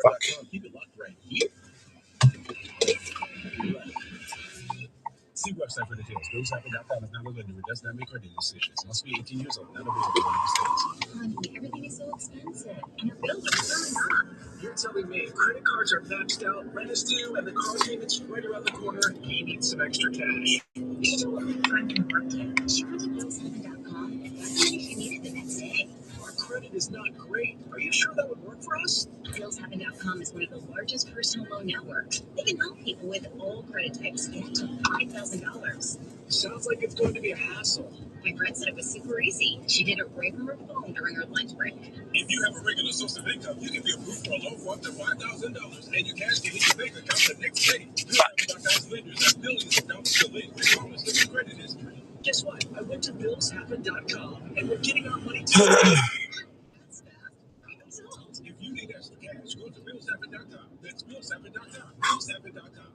Fuck. See website for details. BillsHappen.com is not a lender. It does not make credit decisions. Must be 18 years old. Not available in the States. Honey, everything is so expensive, and our bills are going up. You're telling me credit cards are maxed out, rent is due, and the car payment's right around the corner. He needs some extra cash. You should do what my friend can work in. She went to BillsHappen.com and got the money she needed the next day. Our credit is not great. Are you sure that would work for us? BillsHappen.com is one of the largest personal loan networks. They can help people with all credit types get up to $5,000. Sounds like it's going to be a hassle. My friend said it was super easy. She did it right from her phone during her lunch break. If you have a regular source of income, you can be approved for a loan for up to $5,000, and you cash it in your bank account the next day. BillsHappen.com's lenders have billions of dollars to lend, regardless of your credit history. Guess what? I went to BillsHappen.com, and we're getting our money to That's fast. If you need extra cash, go to BillsHappen.com. That's BillsHappen.com. BillsHappen.com.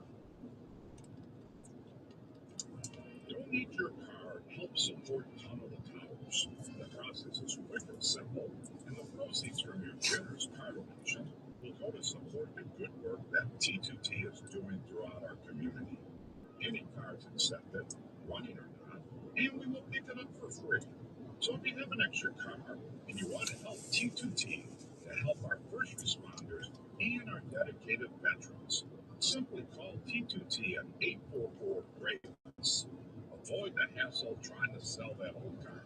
Donate your car. Help support Tunnel of Towers. The process is quick and simple, and the proceeds from your generous car donation will go to support the good work that T2T is doing throughout our community. Any car is accepted, running or not, and we will pick it up for free. So if you have an extra car and you want to help T2T to help our first responders and our dedicated veterans, simply call T2T at 844-GRACE. Avoid the hassle trying to sell that old car.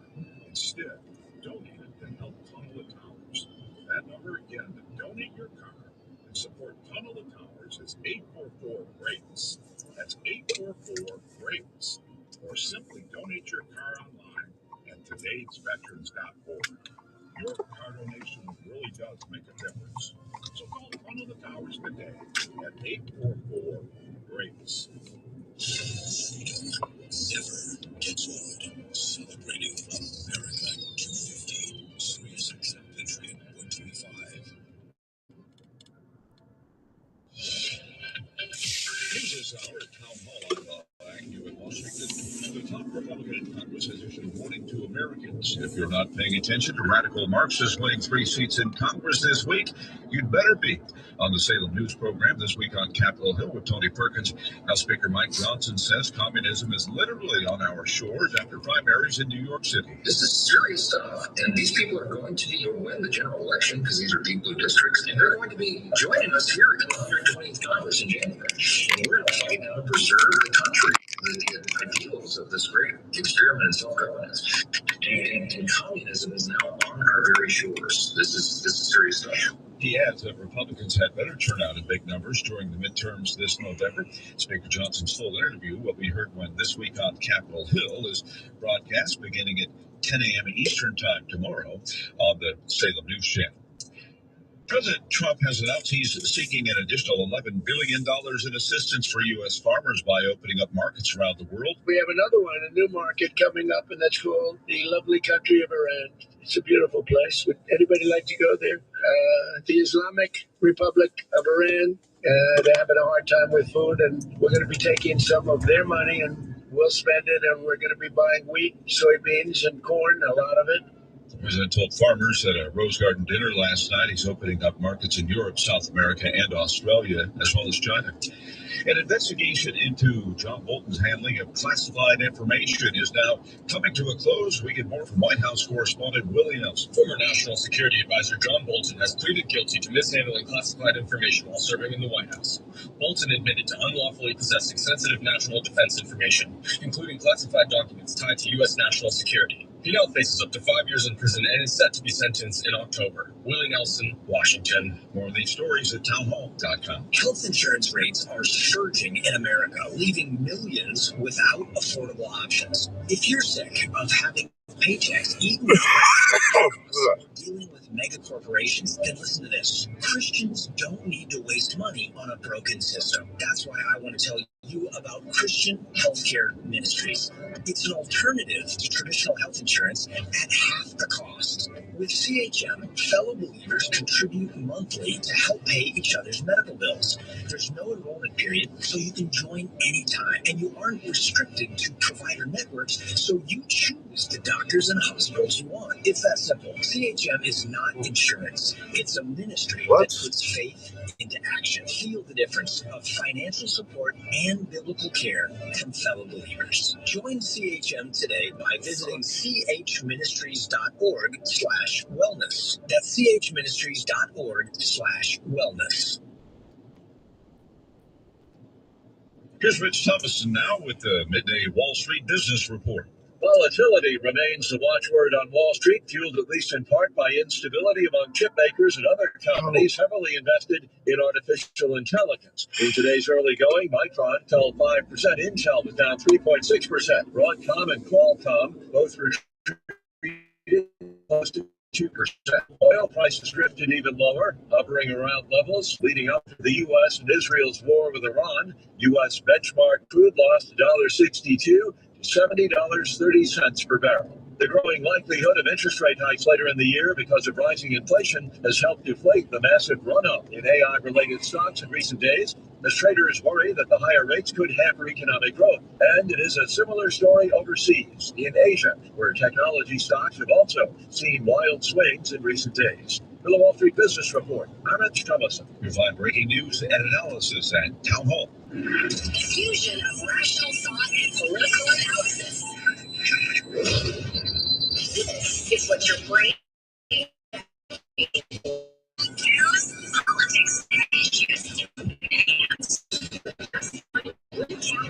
Instead, donate it to help Tunnel of Towers. That number again to donate your car and support Tunnel of Towers is 844-GRACE. That's 844-GRACE. Or simply donate your car online at todaysveterans.org. Your car donation really does make a difference. So call Tunnel of Towers today at 844-GRACE. Never gets old. Celebrating America 250. Sirius XM Patriot 125. News this hour at Town Hall on you in Washington. The top Republican in Congress has issued a warning to Americans. If you're not paying attention to radical Marxists winning 3 seats in Congress this week, you'd better be. On the Salem News program this week on Capitol Hill with Tony Perkins, House Speaker Mike Johnson says communism is literally on our shores after primaries in New York City. This is serious stuff, and these people are going to win the general election because these are deep blue districts, and they're going to be joining us here in the 120th Congress in January. And we're going to fight now to preserve the country, the ideals of this great experiment in self-governance. And communism is now on our very shores. This is serious stuff. He adds that Republicans had better turn out in big numbers during the midterms this November. Speaker Johnson's full interview will be heard when This Week on Capitol Hill is broadcast beginning at 10 a.m. Eastern Time tomorrow on the Salem News Channel. President Trump has announced he's seeking an additional $11 billion in assistance for U.S. farmers by opening up markets around the world. We have another one, a new market coming up, and that's called the lovely country of Iran. It's a beautiful place. Would anybody like to go there? The Islamic Republic of Iran, they're having a hard time with food, and we're going to be taking some of their money, and we'll spend it, and we're going to be buying wheat, soybeans, and corn, a lot of it. The president told farmers at a Rose Garden dinner last night he's opening up markets in Europe, South America, and Australia, as well as China. An investigation into John Bolton's handling of classified information is now coming to a close. We get more from White House correspondent Willie Nelson. Former National Security Advisor John Bolton has pleaded guilty to mishandling classified information while serving in the White House. Bolton admitted to unlawfully possessing sensitive national defense information, including classified documents tied to U.S. national security. He now faces up to 5 years in prison and is set to be sentenced in October. Willie Nelson, Washington. More of these stories at townhall.com. Health insurance rates are surging in America, leaving millions without affordable options. If you're sick of having paychecks eaten dealing with mega corporations, then listen to this. Christians don't need to waste money on a broken system. That's why I want to tell you about Christian Healthcare Ministries. It's an alternative to traditional health insurance at half the cost. With CHM, fellow believers contribute monthly to help pay each other's medical bills. There's no enrollment period, so you can join anytime, and you aren't restricted to provider networks, so you choose choose the doctors and hospitals you want. It's that simple. CHM is not insurance. It's a ministry that puts faith into action. Feel the difference of financial support and biblical care from fellow believers. Join CHM today by visiting chministries.org/wellness. That's chministries.org/wellness. Here's Rich Thomason now with the Midday Wall Street Business Report. Volatility remains the watchword on Wall Street, fueled at least in part by instability among chip makers and other companies heavily invested in artificial intelligence. In today's early going, Micron fell 5%, Intel was down 3.6%, Broadcom and Qualcomm both retreated close to 2%. Oil prices drifted even lower, hovering around levels leading up to the U.S. and Israel's war with Iran. U.S. benchmark crude lost $1.62 to $70.30 per barrel. The growing likelihood of interest rate hikes later in the year because of rising inflation has helped deflate the massive run-up in AI-related stocks in recent days, as traders worry that the higher rates could hamper economic growth. And it is a similar story overseas, in Asia, where technology stocks have also seen wild swings in recent days. For the Wall Street Business Report, I'm Rich Thomason. You'll find breaking news and analysis at Town Hall. Fusion of rational thought and political analysis. It's what your brain news, politics, and issues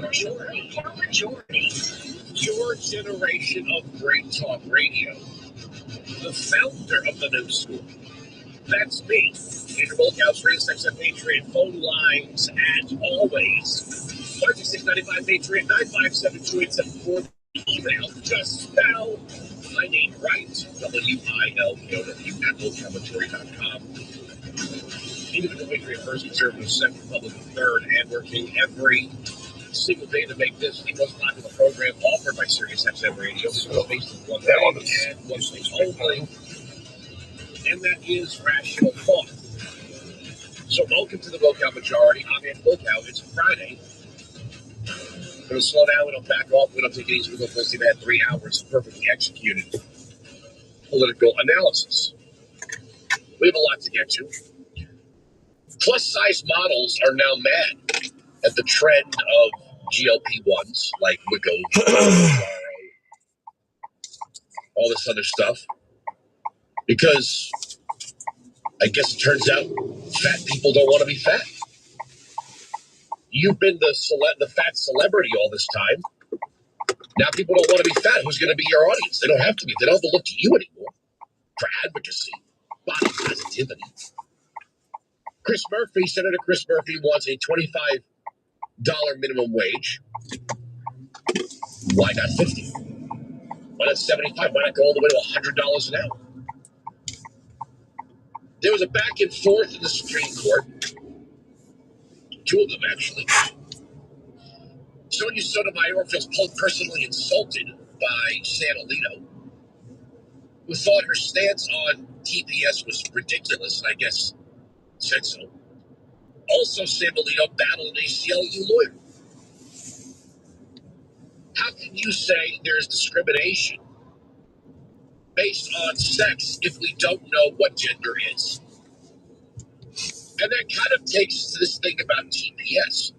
majority. Your generation of great talk radio. The founder of the new school. That's me. Andrew Bolthouse, Sirius XM Patriot. Phone lines, as always. 3695 Patriot 957-2874. Email, just spell my name right. WILKOW at localmatory.com. Individual Patriot first, conservative second, Republican third, and working every single day to make this the most popular program offered by Sirius XM Radio. This is based on one thing and one thing only, and that is rational thought. So welcome to the Locale Majority. I'm Andrew Locale. It's Friday. We're going to slow down. We don't back off. We don't take it easy. We're going to see that 3 hours of perfectly executed political analysis. We have a lot to get to. Plus-size models are now mad at the trend of GLP-1s like Wigo, all this other stuff, because I guess it turns out fat people don't want to be fat. You've been the fat celebrity all this time. Now people don't want to be fat. Who's going to be your audience? They don't have to be. They don't have to look to you anymore for advocacy, body positivity. Senator Chris Murphy wants a $25 minimum wage. Why not 50? Why not 75? Why not go all the way to $100 an hour? There was a back and forth in the Supreme Court. Two of them, actually. Sonia Sotomayor feels personally insulted by San Alito, who thought her stance on TPS was ridiculous, and I guess said so. Also, San Alito battled an ACLU lawyer. How can you say there's discrimination based on sex if we don't know what gender is? And that kind of takes us to this thing about TPS.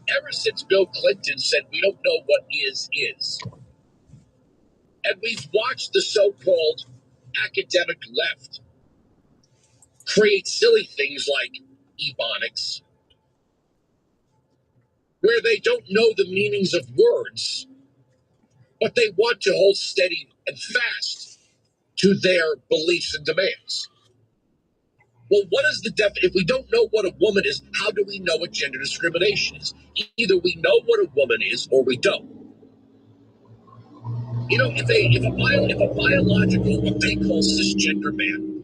Ever since Bill Clinton said we don't know what is, and we've watched the so-called academic left create silly things like ebonics, where they don't know the meanings of words, but they want to hold steady and fast to their beliefs and demands. Well, what is the definition? If we don't know what a woman is, how do we know what gender discrimination is? Either we know what a woman is or we don't. You know, if a biological, what they call cisgender man,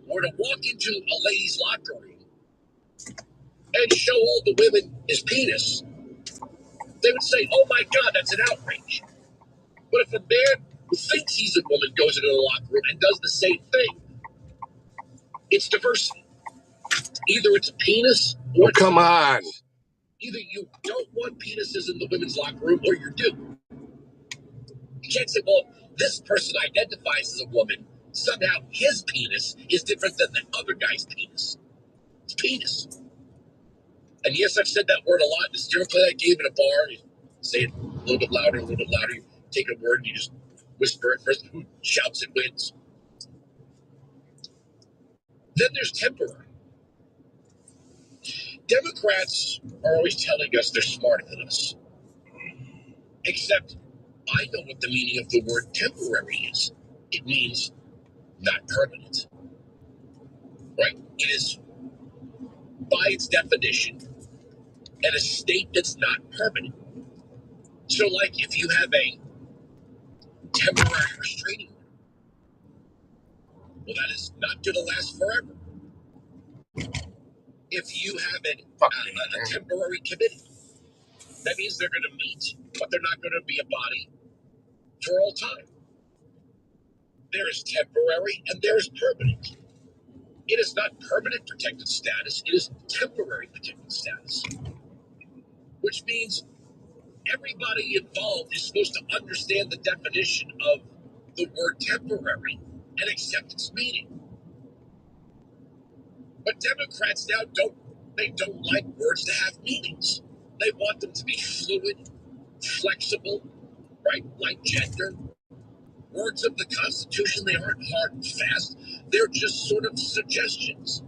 were to walk into a lady's locker room and show all the women his penis, they would say, oh my God, that's an outrage. But if a man who thinks he's a woman goes into the locker room and does the same thing, it's diversity. Either it's a penis or come on. Either you don't want penises in the women's locker room or you do. You can't say, well, this person identifies as a woman. Somehow his penis is different than the other guy's penis. It's penis. And yes, I've said that word a lot. Just, you ever play that game in a bar? You say it a little bit louder, a little bit louder. You take a word and you just whisper it first. Who shouts it wins. Then there's temporary. Democrats are always telling us they're smarter than us. Except I know what the meaning of the word temporary is. It means not permanent. Right? It is, by its definition, a state that's not permanent. So, like, if you have a temporary restraining order, well, that is not going to last forever. If you have a temporary committee, that means they're going to meet, but they're not going to be a body for all time. There is temporary and there is permanent. It is not permanent protected status, it is temporary protected status. Which means everybody involved is supposed to understand the definition of the word temporary and accept its meaning. But Democrats now don't like words to have meanings. They want them to be fluid, flexible, right? Like gender. Words of the Constitution, they aren't hard and fast. They're just sort of suggestions.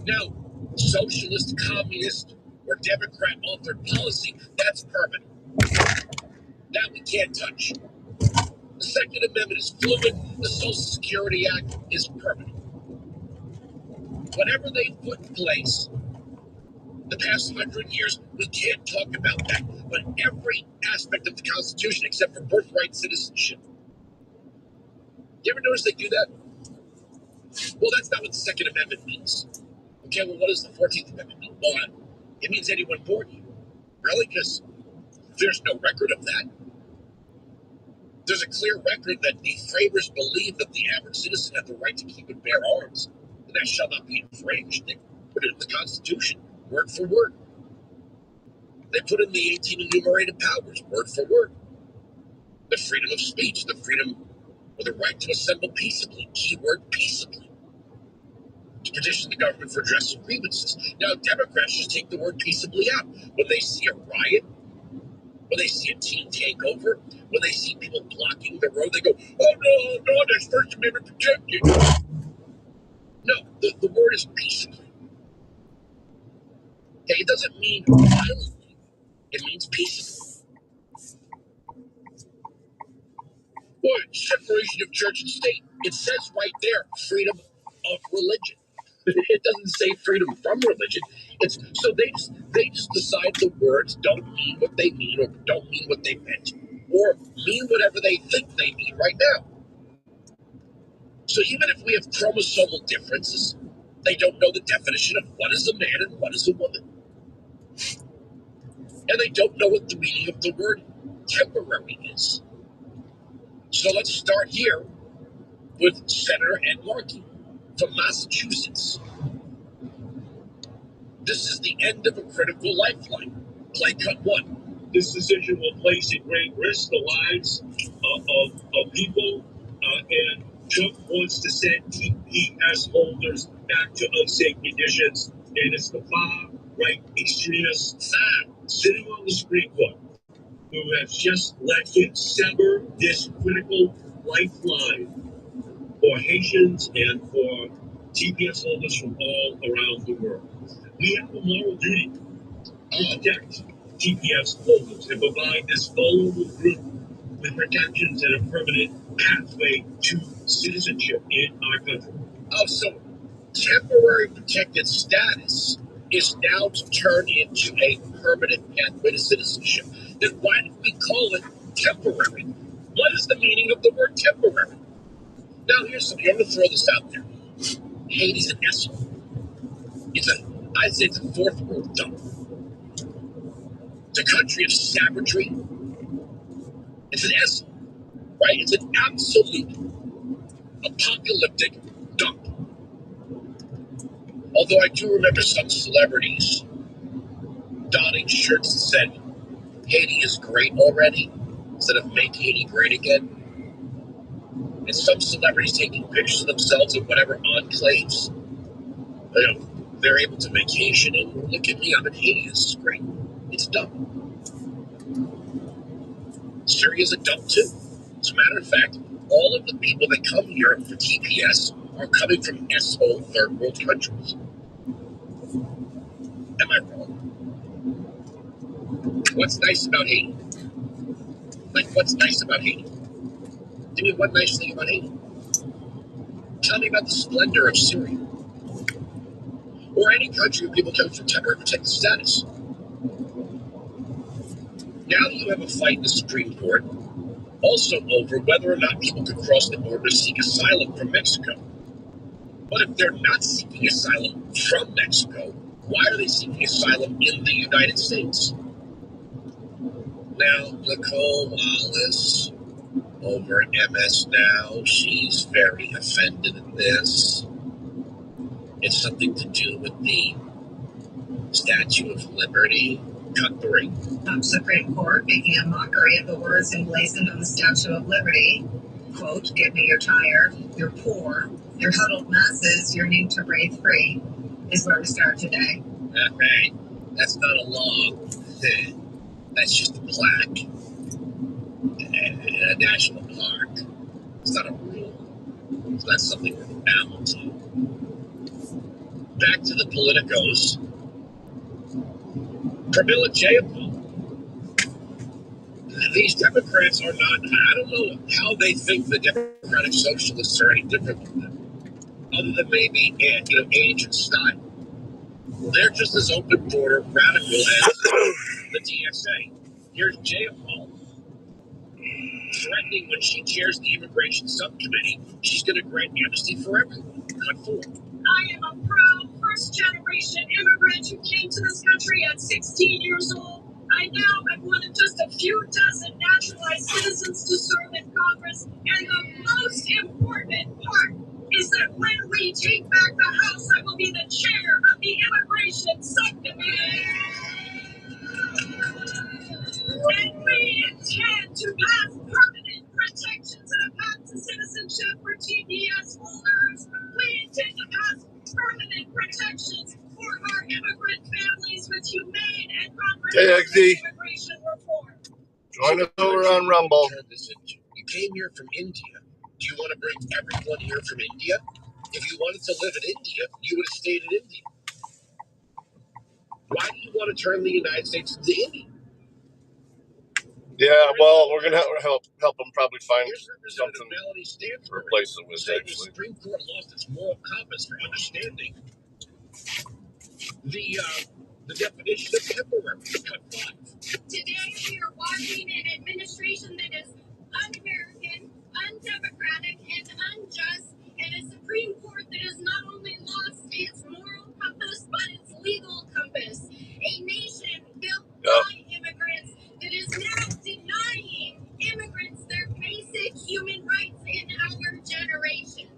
Now, socialist, communist, or Democrat authored policy, that's permanent. That we can't touch. The Second Amendment is fluid. The Social Security Act is permanent. Whatever they put in place the past 100 years, we can't talk about that. But every aspect of the Constitution, except for birthright citizenship. You ever notice they do that? Well, that's not what the Second Amendment means. Okay, well, what does the 14th Amendment mean? Well, it means anyone born here. Really? Because there's no record of that. There's a clear record that the framers believed that the average citizen had the right to keep and bear arms, and that shall not be infringed. They put it in the Constitution, word for word. They put in the 18 enumerated powers, word for word. The freedom of speech, the freedom or the right to assemble peaceably, keyword peaceably. To petition the government for redress of grievances. Now, Democrats just take the word peaceably out. When they see a riot, when they see a teen takeover, when they see people blocking the road, they go, oh, no, that's First Amendment protected. No, the word is peaceably. Okay, it doesn't mean violently. It means peaceably. Boy, separation of church and state. It says right there, freedom of religion. It doesn't say freedom from religion. It's so they just decide the words don't mean what they mean or don't mean what they meant or mean whatever they think they mean right now. So even if we have chromosomal differences, they don't know the definition of what is a man and what is a woman. And they don't know what the meaning of the word temporary is. So let's start here with Senator Ed Markey from Massachusetts. This is the end of a critical lifeline. Play cut 1. This decision will place at great risk the lives of people, and Trump wants to send TPS holders back to unsafe conditions, and it's the far-right extremists sitting on the Supreme Court who have just let him sever this critical lifeline for Haitians and for TPS holders from all around the world. We have a moral duty to protect TPS holders and provide this vulnerable group with protections and a permanent pathway to citizenship in our country. Oh, so temporary protected status is now to turn into a permanent pathway to citizenship. Then why did we call it temporary? What is the meaning of the word temporary? Now, here's something. I'm going to throw this out there. Haiti's an asshole. I'd say it's a fourth world dump. It's a country of savagery. It's an asshole, right? It's an absolute apocalyptic dump. Although I do remember some celebrities donning shirts that said, Haiti is great already. instead of make Haiti great again. And some celebrities taking pictures of themselves in whatever enclaves they're able to vacation in. Look at me, I'm in Haiti. This is great. It's dumb. Syria's a dump too. As a matter of fact, all of the people that come here for TPS are coming from S-hole third world countries. Am I wrong? What's nice about Haiti? Like, what's nice about Haiti? Give me one nice thing about Haiti. Tell me about the splendor of Syria. Or any country where people come for temporary protected status. Now you have a fight in the Supreme Court also over whether or not people could cross the border to seek asylum from Mexico. But if they're not seeking asylum from Mexico, why are they seeking asylum in the United States? Now, Nicole Wallace over at MS Now, she's very offended at this. It's something to do with the Statue of Liberty. Cut the ring. Supreme Court making a mockery of the words emblazoned on the Statue of Liberty. Quote, "Give me your tire, you're poor, your huddled masses yearning to breathe free," is where we start today. Hey, that's not a law. That's just a plaque. A national park. It's not a rule. It's not something we're bound to. Back to the politicos. Pramila Jayapal. These Democrats are not, I don't know how they think the Democratic Socialists are any different from them. Other than maybe, age and style. They're just as open border radical as the DSA. Here's Jayapal threatening when she chairs the immigration subcommittee, she's going to grant amnesty for everyone. Cut 4. I am a proud first-generation immigrant who came to this country at 16 years old. I now am one of just a few dozen naturalized citizens to serve in Congress, and the most important part is that when we take back the House, I will be the chair of the immigration subcommittee. And we intend to pass permanent protections and a path to citizenship for TPS holders. We intend to pass permanent protections for our immigrant families with humane and comprehensive immigration reform. Join us over on Rumble. You came here from India. Do you want to bring everyone here from India? If you wanted to live in India, you would have stayed in India. Why do you want to turn the United States into India? Yeah, well, we're going to help them probably find something to replace it with, actually. The Supreme Court lost its moral compass for understanding the definition of temporary. Cut 5. Today we are watching an administration that is un-American, undemocratic, and unjust, and a Supreme Court that has not only lost its moral compass, but its legal compass. A nation built by immigrants that is now denying immigrants their basic human rights in our generation.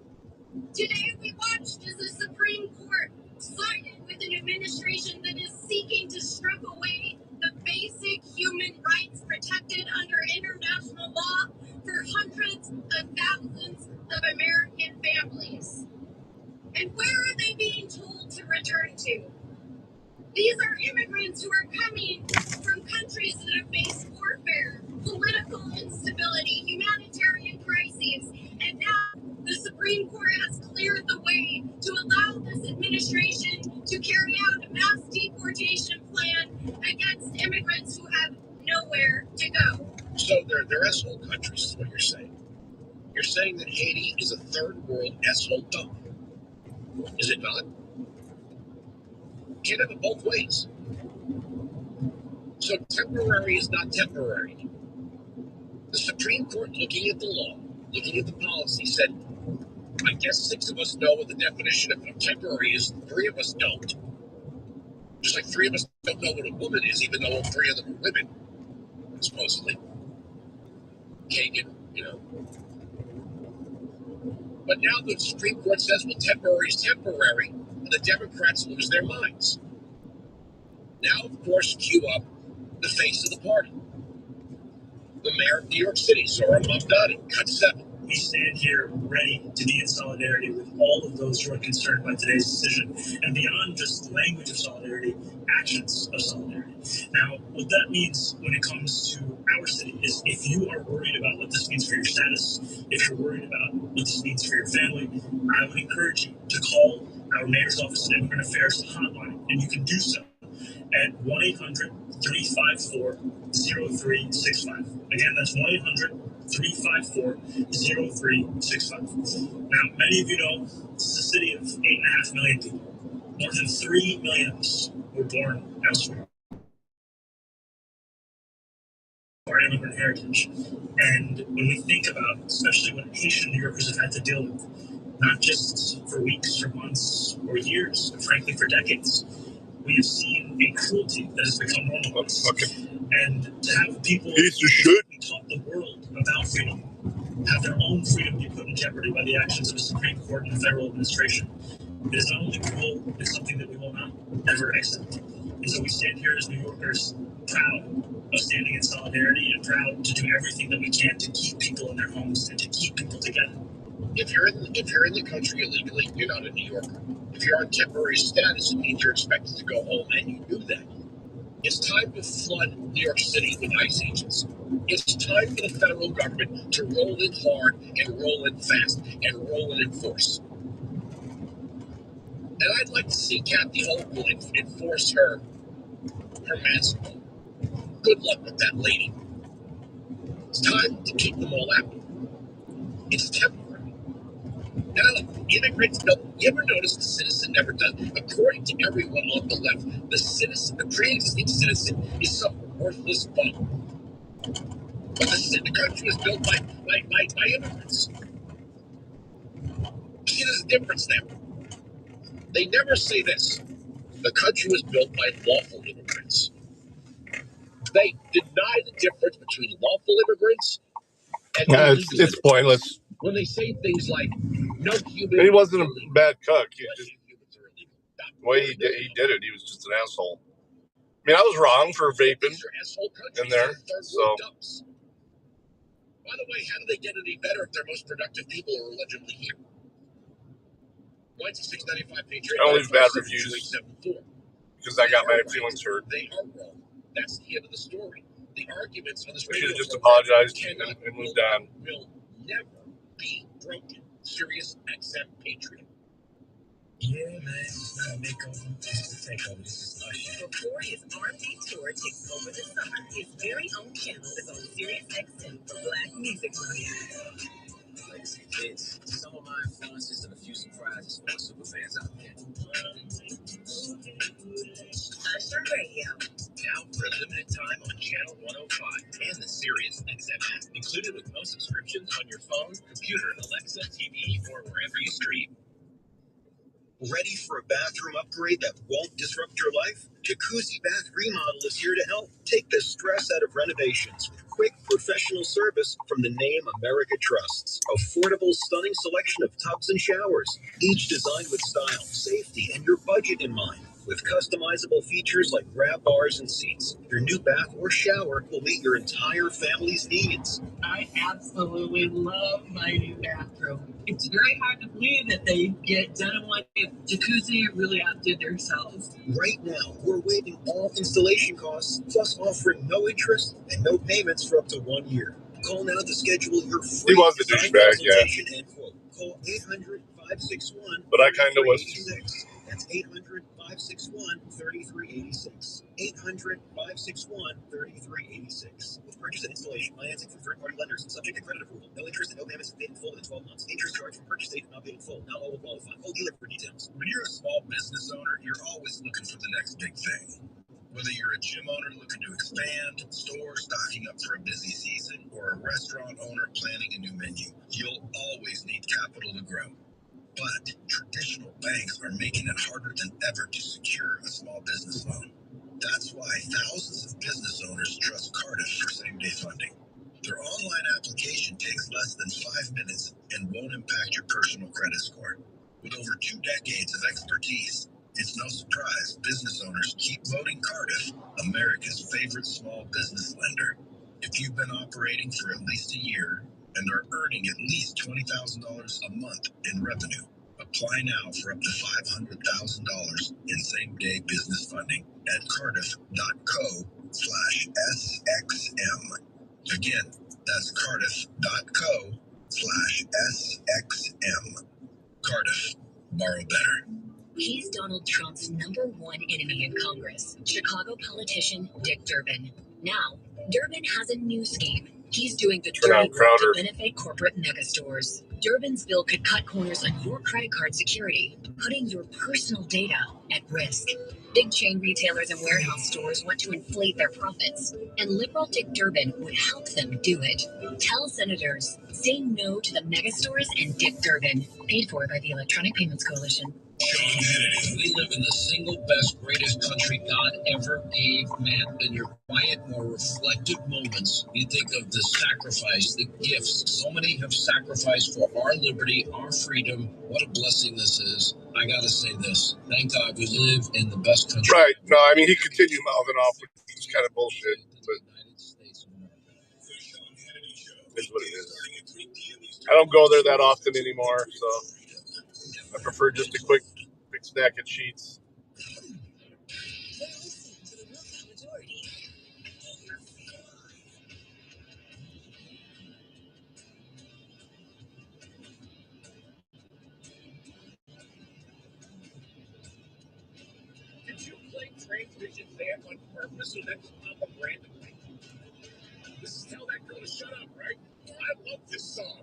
Today we watched as the Supreme Court sided with an administration that is seeking to strip away the basic human rights protected under international law for hundreds of thousands of American families. And where are they being told to return to? These are immigrants who are coming from countries that have faced warfare, political instability, humanitarian crises, and now the Supreme Court has cleared the way to allow this administration to carry out a mass deportation plan against immigrants who have nowhere to go. So they're S-hole countries is what you're saying. You're saying that Haiti is a third world S-hole dump. Is it not? Can't have it both ways. So temporary is not temporary. The Supreme Court, looking at the law, looking at the policy, said, I guess 6 of us know what the definition of temporary is, 3 of us don't. Just like 3 of us don't know what a woman is, even though all 3 of them are women, supposedly. Kagan, But now the Supreme Court says, well, temporary is temporary, and the Democrats lose their minds. Now, of course, cue up the face of the party. The mayor of New York City, Zohran Mamdani, cut 7. We stand here ready to be in solidarity with all of those who are concerned by today's decision, and beyond just language of solidarity, actions of solidarity. Now, what that means when it comes to our city is if you are worried about what this means for your status, if you're worried about what this means for your family, I would encourage you to call our Mayor's Office of Immigrant Affairs hotline, and you can do so at 1-800-354-0365. Again, that's 1-800-354-0365. Now, many of you know this is a city of 8.5 million people. More than 3 million of us were born elsewhere. Our immigrant heritage. And when we think about, especially what Haitian New Yorkers have had to deal with, not just for weeks or months or years, but frankly for decades, we have seen a cruelty that has become normalized. And to have people who taught the world about freedom have their own freedom be put in jeopardy by the actions of a Supreme Court and a federal administration, it is not only cruel, it's something that we will not ever accept. And so we stand here as New Yorkers proud of standing in solidarity and proud to do everything that we can to keep people in their homes and to keep people together. If you're in the country illegally, you're not a New Yorker. If you're on temporary status, it means you're expected to go home, and you do that. It's time to flood New York City with ICE agents. It's time for the federal government to roll in hard and roll in fast and roll in force. And I'd like to see Kathy Hochul enforce her mask. Good luck with that lady. It's time to kick them all out. It's temporary. Now, immigrants, you ever notice the citizen never does? According to everyone on the left, the pre-existing citizen is some worthless bum. But the country was built by immigrants. See, there's a difference now. They never say this. The country was built by lawful immigrants. They deny the difference between lawful immigrants and illegal it's pointless. when they say things like, no human... He wasn't a bad cook. He just, the way he did it, he was just an asshole. I mean, I was wrong for vaping in there. So, by the way, how do they get any better if their most productive people are allegedly here? Why it's a $6.95 Patriot? I don't leave bad reviews because I got my feelings hurt. They are wrong. That's the end of the story. The arguments on this should have just apologized and moved on. Will never be broken. Sirius XM Patriot. Yeah, man, it's not a makeover, it's a takeover. This is Usher. Before his R&B tour takes over the summer, his very own channel is on Sirius XM for Black Music Month. Legacy kids, some of my influences and a few surprises for the superfans out there. Usher Radio. Now for a limited time on Channel 105 and the Sirius XM app. Included with no subscriptions on your phone, computer, Alexa, TV, or wherever you stream. Ready for a bathroom upgrade that won't disrupt your life? Jacuzzi Bath Remodel is here to help. Take the stress out of renovations with quick, professional service from the name America trusts. Affordable, stunning selection of tubs and showers, each designed with style, safety, and your budget in mind. With customizable features like grab bars and seats, your new bath or shower will meet your entire family's needs. I absolutely love my new bathroom. It's very hard to believe that they get done in one day. Jacuzzi really outdid themselves. Right now, we're waiving all installation costs, plus offering no interest and no payments for up to 1 year. Call now to schedule your free design consultation and quote. Call 800-561. But I kind of was too. That's 800-561-3386. 800-561-3386. With purchase and installation financing from third-party lenders, subject to credit approval. No interest and no payments paid in full within 12 months. Interest charged from purchase date not paid in full. Not all will qualify. Call dealer for details. When you're a small business owner, you're always looking for the next big thing. Whether you're a gym owner looking to expand, store stocking up for a busy season, or a restaurant owner planning a new menu, you'll always need capital to grow. But traditional banks are making it harder than ever to secure a small business loan. That's why thousands of business owners trust Cardiff for same-day funding. Their online application takes less than 5 minutes and won't impact your personal credit score. With over 2 decades of expertise, it's no surprise business owners keep voting Cardiff America's favorite small business lender. If you've been operating for at least a year and are earning at least $20,000 a month in revenue, apply now for up to $500,000 in same-day business funding at cardiff.co/SXM. Again, that's cardiff.co/SXM. Cardiff, borrow better. He's Donald Trump's #1 enemy in Congress, Chicago politician Dick Durbin. Now, Durbin has a new scheme. He's doing the dirty work to benefit corporate megastores. Durbin's bill could cut corners on your credit card security, putting your personal data at risk. Big chain retailers and warehouse stores want to inflate their profits, and liberal Dick Durbin would help them do it. Tell senators, say no to the megastores and Dick Durbin. Paid for by the Electronic Payments Coalition. Sean Hannity, we live in the single best, greatest country God ever gave man. In your quiet, more reflective moments, you think of the sacrifice, the gifts. So many have sacrificed for our liberty, our freedom. What a blessing this is. I gotta say this. Thank God we live in the best country. Right. No, I mean, he continued mouthing off, which is kind of bullshit, but it's what it is. I don't go there that often anymore, so I prefer just a quick snack of Sheets. Did you play Transvision Vamp on purpose or that just pop up randomly? This is Tell That Girl to Shut Up, right? I love this song.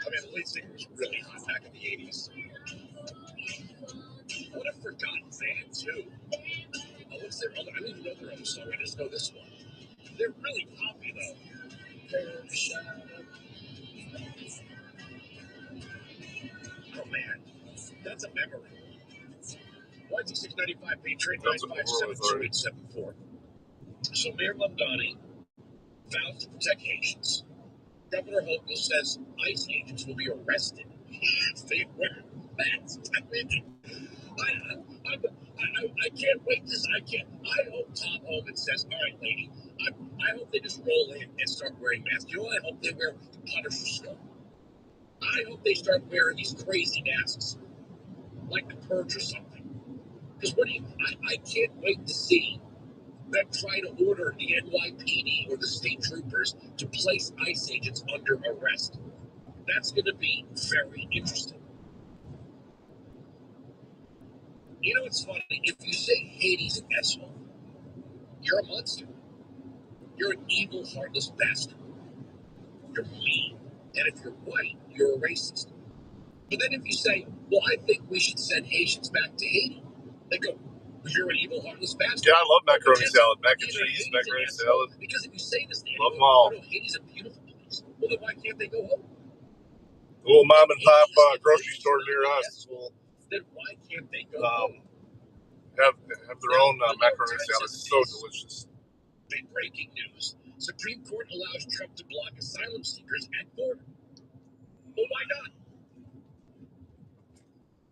I mean, the lead singer was really hot back in the 80s. What a forgotten band, too. Oh, what's their other? I don't even know their other song. I just know this one. They're really poppy, though. Oh, man. That's a memory. YT695 Patriot 9572874. So Mayor Mamdani vows to protect Haitians. Governor Hochul says ICE agents will be arrested if they wear masks. I can't wait this. I hope Tom Homan says, all right, lady, I hope they just roll in and start wearing masks. You know what I hope they wear? Punisher stuff. I hope they start wearing these crazy masks, like the Purge or something. Because I can't wait to see them try to order the NYPD or the state troopers to place ICE agents under arrest. That's going to be very interesting. You know, it's funny. If you say Haiti's an asshole, you're a monster. You're an evil, heartless bastard. You're mean. And if you're white, you're a racist. But then if you say, well, I think we should send Haitians back to Haiti, they go, well, you're an evil, heartless bastard. Yeah, I love macaroni salad, mac and cheese, macaroni salad. Because if you say this, love them all. Haiti's a beautiful place. Well, then why can't they go home? Little mom and pop grocery store near us will then why can't they go home? Have their own macaroni salad. It's so delicious. Big breaking news. Supreme Court allows Trump to block asylum seekers at border. Well, why not?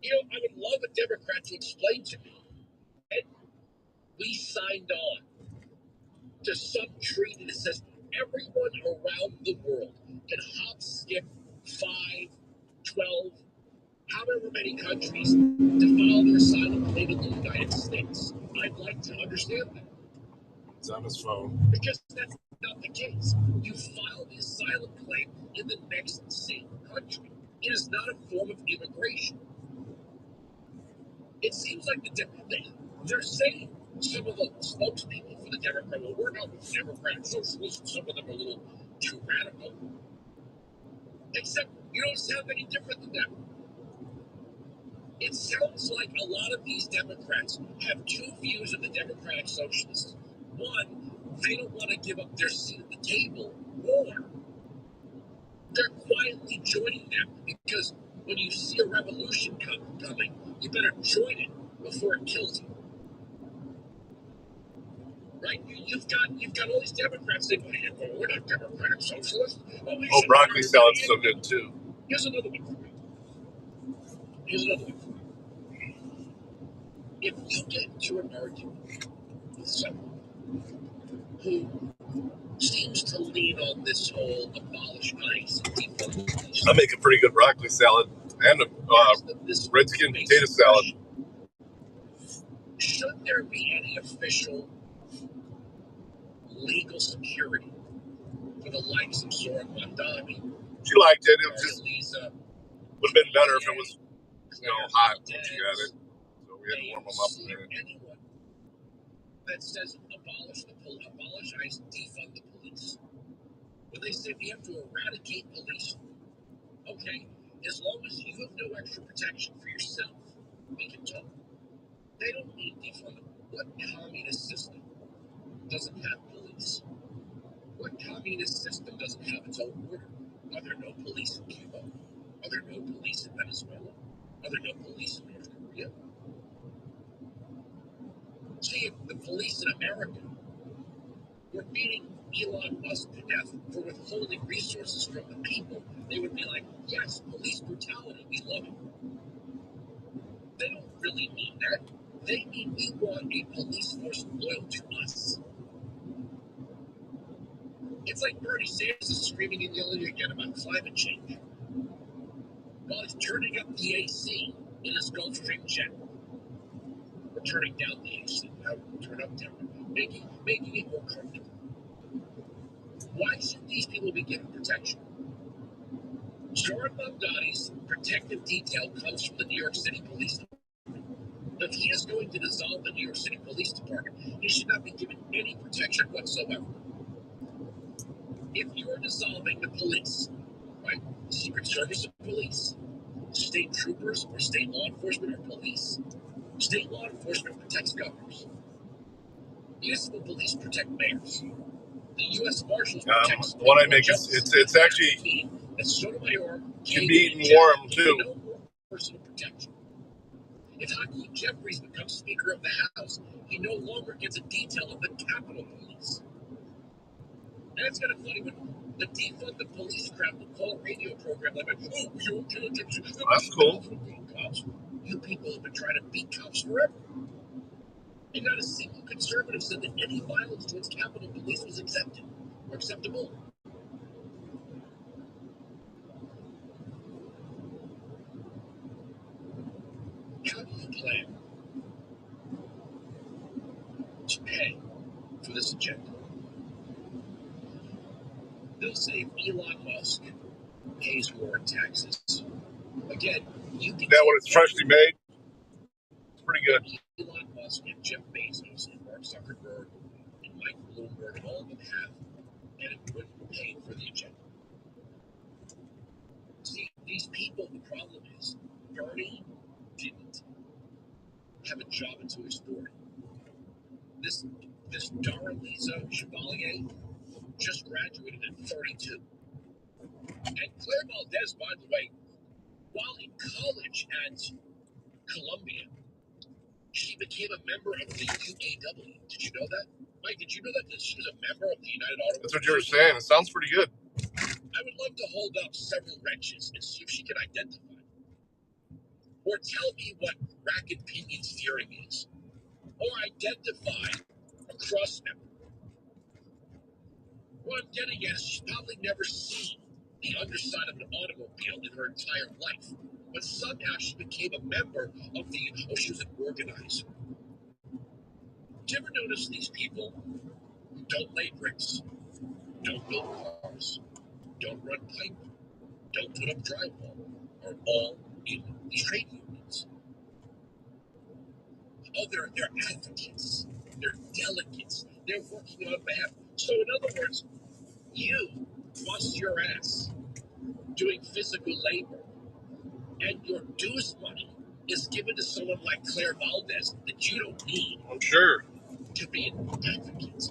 You know, I would love a Democrat to explain to me that we signed on to some treaty that says everyone around the world can hop, skip 5, 12, however many countries to file their asylum claim in the United States. I'd like to understand that. It's on his phone. Because that's not the case. You file the asylum claim in the next same country. It is not a form of immigration. It seems like they're saying, some of the spokespeople for the Democrat, well, we're not Democratic socialists, some of them are a little too radical. Except you don't sound any different than them. It sounds like a lot of these Democrats have two views of the Democratic Socialists. One, they don't want to give up their seat at the table, or they're quietly joining them because when you see a revolution coming, you better join it before it kills you. Right? You've got all these Democrats saying, well, we're not Democratic Socialists. Oh, broccoli salad's so good too. Here's another one for me. If you get into an argument with someone who seems to lean on this whole abolish ICE. I make a pretty good broccoli salad and a redskin potato salad. Should there be any official legal security for the likes of Zoran Mondani? She liked it. It was just would have been better if it was, hot when she got it. So we had to warm them up a minute. Anyone that says abolish ICE, defund the police. When they say we have to eradicate police, okay, as long as you have no extra protection for yourself, we can talk. They don't need defunding. What communist system doesn't have police? What communist system doesn't have its own order? Are there no police in Cuba? Are there no police in Venezuela? Are there no police in North Korea? See, if the police in America were beating Elon Musk to death for withholding resources from the people, they would be like, yes, police brutality, we love it. They don't really mean that. They mean we want a police force loyal to us. It's like Bernie Sanders is screaming and yelling again about climate change while he's turning up the AC in his Gulfstream jet. We're turning down the AC, now turn up temperature, making it more comfortable. Why should these people be given protection? Zoran Mondani's protective detail comes from the New York City Police Department. If he is going to dissolve the New York City Police Department, he should not be given any protection whatsoever. If you are dissolving the police, right, Secret Service or police, state troopers or state law enforcement or police, state law enforcement protects governors. Municipal police protect mayors. The U.S. Marshals protects. The one I make it's actually can be eaten warm too. No more personal protection. If Hakeem Jeffries becomes Speaker of the House, he no longer gets a detail of the Capitol Police. And it's kind of funny when the defund the police crowd will call a radio program like, that's cool. Cops. You people have been trying to beat cops forever. And not a single conservative said that any violence towards Capitol Police was accepted or acceptable. How do you plan to pay for this agenda? They'll say Elon Musk pays more in taxes. Again, you can. That when it's freshly made, it's pretty good. Elon Musk and Jeff Bezos and Mark Zuckerberg and Mike Bloomberg and all of them have, and it wouldn't pay for the agenda. See, these people, the problem is, Bernie didn't have a job until his 40. This Darlisa Chevalier just graduated at 32. And Claire Valdez, by the way, while in college at Columbia, she became a member of the UAW. Did you know that? Mike, did you know that she was a member of the United Auto? That's what you were saying. It sounds pretty good. I would love to hold up several wrenches and see if she can identify. Or tell me what racket pinion steering is. Or identify a cross member. What I'm getting at is she's probably never seen the underside of an automobile in her entire life. But somehow she became a member of the, she was an organizer. Do you ever notice these people who don't lay bricks, don't build cars, don't run pipe, don't put up drywall, are all in the trade unions? Oh, they're advocates, they're delegates, they're working on behalf. So in other words, you bust your ass doing physical labor, and your dues money is given to someone like Claire Valdez that you don't need. I'm sure. To be an advocate.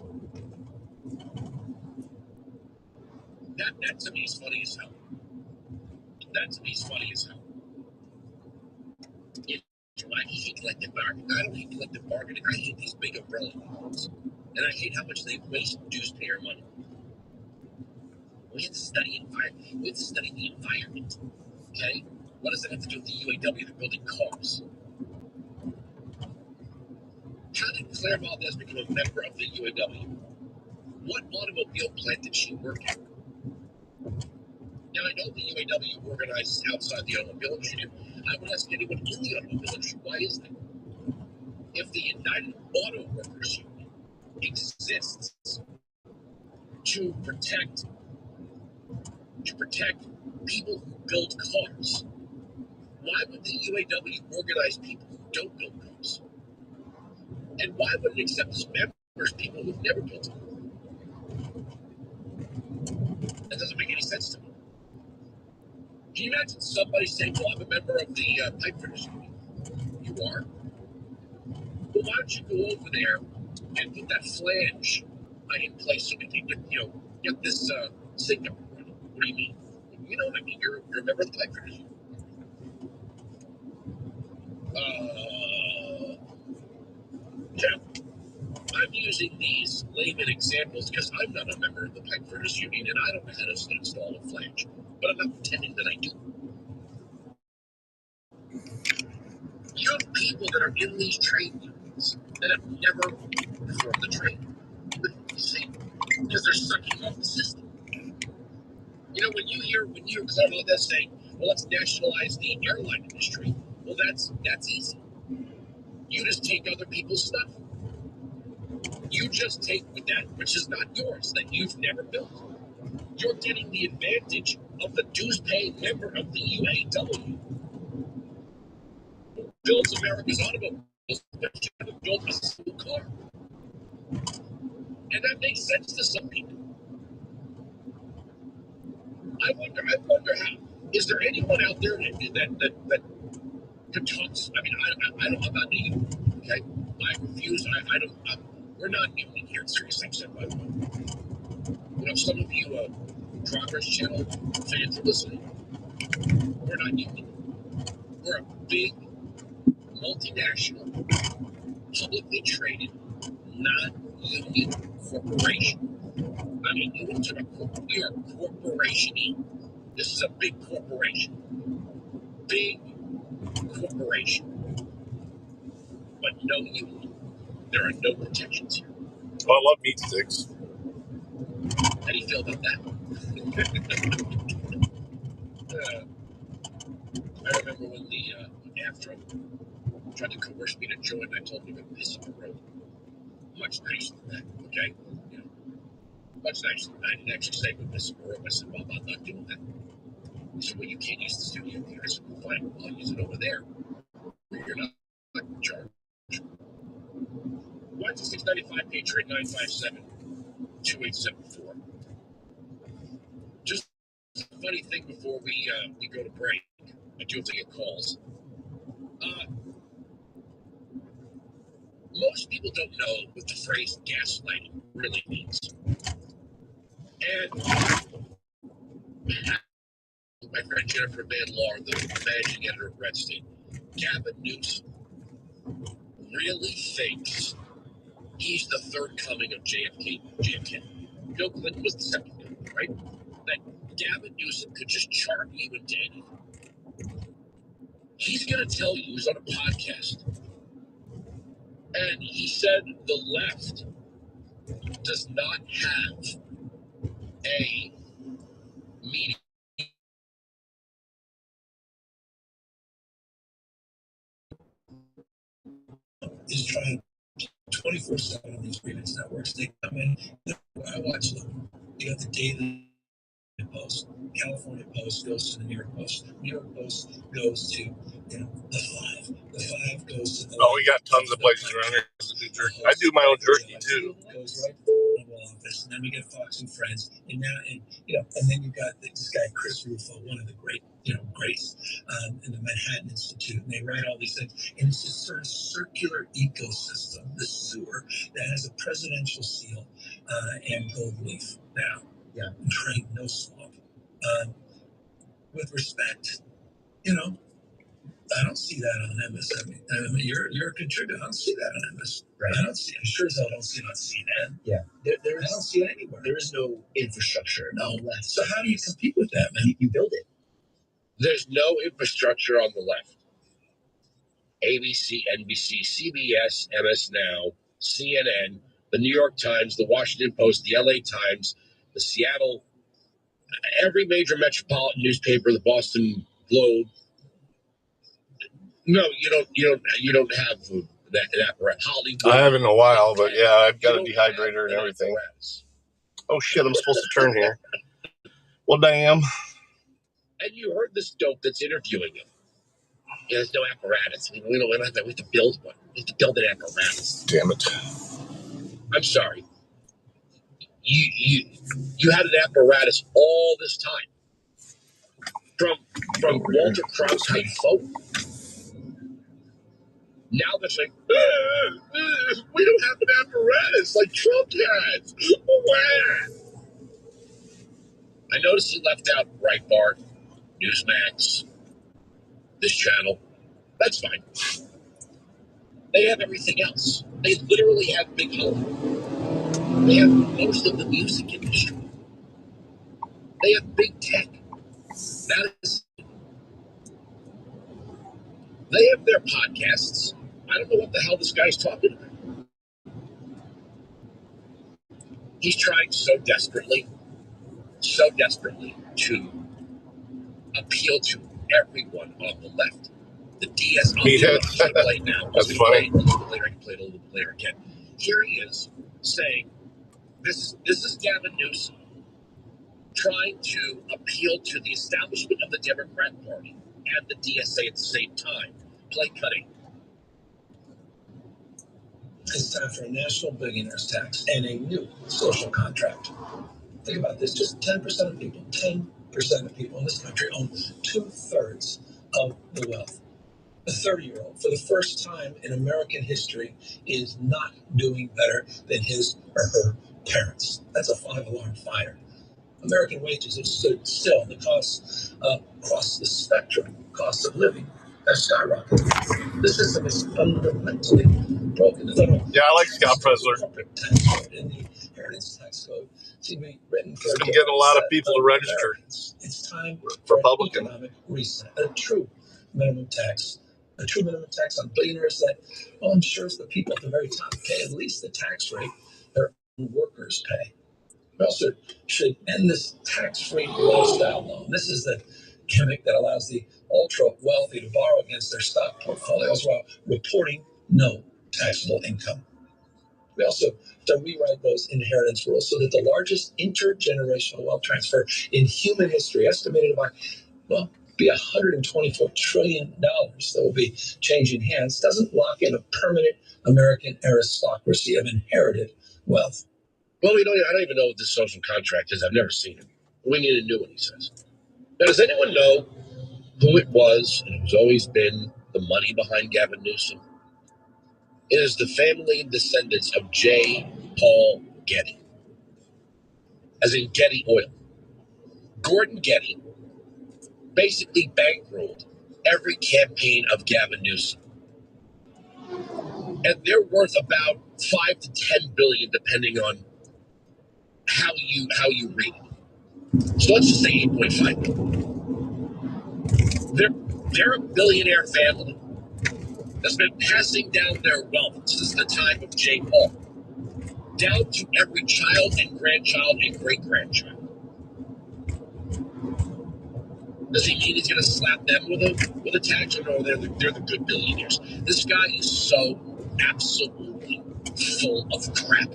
That to me is funny as hell. That to me is funny as hell. I hate collective bargaining. I don't hate collective bargaining. I hate these big umbrella unions. And I hate how much they waste dues payer money. We have to study environment. We have to study the environment. Okay? What does that have to do with the UAW? They're building cars. How did Claire Valdez become a member of the UAW? What automobile plant did she work at? Now, I know the UAW organizes outside the automobile industry. I would ask anyone in the automobile industry, why is that? If the United Auto Workers Union exists to protect people who build cars, why would the UAW organize people who don't build cars? And why would it accept as members people who've never built a car? That doesn't make any sense to me. Can you imagine somebody saying, well, I'm a member of the pipe fitters union? You are? Well, why don't you go over there and put that flange in place so we can get this sync up and running? What do you mean? You know what I mean? You're a member of the pipe fitters union. Yeah. I'm using these layman examples because I'm not a member of the pipe fitters union and I don't know how to install a flange. But I'm not pretending that I do. You have people that are in these trade unions that have never performed the trade. You see, because they're sucking off the system. You know, when you hear Carla that's saying, well, let's nationalize the airline industry. Well, that's easy. You just take other people's stuff. You just take that which is not yours, that you've never built. You're getting the advantage of the dues-paying member of the UAW. Who builds America's automobiles, but you haven't built a single car. And that makes sense to some people. I wonder how. Is there anyone out there that could talk? I mean, I don't. I'm not union. Okay, I refuse. I don't. We're not union here at Sirius XM, by the way. You know, some of you Progress Channel fans are listening. We're not union. We're a big multinational, publicly traded, non-union corporation. I mean, you want to talk about we are corporation-y. This is a big corporation. Big corporation. But no union. There are no protections here. Well, I love meat sticks. How do you feel about that? I remember when the AFTRA tried to coerce me to join, I told them to piss on the road. Much nicer than that, okay? You know, much nicer than that. I didn't actually say go piss on the road. I said, well, I'm not doing that. He said, well, you can't use the studio here. I said, well, fine, I'll use it over there. You're not in charge. Why is 695 Patriot 957 2874? Just a funny thing before we go to break. I do have to get calls. Most people don't know what the phrase gaslighting really means. And my friend Jennifer Van Laar, the managing editor of Red State, Gavin Newsom, really thinks he's the third coming of JFK. Bill Clinton was the second coming, right? That Gavin Newsom could just charm you into anything. He's going to tell you, he's on a podcast, and he said the left does not have a media. Is trying 24/7 on these grievance networks. They come in, I watch them. You got the Daily Post, California Post goes to the New York Post. New York Post goes to the Five. The Five goes to the. Oh, we got tons of places around here to do jerky. I do my own jerky too. Goes right to the Oval Office, and then we get Fox and Friends, and now and then you got this guy Chris Rufo, one of the greats in the Manhattan Institute, and they write all these things, and it's this sort of circular ecosystem, this sewer that has a presidential seal and gold leaf now. Yeah, drain, no swamp. With respect, I don't see that on MS. I mean, you're a contributor. I don't see that on MS. Right. I don't see. I sure as hell don't see it on CNN. Yeah, I don't see it anywhere. There is no infrastructure. No. So how do you compete with that, man? You build it. There's no infrastructure on the left. ABC, NBC, CBS, MS Now, CNN, The New York Times, the Washington Post, the LA Times, the Seattle, every major metropolitan newspaper, the Boston Globe. No, you don't have that Hollywood. I haven't in a while, but yeah, I've got a dehydrator and everything. Oh shit, I'm supposed to turn here. Well, damn. And you heard this dope that's interviewing him. Yeah, there's no apparatus. We don't have to build one. We have to build an apparatus. Damn it. I'm sorry. You had an apparatus all this time. From Walter Cronkite phone. Now they're saying, we don't have an apparatus like Trump has. Wow. I noticed he left out Breitbart, Newsmax, this channel. That's fine. They have everything else. They literally have big health. They have most of the music industry. They have big tech. That is, they have their podcasts. I don't know what the hell this guy's talking about. He's trying so desperately to appeal to everyone on the left. The DS. I'll play it now. That's funny. Later, I can play it a little bit later again. Here he is saying, "This is Gavin Newsom trying to appeal to the establishment of the Democrat Party and the DSA at the same time." Play cutting. It's time for a national billionaires tax and a new social contract. Think about this: just 10% of people, 10% of people in this country own 2/3 of the wealth. A 30-year-old, for the first time in American history, is not doing better than his or her parents. That's a 5-alarm fire. American wages have stood still. The costs across the spectrum, cost of living, have skyrocketed. The system is fundamentally broken. Yeah, I like Scott Presler. In the inheritance tax code, to be written for He's been getting a lot of people to register. It's time for an Republican economic reset, a true minimum tax on billionaires that ensures the people at the very top pay at least the tax rate their own workers pay. We also should end this tax-free lifestyle loan. This is the gimmick that allows the ultra-wealthy to borrow against their stock portfolios while reporting no taxable income. We also have to rewrite those inheritance rules so that the largest intergenerational wealth transfer in human history, estimated by, be $124 trillion that will be changing hands, doesn't lock in a permanent American aristocracy of inherited wealth. Well, I don't even know what this social contract is. I've never seen it. We need a new one, he says. Now, does anyone know who it was and who's always been the money behind Gavin Newsom? It is the family and descendants of J. Paul Getty, as in Getty Oil. Gordon Getty basically bankrolled every campaign of Gavin Newsom. And they're worth about 5 to 10 billion, depending on how you read it. So let's just say 8.5 billion. They're a billionaire family that's been passing down their wealth since the time of J. Paul, down to every child and grandchild and great-grandchild. Does he mean he's going to slap them with a tax? Or no, they're the good billionaires. This guy is so absolutely full of crap.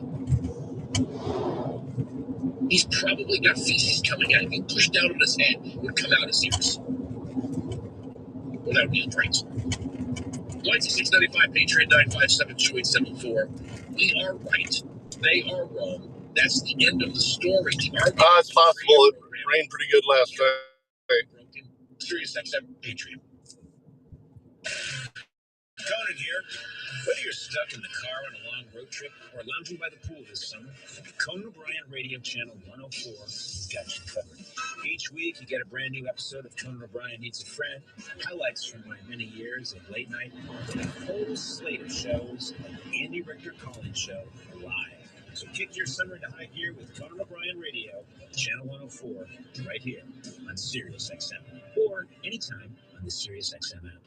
He's probably got feces coming out. If he pushed down on his head, it would come out his ears. Well, that would be the brains. 9695 Patriot 9572874. We are right. They are wrong. That's the end of the story. It's possible it rained pretty good last night. Sirius XM Patriot. Conan here. Whether you're stuck in the car on a long road trip or lounging by the pool this summer, Conan O'Brien Radio Channel 104 has got you covered. Each week, you get a brand new episode of Conan O'Brien Needs a Friend, highlights from my many years of late night, and a whole slate of shows like the Andy Richter Call-In Show live. So kick your summer into high gear with Conan O'Brien Radio, Channel 104, right here on Sirius XM, or anytime on the Sirius XM app.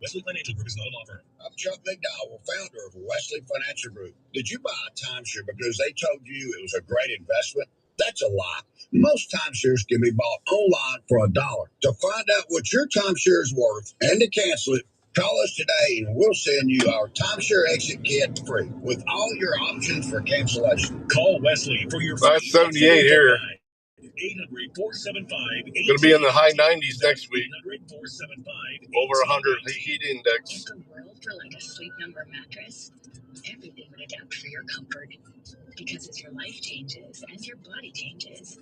Wesley Financial Group is not an law firm. I'm Chuck McDowell, founder of Wesley Financial Group. Did you buy a timeshare because they told you it was a great investment? That's a lie. Most timeshares can be bought online for $1. To find out what your timeshare is worth and to cancel it, call us today and we'll send you our timeshare exit kit free with all your options for cancellation. Call Wesley for your 78 here. 800-475. Going to be in the high 90s next week. Over 100 heat index. In a world for like a Sleep Number mattress, everything would adapt for your comfort. Because as your life changes, as your body changes,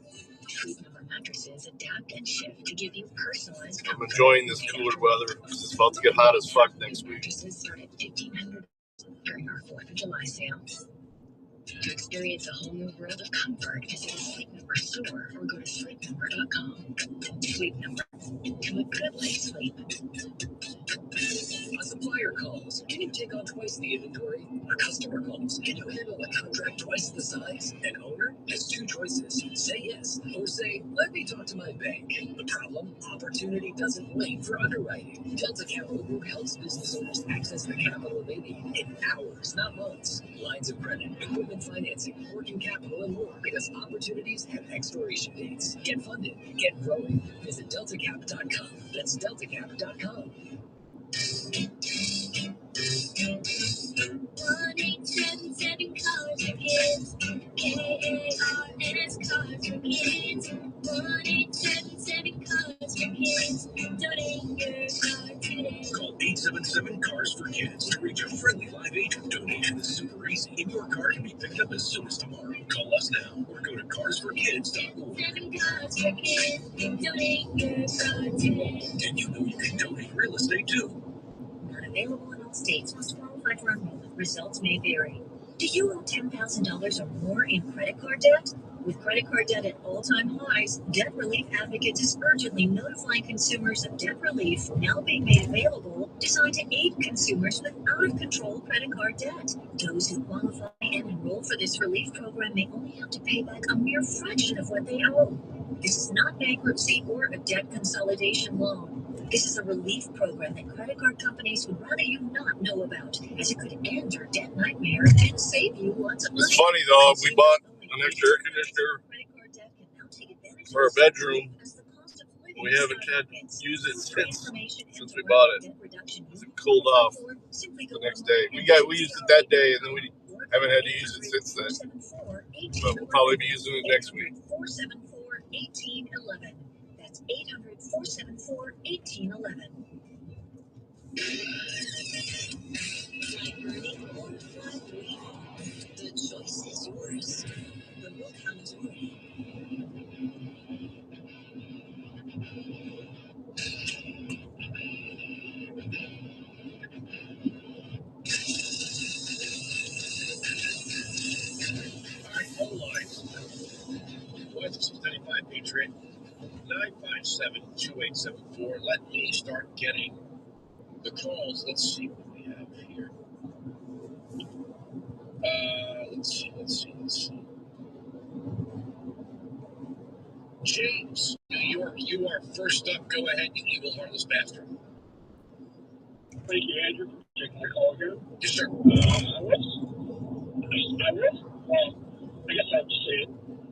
Sleep Number mattresses adapt and shift to give you personalized comfort. I'm enjoying this cooler weather because it's about to get hot as fuck next week. Mattresses start at $1,500 during our 4th of July sale. To experience a whole new world of comfort, visit a Sleep Number store or go to sleepnumber.com. Sleep Number. To a good night's sleep. A supplier calls. Can you take on twice the inventory? A customer calls. Can you handle a contract twice the size? An owner has 2 choices. Say yes or say, let me talk to my bank. The problem? Opportunity doesn't wait for underwriting. Delta Capital Group helps business owners access the capital they need in hours, not months. Lines of credit, equipment financing, working capital, and more. Because opportunities have expiration dates. Get funded. Get growing. Visit deltacap.com. That's deltacap.com. 1-877 Cars for Kids. KARS Cars for Kids. 1-877 Cars for Kids. Donate your car today. Call 877 Cars for Kids to reach a friendly live agent. Donation is super easy, and your car can be picked up as soon as tomorrow. Call us now or go to carsforkids.org. 7 Cars for Kids. Donate your car today. And you know you can donate real estate too. Not available in all states. Must qualify for enrollment. Results may vary. Do you owe $10,000 or more in credit card debt? With credit card debt at all-time highs, Debt Relief Advocates is urgently notifying consumers of debt relief now being made available, designed to aid consumers with out-of-control credit card debt. Those who qualify and enroll for this relief program may only have to pay back a mere fraction of what they owe. This is not bankruptcy or a debt consolidation loan. This is a relief program that credit card companies would rather you not know about, as it could end your debt nightmare and save you lots of money. It's funny though, we bought an extra air conditioner for our bedroom. We haven't had to use it since we bought it. It cooled off the next day. We used it that day, and then we haven't had to use it since then. But we'll probably be using it next week. 474-1811. That's 800-474-1811. Fly early or fly free. The choice is yours. Remote Hamatori. Phone lines. West 95 Patriot 957-2874. Let me start getting the calls. Let's see what we have here. Let's see. James, New York, you are first up. Go ahead, you evil, heartless bastard. Thank you, Andrew, for taking my call here. Yes, sir. I guess I'll just say it.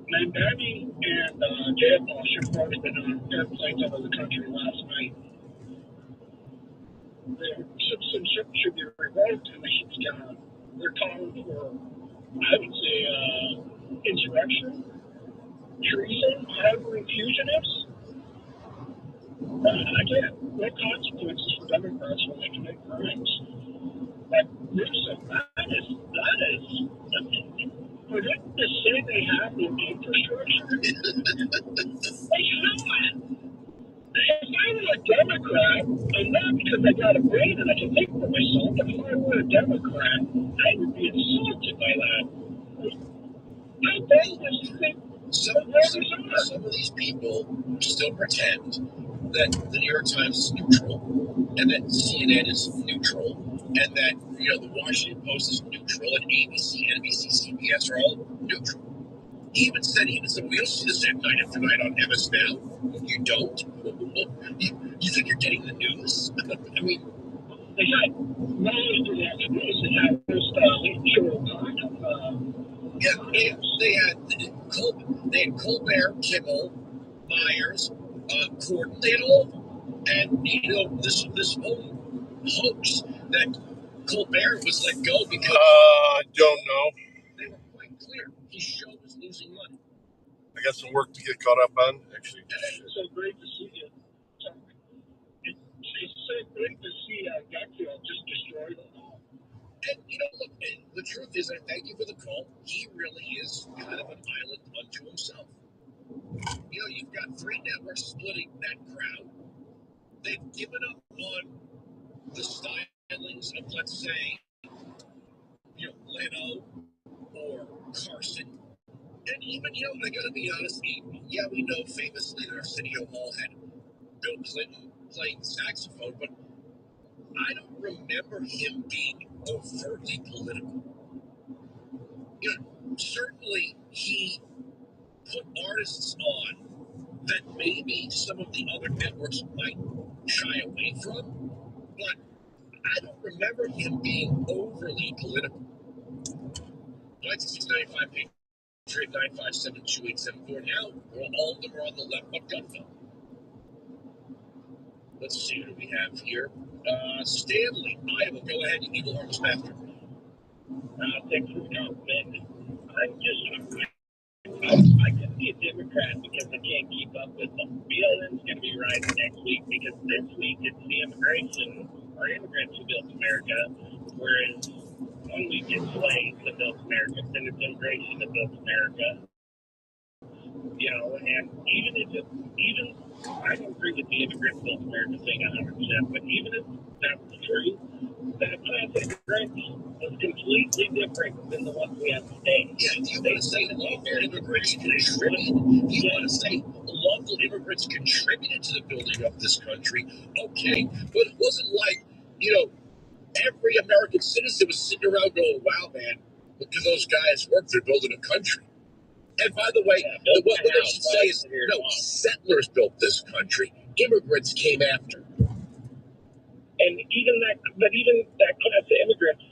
Mandani and Jayapal should have probably been on airplanes out of the country last night. Some ship should be revoked and the ship's gone. They're calling for, I would say, insurrection, treason, harboring fugitives. Again, what consequences for Democrats when they commit crimes? But Newsom, that is, for them to say they have no infrastructure, they have. If I were a Democrat, and not because I got a brain and I can think for myself, but if I were a Democrat, I would be insulted by that. I think Some of these people still pretend that the New York Times is neutral, and that CNN is neutral, and that the Washington Post is neutral, and ABC, NBC, CBS are all neutral. He even said, we'll see the same night after night on MS Now. You don't? You think you're getting the news? I mean, They had no international news. They had just short kind of they had Colbert, Kimmel, Myers, Corden. They had all of them. And this whole hoax that Colbert was let go because I don't know. they were quite clear his show was losing money. I got some work to get caught up on. Actually, it's so great to see you. It's so great to see Gutfield just destroy them all. And look, the truth is, and thank you for the call, he really is kind of an island unto himself. You've got 3 networks splitting that crowd. They've given up on the stylings of, let's say, Leno or Carson. And even, I gotta be honest, yeah, we know famously in Arsenio Hall had Bill Clinton playing saxophone, but I don't remember him being overtly political. Certainly he put artists on that maybe some of the other networks might shy away from, but I don't remember him being overly political. 9695 Patriot 9572874. Now, all of them are on the left but Gutfeld. Let's see what we have here. Stanley, Iowa, go ahead, you evil harmless bastard. Thanks for the compliment. I could be a Democrat because I can't keep up with them. BLM's going to be right next week because this week it's the immigrants who built America, whereas 1 week it's slaves that built America, then it's immigration that built America. And even I don't agree with the immigrants built America thing 100%, but even if that's true, that class of immigrants was completely different than the ones we have today. Yeah, you want to say local immigrants contributed? You want to say local immigrants contributed to the building of this country? Okay, but it wasn't like, every American citizen was sitting around going, wow, man, look at those guys work, they're building a country. And by the way, what they should say is, no, settlers built this country. Immigrants came after. And even that class of immigrants,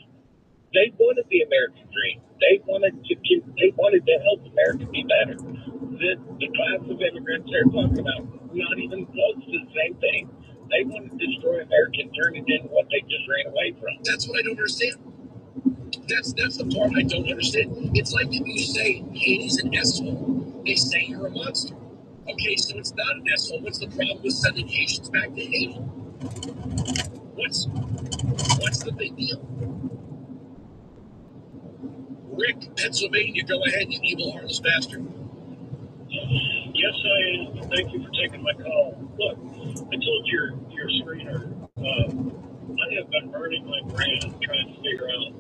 they wanted the American dream. They wanted to help America be better. The class of immigrants they're talking about, not even close to the same thing. They wanted to destroy America and turn it into what they just ran away from. That's what I don't understand. That's the part I don't understand. It's like if you say Haiti's an asshole, they say you're a monster. Okay, so it's not an asshole. What's the problem with sending Haitians back to Haiti? What's the big deal? Rick, Pennsylvania, go ahead, you evil heartless bastard. Yes, I am. Thank you for taking my call. Look, I told your screener, I have been burning my brain trying to figure out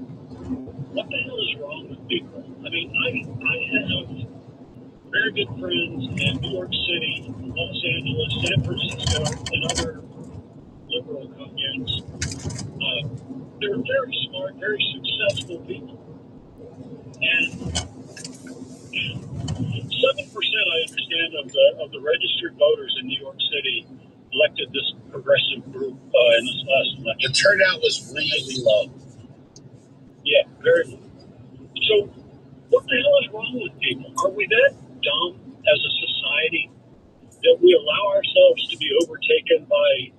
what the hell is wrong with people. I mean, I have very good friends in New York City, Los Angeles, San Francisco, and other liberal communes. They're very smart, very successful people. And 7%, I understand, of the registered voters in New York City elected this progressive group in this last election. The turnout was really low. Yeah, very low. So, what the hell is wrong with people? Are we that dumb as a society that we allow ourselves to be overtaken by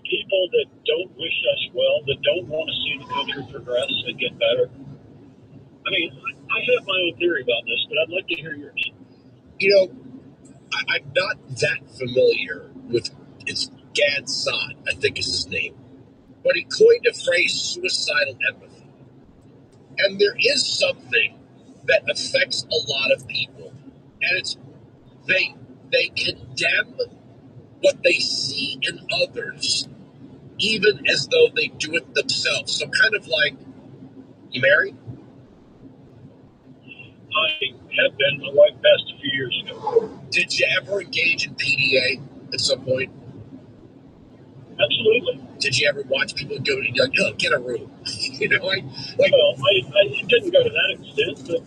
people that don't wish us well, that don't want to see the country progress and get better? I mean, I have my own theory about this, but I'd like to hear yours. I'm not that familiar with, it's Gad Saad, I think is his name, but he coined a phrase, suicidal empathy. And there is something that affects a lot of people, and it's they condemn what they see in others, even as though they do it themselves. So kind of like, you married? I have been. My wife passed a few years ago. Did you ever engage in PDA at some point? Absolutely. Absolutely. Did you ever watch people go to like, oh, get a room? You know, well, I didn't go to that extent, but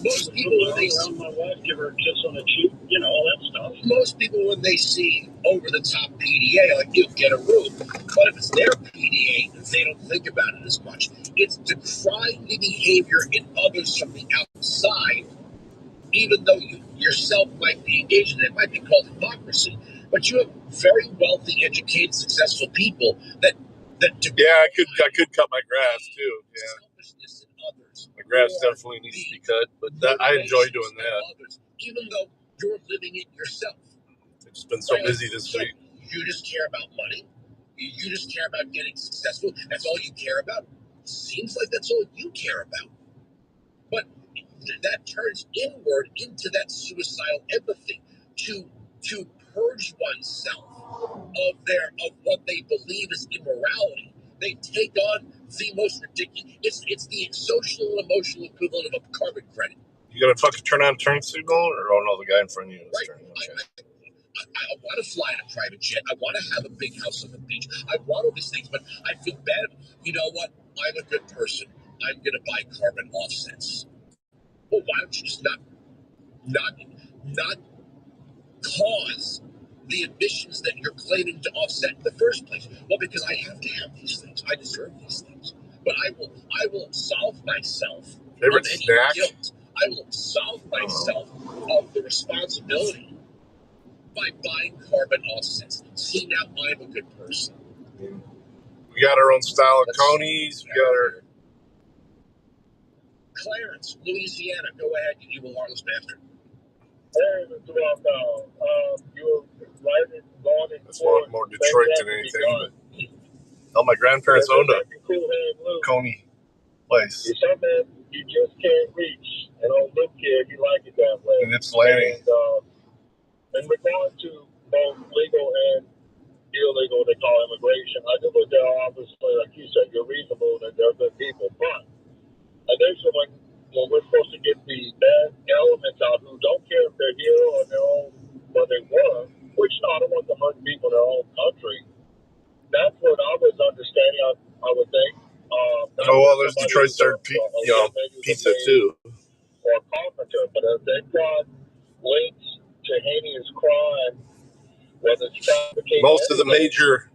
most people when they around my wife, give her a kiss on the cheek, all that stuff. Most people when they see over the top PDA, like you'll get a room, but if it's their PDA, they don't think about it as much. It's decrying the behavior in others from the outside, even though you yourself might be engaged in it. It might be called hypocrisy, but you have very wealthy, educated, successful people that I could cut my grass too. Yeah, my grass definitely needs to be cut, but I enjoy doing that. Others, even though you're living it yourself. It's been so busy this week. You just care about money. You just care about getting successful. That's all you care about. Seems like that's all you care about. But that turns inward into that suicidal empathy to purge oneself of what they believe is immorality. They take on the most ridiculous. It's the social and emotional equivalent of a carbon credit. You gotta fucking turn on turn signal, or oh no, the guy in front of you is turning on. I want to fly in a private jet. I want to have a big house on the beach. I want all these things, but I feel bad. You know what? I'm a good person. I'm going to buy carbon offsets. Well, why don't you just not cause the emissions that you're claiming to offset in the first place? Well, because I have to have these things. I deserve these things. But I will absolve myself Favorite of any snack? guilt. I will absolve myself of the responsibility by buying carbon offsets. See, now I'm a good person. We got our own style of conies. We got our Clarence, Louisiana. Go ahead, you evil heartless bastard. Hey, Mr. Walkout. You're right in going in. That's more Detroit than anything. But my grandparents owned a coney place. It's something you just can't reach. And on Look Here, you like it that way. And it's Lanny. And in regard to both legal and illegal, they call immigration, I do look at obviously, like you said, you're reasonable and they're good people. But I think so when we're supposed to get the bad elements out who don't care if they're here or their own, where they were, which I don't want to hurt people in their own country. That's what I was understanding, I would think. There's Detroit Star Pizza too. Or carpenter, but if they've got links to heinous crime, whether it's fabricated. Most of the major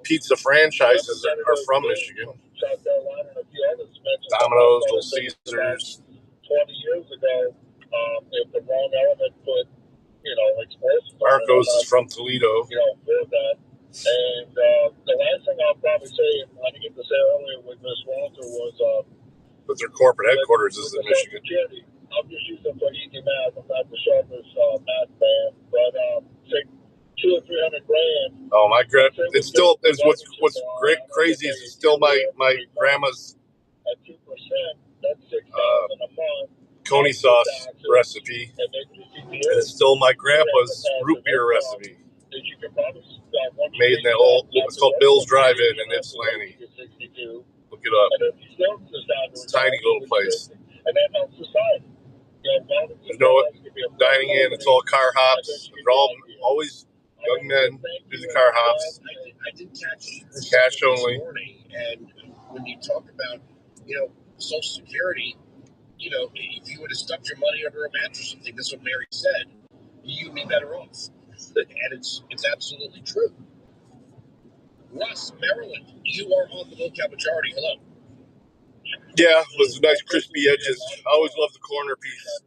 pizza franchises are from Michigan. South Carolina and a few others. Domino's, Little Caesars. 20 years ago, if the wrong element put, explosives. Marcos is from Toledo. For that. And the last thing I'll probably say, and I didn't get to say earlier with Miss Walter, was but their corporate headquarters is in Michigan. I'm just using for easy math. I'm not the sharpest math man, but say $200 or $300 grand. Oh my god! It's still what's crazy is it's still my grandma's at 2%. That's $6,000 a month. coney sauce recipe, and it's still my grandpa's root beer recipe. Made in that old what's called Bill's Drive-In in Ypsilanti. Look it up. It's a tiny little place. And that helps society. There's no dining in. It's all car hops. They're always young men do the car hops. I did catch cash only. And when you talk about, Social Security, if you would have stuffed your money under a mattress or something, that's what Mary said, you'd be better off. And it's absolutely true. Russ, Maryland, you are on the Locale Majority. Hello. Yeah, with nice crispy edges. I always love the corner piece.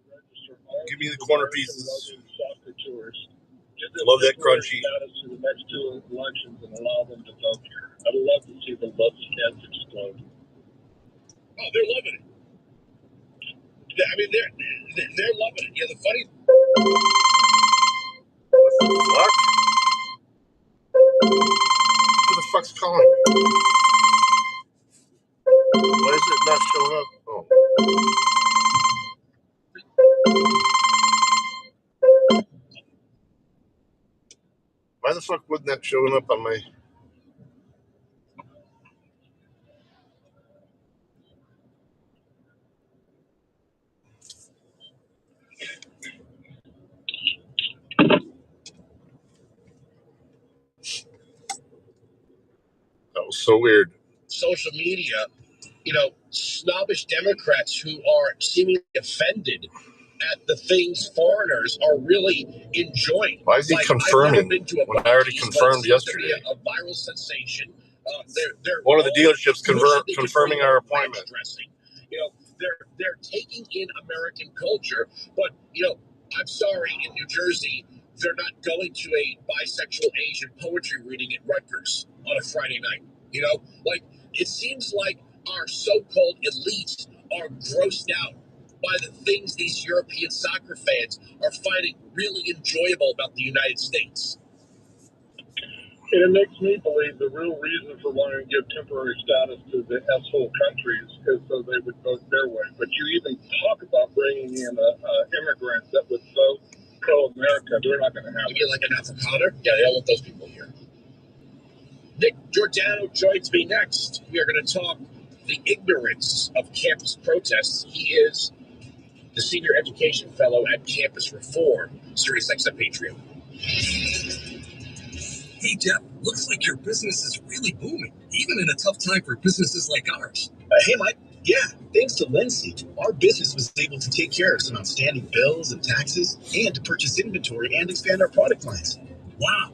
Give me the corner pieces. Love that crunchy. To the next two elections and allow them to vote here. I'd love to see them vote cats explode. Oh, they're loving it. I mean, they're loving it. Yeah, the funny. What? Who the fuck's calling me? Why is it not showing up? Oh. Why the fuck wasn't that showing up on my... was so weird. Social media, snobbish Democrats who are seemingly offended at the things foreigners are really enjoying. Why is he confirming when I already confirmed yesterday? A viral sensation. One of the dealerships confirming our appointment. They're taking in American culture, but I'm sorry, in New Jersey, they're not going to a bisexual Asian poetry reading at Rutgers on a Friday night. It seems like our so-called elites are grossed out by the things these European soccer fans are finding really enjoyable about the United States. And it makes me believe the real reason for wanting to give temporary status to the S-hole countries is so they would vote their way. But you even talk about bringing in immigrants that would vote pro-America. They're not going to have. You mean like an Afrikaner? Yeah, they don't want those people here. Nick Giordano joins me next. We are going to talk the ignorance of campus protests. He is the Senior Education Fellow at Campus Reform, SiriusXM Patreon. Hey, Jeff, looks like your business is really booming, even in a tough time for businesses like ours. Hey, Mike. Yeah, thanks to Lindsay, our business was able to take care of some outstanding bills and taxes and to purchase inventory and expand our product lines. Wow.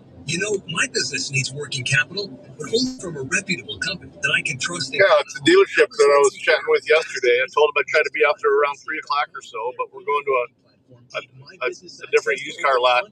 My business needs working capital, but only from a reputable company that I can trust. Yeah, it's a dealership that I was chatting with yesterday. I told him I'd try to be out there around 3 o'clock or so, but we're going to a different used car lot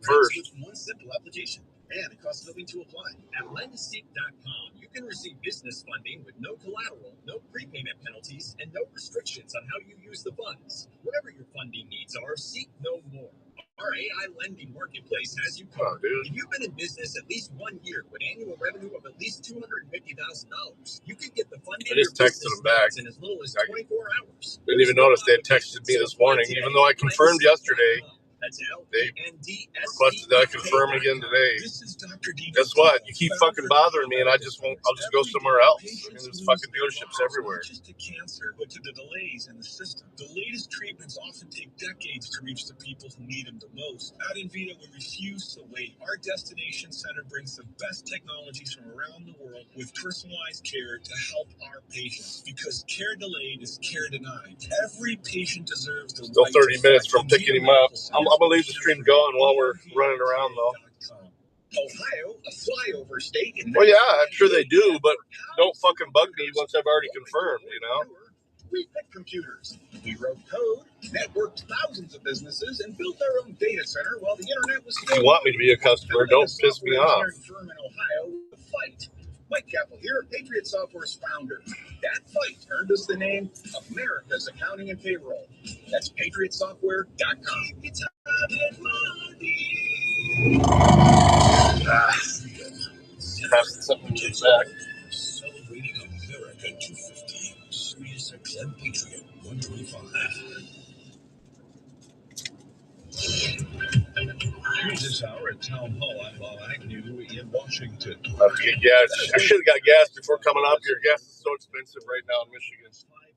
first. With one simple application and it costs nothing to apply. At lendaseek.com, you can receive business funding with no collateral, no prepayment penalties, and no restrictions on how you use the funds. Whatever your funding needs are, seek no more. Our AI lending marketplace has you covered. If you've been in business at least 1 year with annual revenue of at least $250,000, you can get the funding. I just texted him back in as little as 24 hours. Didn't even notice they had texted me this morning, even though I confirmed yesterday. They requested that I confirm again today. Guess what? You keep fucking bothering me, and I'll just go somewhere else. I mean, there's fucking dealerships everywhere. Not just to cancer, but to the delays in the system. The latest treatments often take decades to reach the people who need them the most. At Invita, we refuse to wait. Our destination center brings the best technologies from around the world with personalized care to help our patients. Because care delayed is care denied. Every patient deserves the Still right 30 to minutes fight. from picking him up. I'm going to leave the stream going while we're running around, though. Ohio, a flyover state. Well, yeah, I'm sure they do, but don't fucking bug me once I've already confirmed, We picked computers. We wrote code, networked thousands of businesses, and built our own data center while the internet was If you want me to be a customer, don't piss me off. Firm in Ohio with a fight. Mike Capel here, Patriot Software's founder. That fight earned us the name America's Accounting and Payroll. That's patriotsoftware.com. It's Pass something to back. Celebrating America 250. SiriusXM Patriot 125. Here's this hour at Town Hall. I'm Bob Agnew in Washington. I should have got gas before coming up here. Gas is so expensive right now in Michigan.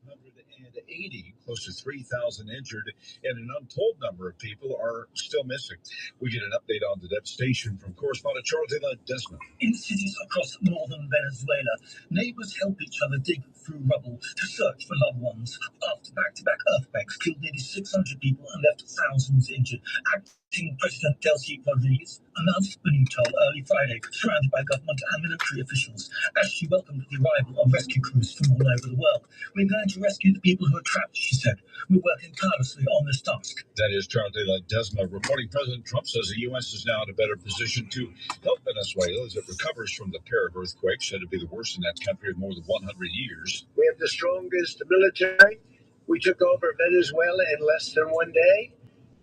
580, close to 3,000 injured, and an untold number of people are still missing. We get an update on the devastation from correspondent Charles Ledesma. In cities across northern Venezuela, neighbors help each other dig through rubble to search for loved ones. After back-to-back earthquakes killed nearly 600 people and left thousands injured, Acting President Delcy Rodriguez announced the new toll early Friday, surrounded by government and military officials, as she welcomed the arrival of rescue crews from all over the world. We're going to rescue the people who are trapped, she said. We're working tirelessly on this task. That is Charles Ledesma reporting. President Trump says the U.S. is now in a better position to help Venezuela as it recovers from the pair of earthquakes said to be the worst in that country in more than 100 years. We have the strongest military. We took over Venezuela in less than 1 day,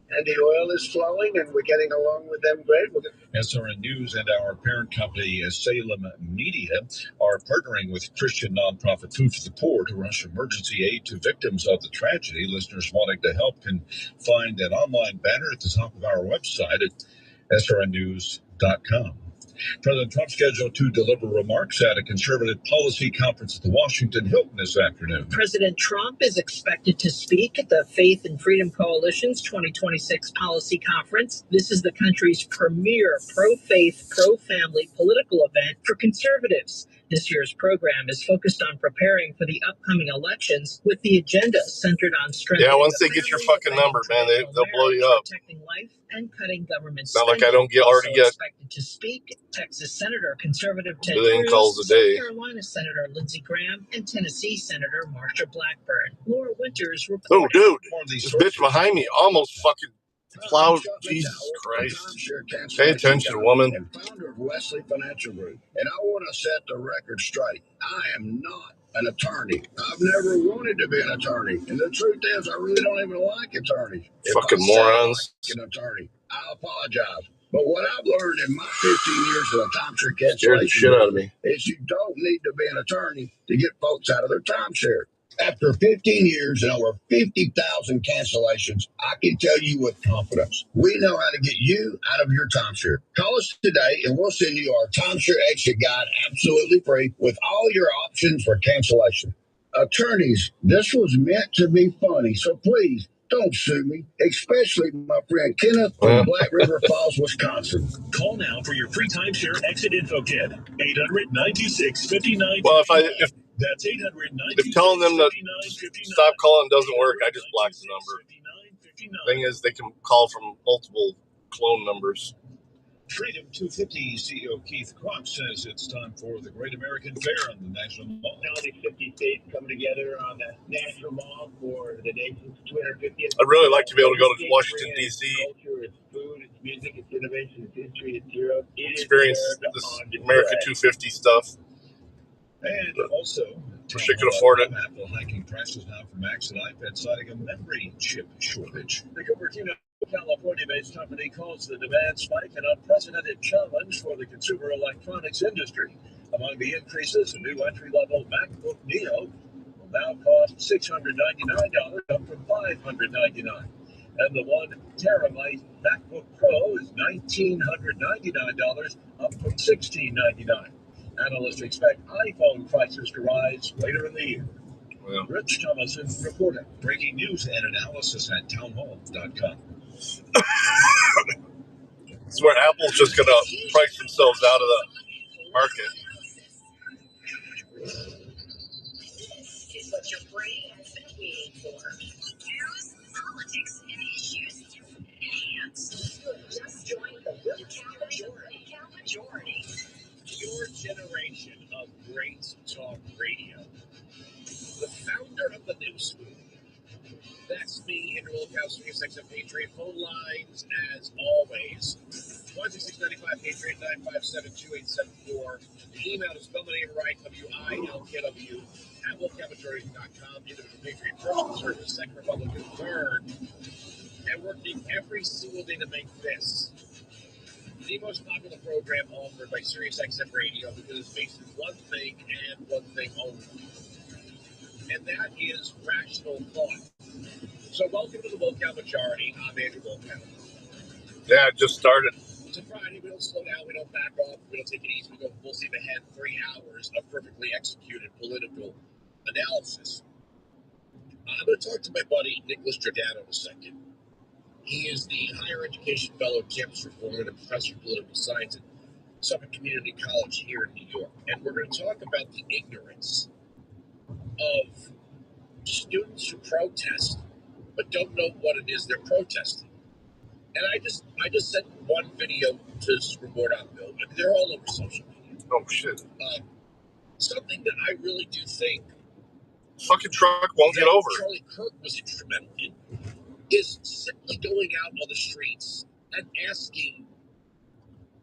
and the oil is flowing, and we're getting along with them great. SRN News and our parent company, Salem Media, are partnering with Christian nonprofit Food for the Poor to rush emergency aid to victims of the tragedy. Listeners wanting to help can find an online banner at the top of our website at srnnews.com. President Trump scheduled to deliver remarks at a conservative policy conference at the Washington Hilton this afternoon. President Trump is expected to speak at the Faith and Freedom Coalition's 2026 policy conference. This is the country's premier pro-faith, pro-family political event for conservatives. This year's program is focused on preparing for the upcoming elections, with the agenda centered on strengthening. Yeah, once they get your fucking number, man, they'll blow you up. Protecting life and cutting government It's not spending. like I don't already get Expected to speak, Texas Senator conservative Ted billion Cruz, calls a day. South Carolina Senator Lindsey Graham, and Tennessee Senator Marsha Blackburn. Laura Winters reported. Oh, dude, this bitch behind me almost fucking plowed. Jesus Christ. Pay attention, woman. And founder of Wesley Financial Group. And I want to set the record straight. I am not an attorney. I've never wanted to be an attorney. And the truth is, I really don't even like attorneys. Fucking morons. If I sound like an attorney, I apologize. But what I've learned in my 15 years of the timeshare Scared the cancellation shit out of me. is you don't need to be an attorney to get folks out of their timeshare. After 15 years and over 50,000 cancellations, I can tell you with confidence, we know how to get you out of your timeshare. Call us today and we'll send you our timeshare exit guide absolutely free with all your options for cancellation. Attorneys, this was meant to be funny, so please don't sue me, especially my friend Kenneth from Black River Falls, Wisconsin. Call now for your free timeshare exit info kit. 800-926-59. Well, if That's 800-926-59. if telling them to stop calling doesn't work, I just block the number. Thing is, they can call from multiple clone numbers. Freedom 250 CEO Keith Crop says it's time for the Great American Fair on the National Mall. Now these 50 states coming together on the National Mall for the nation's 250th. I'd really like to be able to go to Washington, D.C. Culture, it's food, it's music, it's innovation, it's history, it's heroes. Experience this America 250 stuff. And also, Wish I could afford it. Apple hiking prices now for Macs and iPad, citing a memory chip shortage. The Cupertino, California-based company calls the demand spike an unprecedented challenge for the consumer electronics industry. Among the increases, a new entry-level MacBook Neo will now cost $699, up from $599. And the 1 terabyte MacBook Pro is $1,999, up from $1,699. Analysts expect iPhone prices to rise later in the year. Well, Rich Thomason reporting. Breaking news and analysis at townhall.com. It's where Apple's just going to price themselves out of the market. Is what your brain has been waiting for. News, politics, and issues enhanced. Just join the majority. Your generation of great talk radio. The founder of the Newsroom. That's me, Andrew Wilkowski, SXM Patriot. Phone lines, as always. 16695 Patriot 957-2874. The email is spelled my name right, WILKW at WilkCabinatory.com. Individual Patriot first, conservative second, Republican third. And working every single day to make this the most popular program offered by SiriusXM Radio, because it's based on one thing and one thing only. And that is rational thought. So welcome to the Wilkow Majority. I'm Andrew Wilkow. Yeah, it just started. It's a Friday. We don't slow down. We don't back off. We don't take it easy. We go full steam ahead. 3 hours of perfectly executed political analysis. I'm going to talk to my buddy Nicholas Giordano in a second. He is the Higher Education Fellow, Campus Reformer, and a Professor of Political Science at Suffolk Community College here in New York. And we're going to talk about the ignorance of students who protest but don't know what it is they're protesting. And I just sent one video to Scoreboard on Bill. I mean, they're all over social media. Oh, shit. Something that I really do think fucking truck won't get over. Charlie Kirk was instrumental in is simply going out on the streets and asking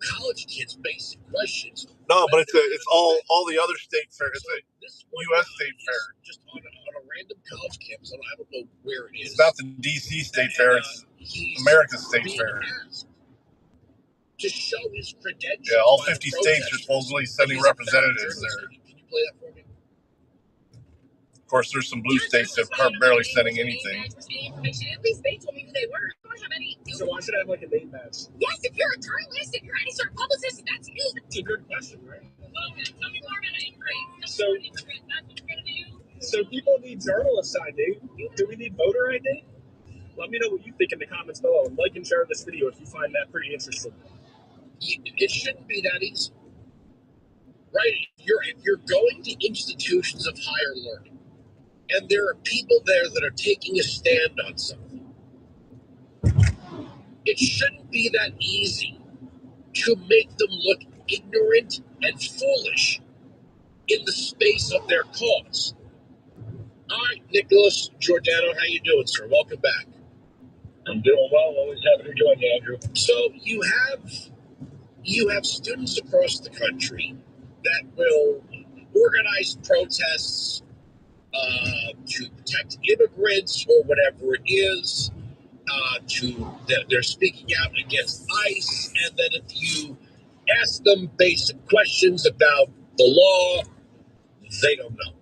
college kids basic questions. No, but it's all the other state fairs. It's a U.S. state fair. Just on a random college campus. I don't know where it is. It's not the D.C. state fair. It's America's state fair. To show his credentials. Yeah, all 50 states are supposedly sending representatives there. Can you play that for me? Of course, there's some blue states that are barely sending anything. At least they told me who they were. I don't have any. So why should I have like a name badge? Yes, if you're a journalist, if you're any sort of publicist, if that's you, It's a good question, right? Well, tell me more about immigrants. So- That's what we're gonna do. So people need journalist ID. Do we need voter ID? Let me know what you think in the comments below. And like and share this video if you find that pretty interesting. It shouldn't be that easy, right? If you're going to institutions of higher learning, and there are people there that are taking a stand on something, it shouldn't be that easy to make them look ignorant and foolish in the space of their cause. All right, Nicholas Giordano, how you doing, sir? Welcome back. I'm doing well. Always happy to join you, Andrew. So you have students across the country that will organize protests to protect immigrants or whatever it is. They're speaking out against ICE, and then if you ask them basic questions about the law, they don't know.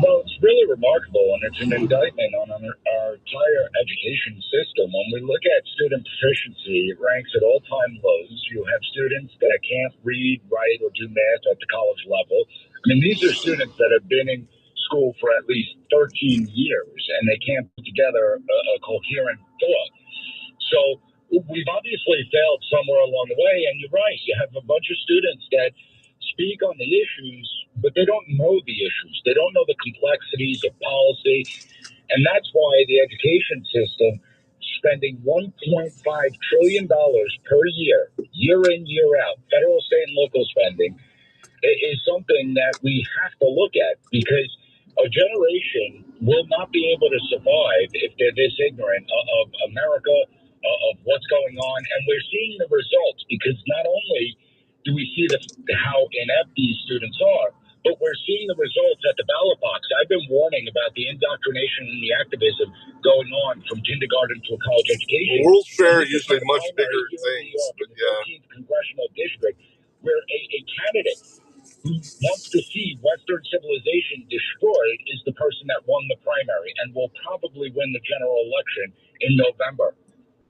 Well, it's really remarkable, and it's an indictment on our entire education system. When we look at student proficiency, it ranks at all-time lows. You have students that can't read, write, or do math at the college level. I mean, these are students that have been in school for at least 13 years, and they can't put together a coherent thought. So we've obviously failed somewhere along the way, and you're right. You have a bunch of students that speak on the issues, but they don't know the issues. They don't know the complexities of policy, and that's why the education system spending $1.5 trillion per year, year in, year out, federal, state, and local spending, is something that we have to look at, because a generation will not be able to survive if they're this ignorant of America, of what's going on. And we're seeing the results, because not only do we see how inept these students are, but we're seeing the results at the ballot box. I've been warning about the indoctrination and the activism going on from kindergarten to a college education. World's Fair are usually much bigger things, but yeah. 13th congressional district, where a candidate who wants to see Western civilization destroyed is the person that won the primary and will probably win the general election in November.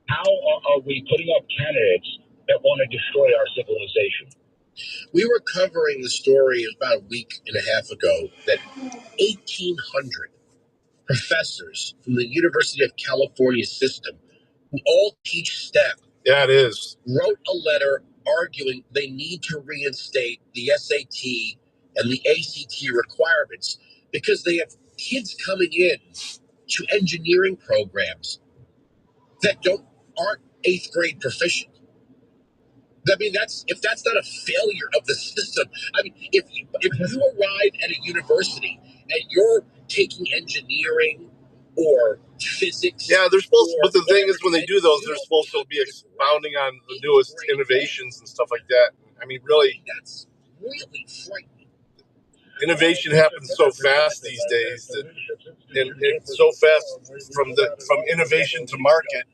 How are we putting up candidates that want to destroy our civilization? We were covering the story about a week and a half ago that 1,800 professors from the University of California system, who all teach STEM, Yeah, it is. wrote a letter arguing they need to reinstate the SAT and the ACT requirements because they have kids coming in to engineering programs that aren't 8th grade proficient. I mean, if that's not a failure of the system. I mean, if you arrive at a university and you're taking engineering or physics, Yeah, they're supposed to, but the thing is, when they do those, they're supposed to be expounding on the newest innovations and stuff like that. I mean, really, that's really frightening. innovation happens so fast these days that, and it's so fast from innovation to market,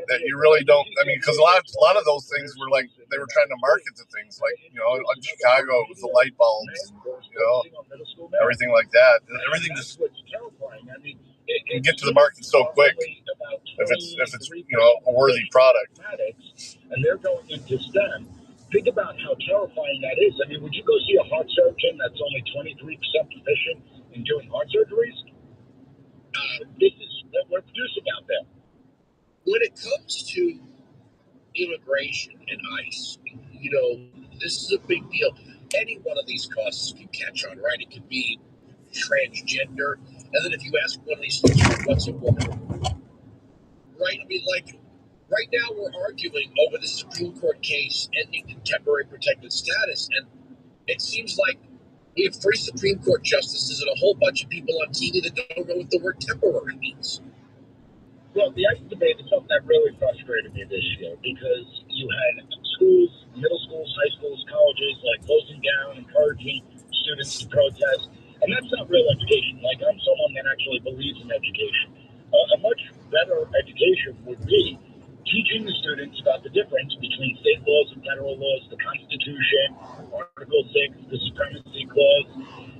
that you really don't. I mean, because a lot of those things were like they were trying to market to things like, you know, in Chicago it was the light bulbs, you know, everything like that. Everything just can get to the market so quick if it's you know, a worthy product. And they're going into STEM. Think about how terrifying that is. I mean, would you go see a heart surgeon that's only 23% proficient in doing heart surgeries? This is what we're producing out there. When it comes to immigration and ICE, you know, this is a big deal. Any one of these causes can catch on, right? It could be transgender, and then if you ask one of these things, what's a woman? Right? I mean, like, right now we're arguing over the Supreme Court case ending the temporary protected status, and it seems like we have 3 Supreme Court justices and a whole bunch of people on TV that don't know what the word temporary means. Well, the ICE debate is something that really frustrated me this year, because you had schools, middle schools, high schools, colleges, like closing down, encouraging students to protest. And that's not real education. Like, I'm someone that actually believes in education. A much better education would be teaching the students about the difference between state laws and federal laws, the Constitution, Article 6, the Supremacy Clause.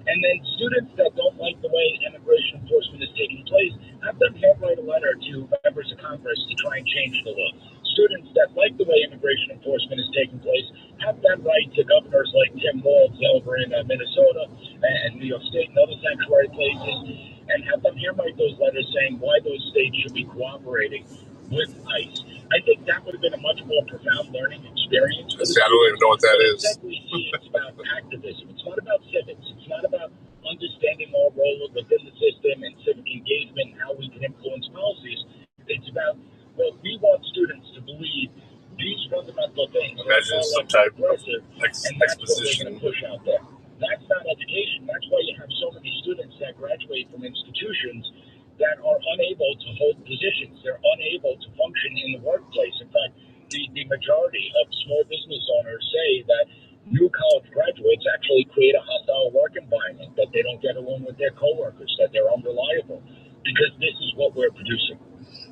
And then students that don't like the way immigration enforcement is taking place, have them handwrite a letter to members of Congress to try and change the law. Students that like the way immigration immigration enforcement is taking place, have them write to governors like Tim Walz over in Minnesota and New York State and other sanctuary places, and have them handwrite those letters saying why those states should be cooperating with ICE. I think that would have been a much more profound learning experience. I don't even know what that is. Instead, we see it's about activism. It's not about civics. It's not about understanding our role within the system and civic engagement and how we can influence policies. It's about, well, we want students to believe these fundamental things. Imagine some type of exposition exposition. Push out there. That's not education. That's why you have so many students that graduate from institutions that are unable to hold positions. They're unable to function in the workplace. In fact, the majority of small business owners say that new college graduates actually create a hostile work environment, that they don't get along with their coworkers, that they're unreliable, because this is what we're producing.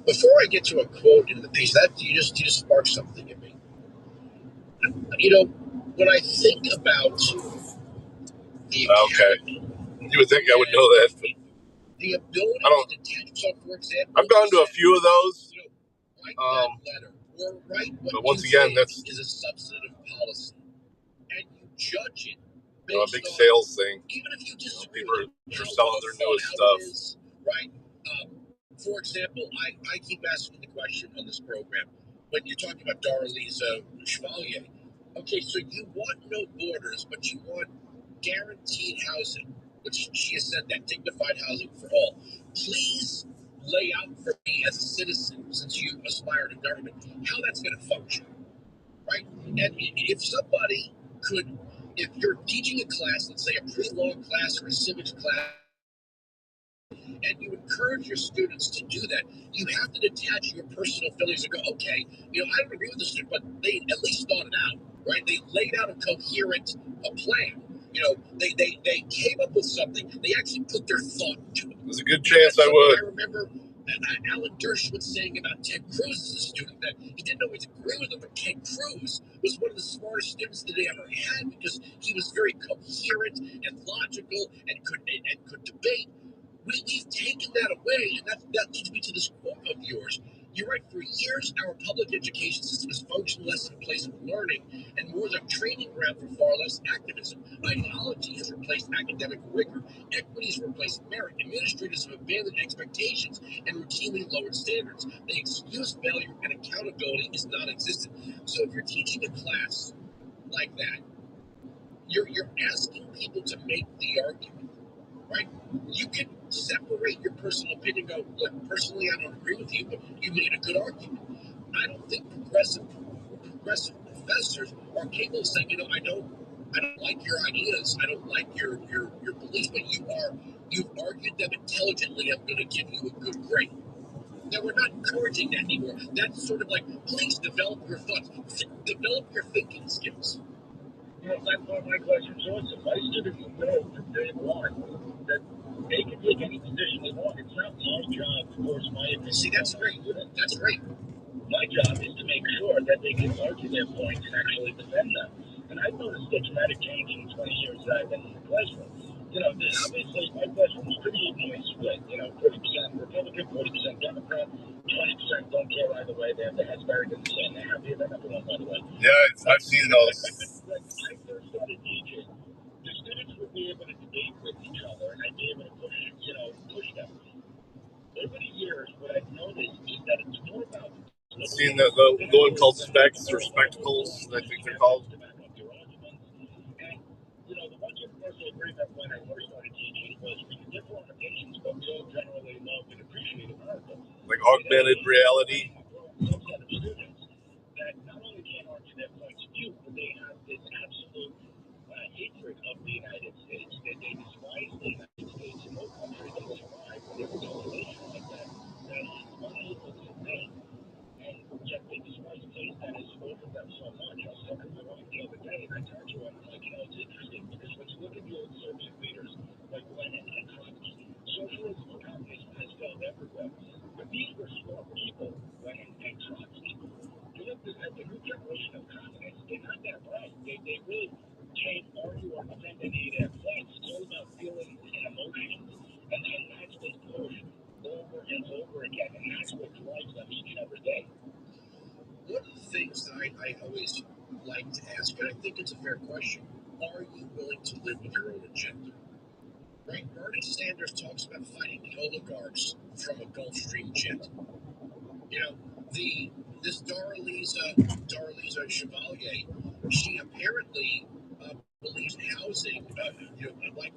Before I get to a quote in the piece, that you just sparked something in me. You know, when I think about the okay, you would think I would know that, but the ability I don't. to detach. So, for example, I've gone to a few of those. Write that letter, or write what but once you again, think that's is a substantive policy, and you judge it a based big on, sales thing. even if you disagree, People with are selling their newest stuff. is, right? For example, I keep asking the question on this program when you're talking about Darlisa Chevalier. Okay, so you want no borders, but you want guaranteed housing, which she has said that dignified housing for all. Please lay out for me as a citizen, since you aspire to government, how that's going to function, right? And if somebody could, if you're teaching a class, let's say a pre-law class or a civics class, and you encourage your students to do that, you have to detach your personal feelings and go, okay, I don't agree with the student, but they at least thought it out, right? They laid out a coherent plan. They came up with something. They actually put their thought into it. There's a good chance I would. I remember Alan Dershowitz saying about Ted Cruz as a student that he didn't always agree with him, but Ted Cruz was one of the smartest students that they ever had because he was very coherent and logical and could debate. We've taken that away, and that leads me to this quote of yours. You're right, for years our public education system has functioned less as a place of learning and more as a training ground for far less activism. Ideology has replaced academic rigor, equity has replaced merit, administrators have abandoned expectations and routinely lowered standards. The excuse failure and accountability is non-existent. So if you're teaching a class like that, you're asking people to make the argument, right? You can separate your personal opinion and go, look, personally, I don't agree with you, but you made a good argument. I don't think progressive professors are capable of saying, I don't like your ideas. I don't like your beliefs, but you've argued them intelligently. I'm going to give you a good grade. Now, we're not encouraging that anymore. That's sort of like, please develop your thoughts, develop your thinking skills. That's one of my questions also. My students know from day one that they can take any position they want. It's not my job to force my opinion. See, that's great. That's great. My job is to make sure that they can argue their points and actually defend them. And I've noticed a dramatic change in 20 years that I've been in the classroom. Obviously, my classroom is pretty evenly split. 40% Republican, 40% Democrat, 20% don't care either way. Their head's buried in the sand. They're happy with number one, by the way. Yeah, I've seen those. When I first started teaching, the students would be able to debate with each other, and I'd be able to push them. Over the years, what I've noticed is that it's more about seen the one called specs or spectacles, I think they're called. And, the one universal agreement when I first started teaching was we can differ on opinions, but we all generally love and appreciate America. Like augmented reality. Subset of students that not only can't argue their points of view, but they have this absolute hatred of the United States. They despise the United States. And no country can survive with a population like that is unable to think. And yet they despise a place that has spoken them so much. I was talking to my wife the other day, and I talked to her, and I'm like, it's interesting, because when you look at the old Soviet leaders, like Lenin and Trotsky, socialism and communism has failed everywhere. But these were smart people, Lenin and Trotsky. You look at the new generation of communists, they're not that bright. They really can't argue or defend any of their points. It's all about feelings and emotions. And that's what's pushed over and over again. And that's what drives them each and every day. One of the things that I always like to ask, and I think it's a fair question. Are you willing to live with your own agenda? Right? Bernie Sanders talks about fighting the oligarchs from a Gulfstream jet. You know, this Darlisa Chevalier, she apparently believes housing, like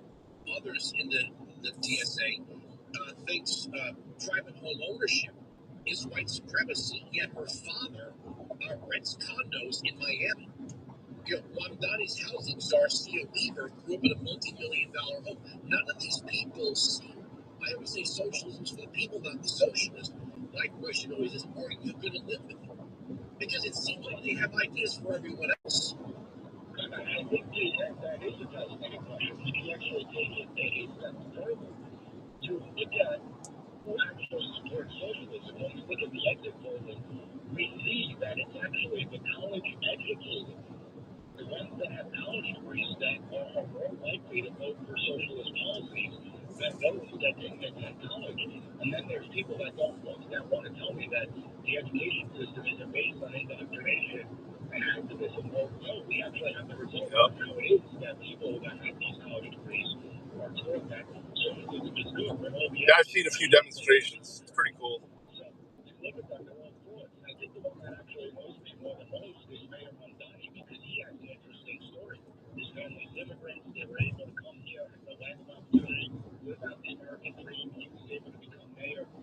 others in the DSA, thinks private home ownership is white supremacy. Yet her father rents condos in Miami. You know, Wamdani's housing czar, Sia Weaver, grew up in a multi-million-dollar home. None of these people see. I always say socialism's for the people, not the socialists. My question always is, are you going to live with them? Because it seems like they have ideas for everyone else. I think that is a fascinating question. You can actually take it a step further to look at who actually supports socialism. When you look at the exit polling, we see that it's actually the college-educated, the ones that have college degrees, that are more likely to vote for socialist policies than those that didn't attend college. And then there's people that don't vote, that want to tell me that the education system isn't based on indoctrination and activism. Well, no, we actually have the result of how it is that people that have these college degrees are told that socialism is good. Yeah, I've seen a few demonstrations. It's pretty cool. So, you look at that, they're all for it. I think the one that actually knows me more than most is Mayor Mondani, because he has an interesting story. His family's immigrants. They were able to come here in the land of opportunity, live out the American dream. He was able to become mayor of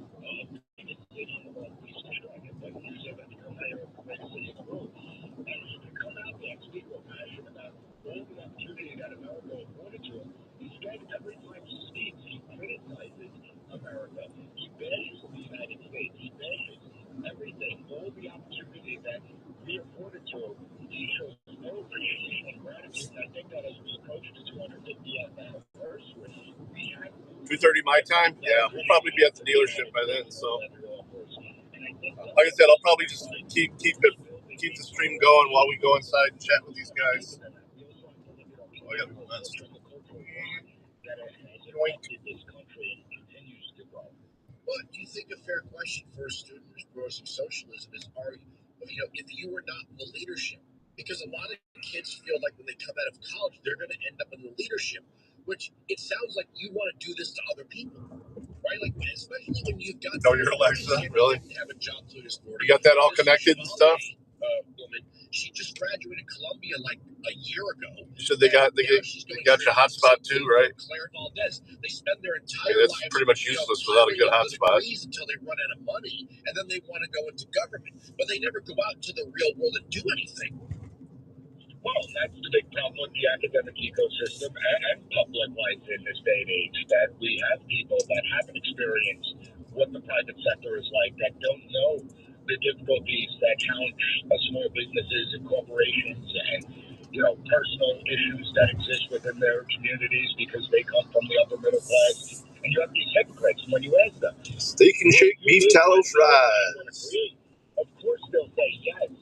the biggest city in the world. He's destroying it, but he was able to become mayor of the biggest city in the world. And he could come out there and speak with passion about all the opportunity that America afforded to him. Instead, every time he speaks, he criticizes America. He bashes the United States. He bashes everything, all the opportunity that we afforded to him. He shows no appreciation and gratitude. I think that as we approach the 250th anniversary, we have 2:30 my time? Yeah, we'll probably be at the dealership by then. So, like I said, I'll probably just keep the stream going while we go inside and chat with these guys. Oh, I gotta go nuts. this country continues to grow. But do you think a fair question for a student who's browsing socialism is, if you were not in the leadership? Because a lot of kids feel like when they come out of college, they're going to end up in the leadership, which it sounds like you want to do this to other people, right? Like, especially when you've got... Oh, your Alexa, really? Have a job through this you got that all connected and stuff? Woman, she just graduated Columbia like a year ago. So they got your hotspot too, right? Claire Valdez. They spend their entire lives pretty much useless without a good hotspot. Until they run out of money, and then they want to go into government, but they never go out into the real world and do anything. Well, that's the big problem with the academic ecosystem and public life in this day and age, that we have people that haven't experienced what the private sector is like, that don't know the difficulties that challenge small businesses and corporations and, personal issues that exist within their communities because they come from the upper middle class. And you have these hypocrites when you ask them. Steak and shake beef tallow fries. Of course they'll say yes.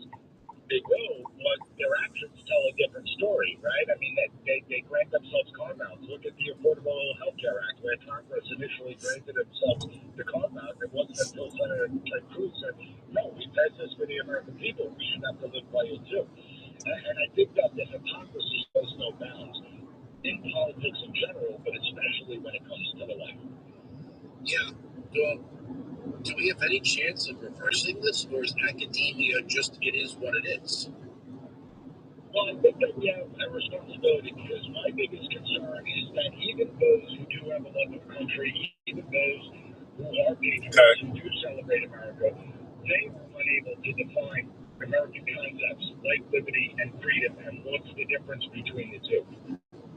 They will, but their actions tell a different story, right? I mean, they grant themselves carve-outs. Look at the Affordable Health Care Act, where Congress initially granted themselves the carve-out. It wasn't until Senator Ted Cruz said, no, we passed this for the American people. We should have to live by it, too. And I think that the hypocrisy knows no bounds in politics in general, but especially when it comes to the life. Yeah. Do we have any chance of reversing this, or is academia just, it is what it is? Well, I think that we have a responsibility, because my biggest concern is that even those who do have a love of country, even those who are patriots, who do celebrate America, they are unable to define American concepts like liberty and freedom, and what's the difference between the two.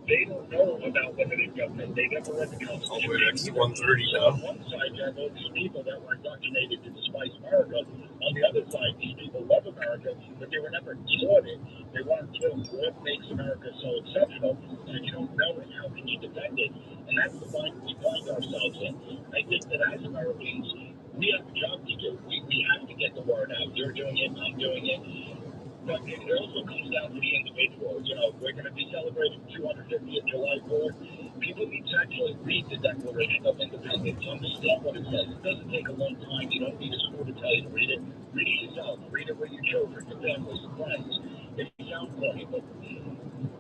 They don't know about limited government. They never read the Constitution. We're at 1:30 now. On one side, you have all these people that were indoctrinated to despise America. On the other side, these people love America, but they were never taught it. They weren't taught what makes America so exceptional. And if you don't know it, how can you defend it? And that's the bind we find ourselves in. I think that as Americans, we have a job to do. We have to get the word out. You're doing it, I'm doing it. But it also comes down to the individual. We're going to be celebrating 250th July 4th. People need to actually read the Declaration of Independence, understand what it says. It doesn't take a long time. You don't need a school to tell you to read it. Read it yourself. Read it with your children, your endless friends. It sounds funny, but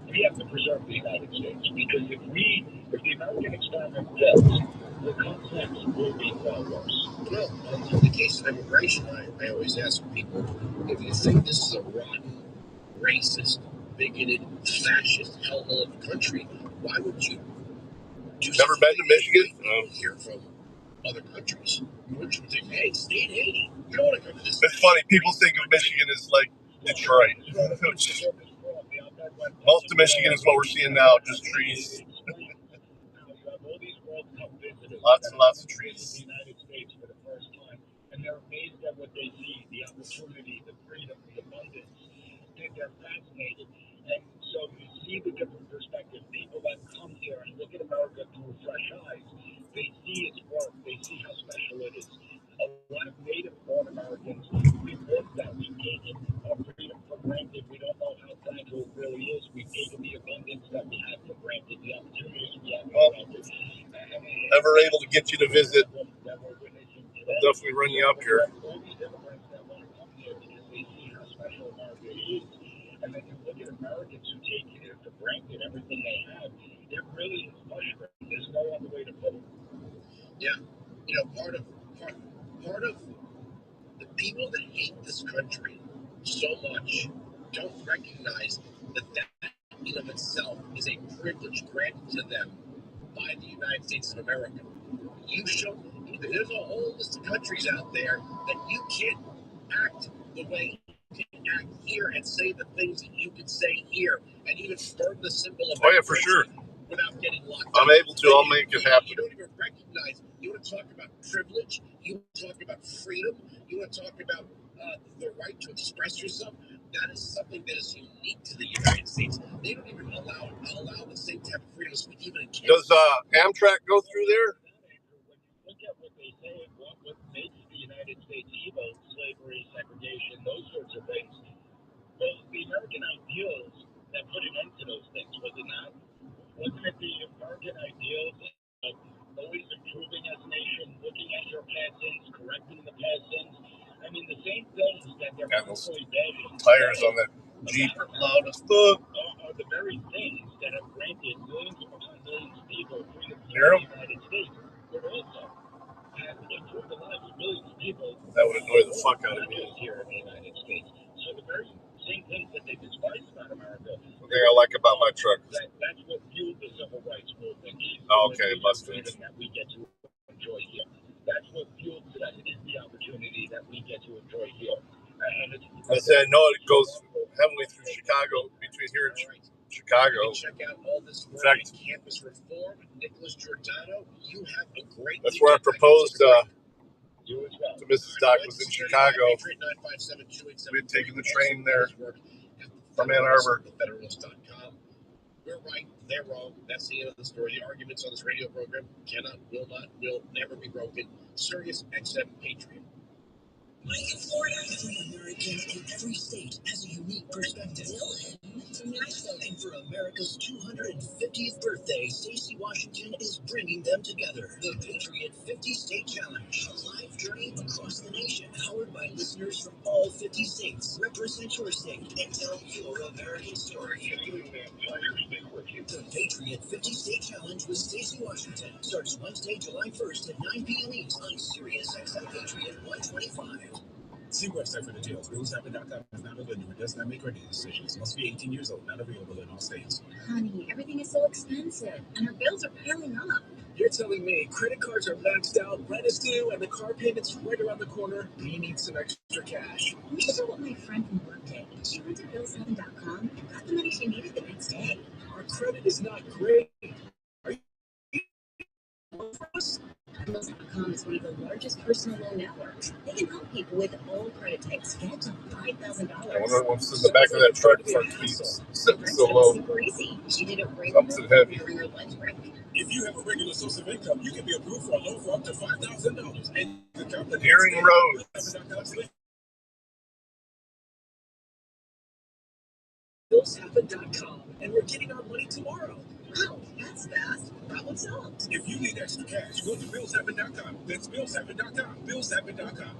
we have to preserve the United States, because if the American experiment fails, the consequence will be far worse. Well, in the case of immigration, I always ask people, if you think this is a rotten, racist, bigoted, fascist hellhole of a country, why would you do Never been to Michigan? Here from other countries? Wouldn't you think, hey, stay in Haiti? You don't want to come to this. It's funny, people think of Michigan as like Detroit. Most of Michigan is what we're seeing now, just trees. Lots and lots of trees. The United States for the first time, and they're amazed at what they see, the opportunity, the freedom, the abundance. They're fascinated. And so you see the different perspective. People that come here and look at America through fresh eyes, they see its worth, they see how special it is. A lot of native-born Americans, we've lived that. We've taken our freedom for granted. We don't know how fragile it really is. We've taken the abundance that we have for granted, the opportunities we have for granted. Never able to get you to visit. I'll definitely run you up here. All these immigrants that want to come here because they see how special America is. And then you look at Americans who take it for granted, everything they have. It really is frustrating. There's no other way to put it. Yeah, part of the people that hate this country so much don't recognize that in of itself is a privilege granted to them by the United States of America. There's a whole list of countries out there that you can't act the way you can act here and say the things that you can say here, and even burn the symbol of for sure. Without getting locked up. I'm able to. I'll make it happen. You don't even recognize. You want to talk about privilege. You want to talk about freedom. You want to talk about the right to express yourself. That is something that is unique to the United States. They don't even allow the same type of freedom of speech even in Canada. Does Amtrak go through there? Look at what they say, what makes the United States evil, slavery, segregation, those sorts of things. Well, the American ideals that put an end to those things, was it not? Wasn't it the American ideals of always improving as a nation, looking at your past sins, correcting the past sins? I mean, the same things that they're constantly bashing. Tires on that Jeep are loud as fuck. Are the very things that have granted millions upon millions of people freedom in the United States, but also have improved the lives of millions of people. That would annoy the fuck out of me. Here in the United States. So the very same things that they despise about America. The thing I like about my truck. That's what fueled the civil rights movement. Oh, okay, must be. That we get to enjoy here. That's what fueled that. It is the opportunity that we get to enjoy here. I said, no, it goes heavily through Chicago, between here and Chicago. Check out all this in fact, campus reform. Nicholas Giordano, you have a great. That's where I proposed to Mrs. Doc, was in Chicago. We had taken the train there from Ann Arbor. Federalist.com. We're right, they're wrong. That's the end of the story. The arguments on this radio program will never be broken. Sirius XM Patriot. Like in Florida, every American in every state has a unique perspective. And for America's 250th birthday, Stacey Washington is bringing them together. The Patriot 50 State Challenge, a live journey across the nation, powered by listeners from all 50 states. Represent your state and tell your American story. The Patriot 50 State Challenge with Stacey Washington starts Wednesday, July 1st at 9 p.m. East on Sirius XM Patriot 125. See website for details. BillsHappen.com is not a lender and does not make credit decisions. Must be 18 years old. Not available in all states. Honey, everything is so expensive, and our bills are piling up. You're telling me credit cards are maxed out, rent is due, and the car payment's right around the corner. We need some extra cash. You should know what my friend from work did. She went to BillsHappen.com and got the money she needed the next day. Our credit is not great. Are you for us? BillsHappen.com is one of the largest personal loan networks. They can help people with all credit types get up to $5,000. I wonder what's in the back of that truck for keeps sitting so low. Super easy. She did it right Something heavy. during her lunch break. If you have a regular source of income, you can be approved for a loan for up to $5,000. And the company Hearing Road. BillsHappen.com, and we're getting our money tomorrow. Wow, that's fast. Problem solved. If you need extra cash, go to BillsHappen.com. That's BillsHappen.com. BillsHappen.com.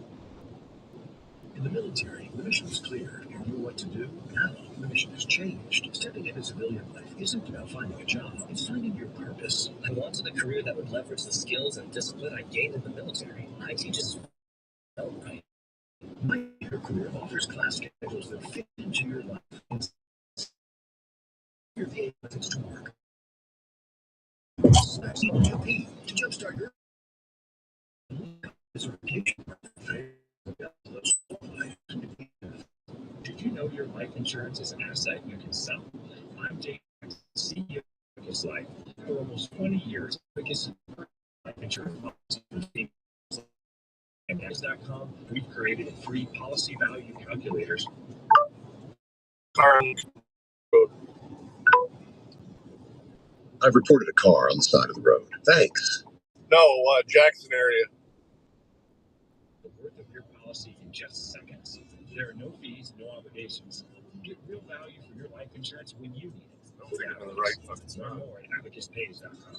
In the military, the mission was clear. You knew what to do. Now, the mission has changed. Stepping into civilian life isn't about finding a job. It's finding your purpose. I wanted a career that would leverage the skills and discipline I gained in the military. IT just felt right. My career offers class schedules that fit into your life and your methods to work. UP to jumpstart your certification. Did you know your life insurance is an asset you can sell? I'm Dave, CEO of Focus Life. For almost 20 years, Focus Life Insurance policy. And inDOCtriNATIONlive.com, we've created free policy value calculators. I've reported a car on the side of the road. Thanks. No, Jackson area. The worth of your policy in just seconds. There are no fees, no obligations. Get real value for your life insurance when you need it. I don't think I'm in the right fucking spot. Learn more at abacuspays.com.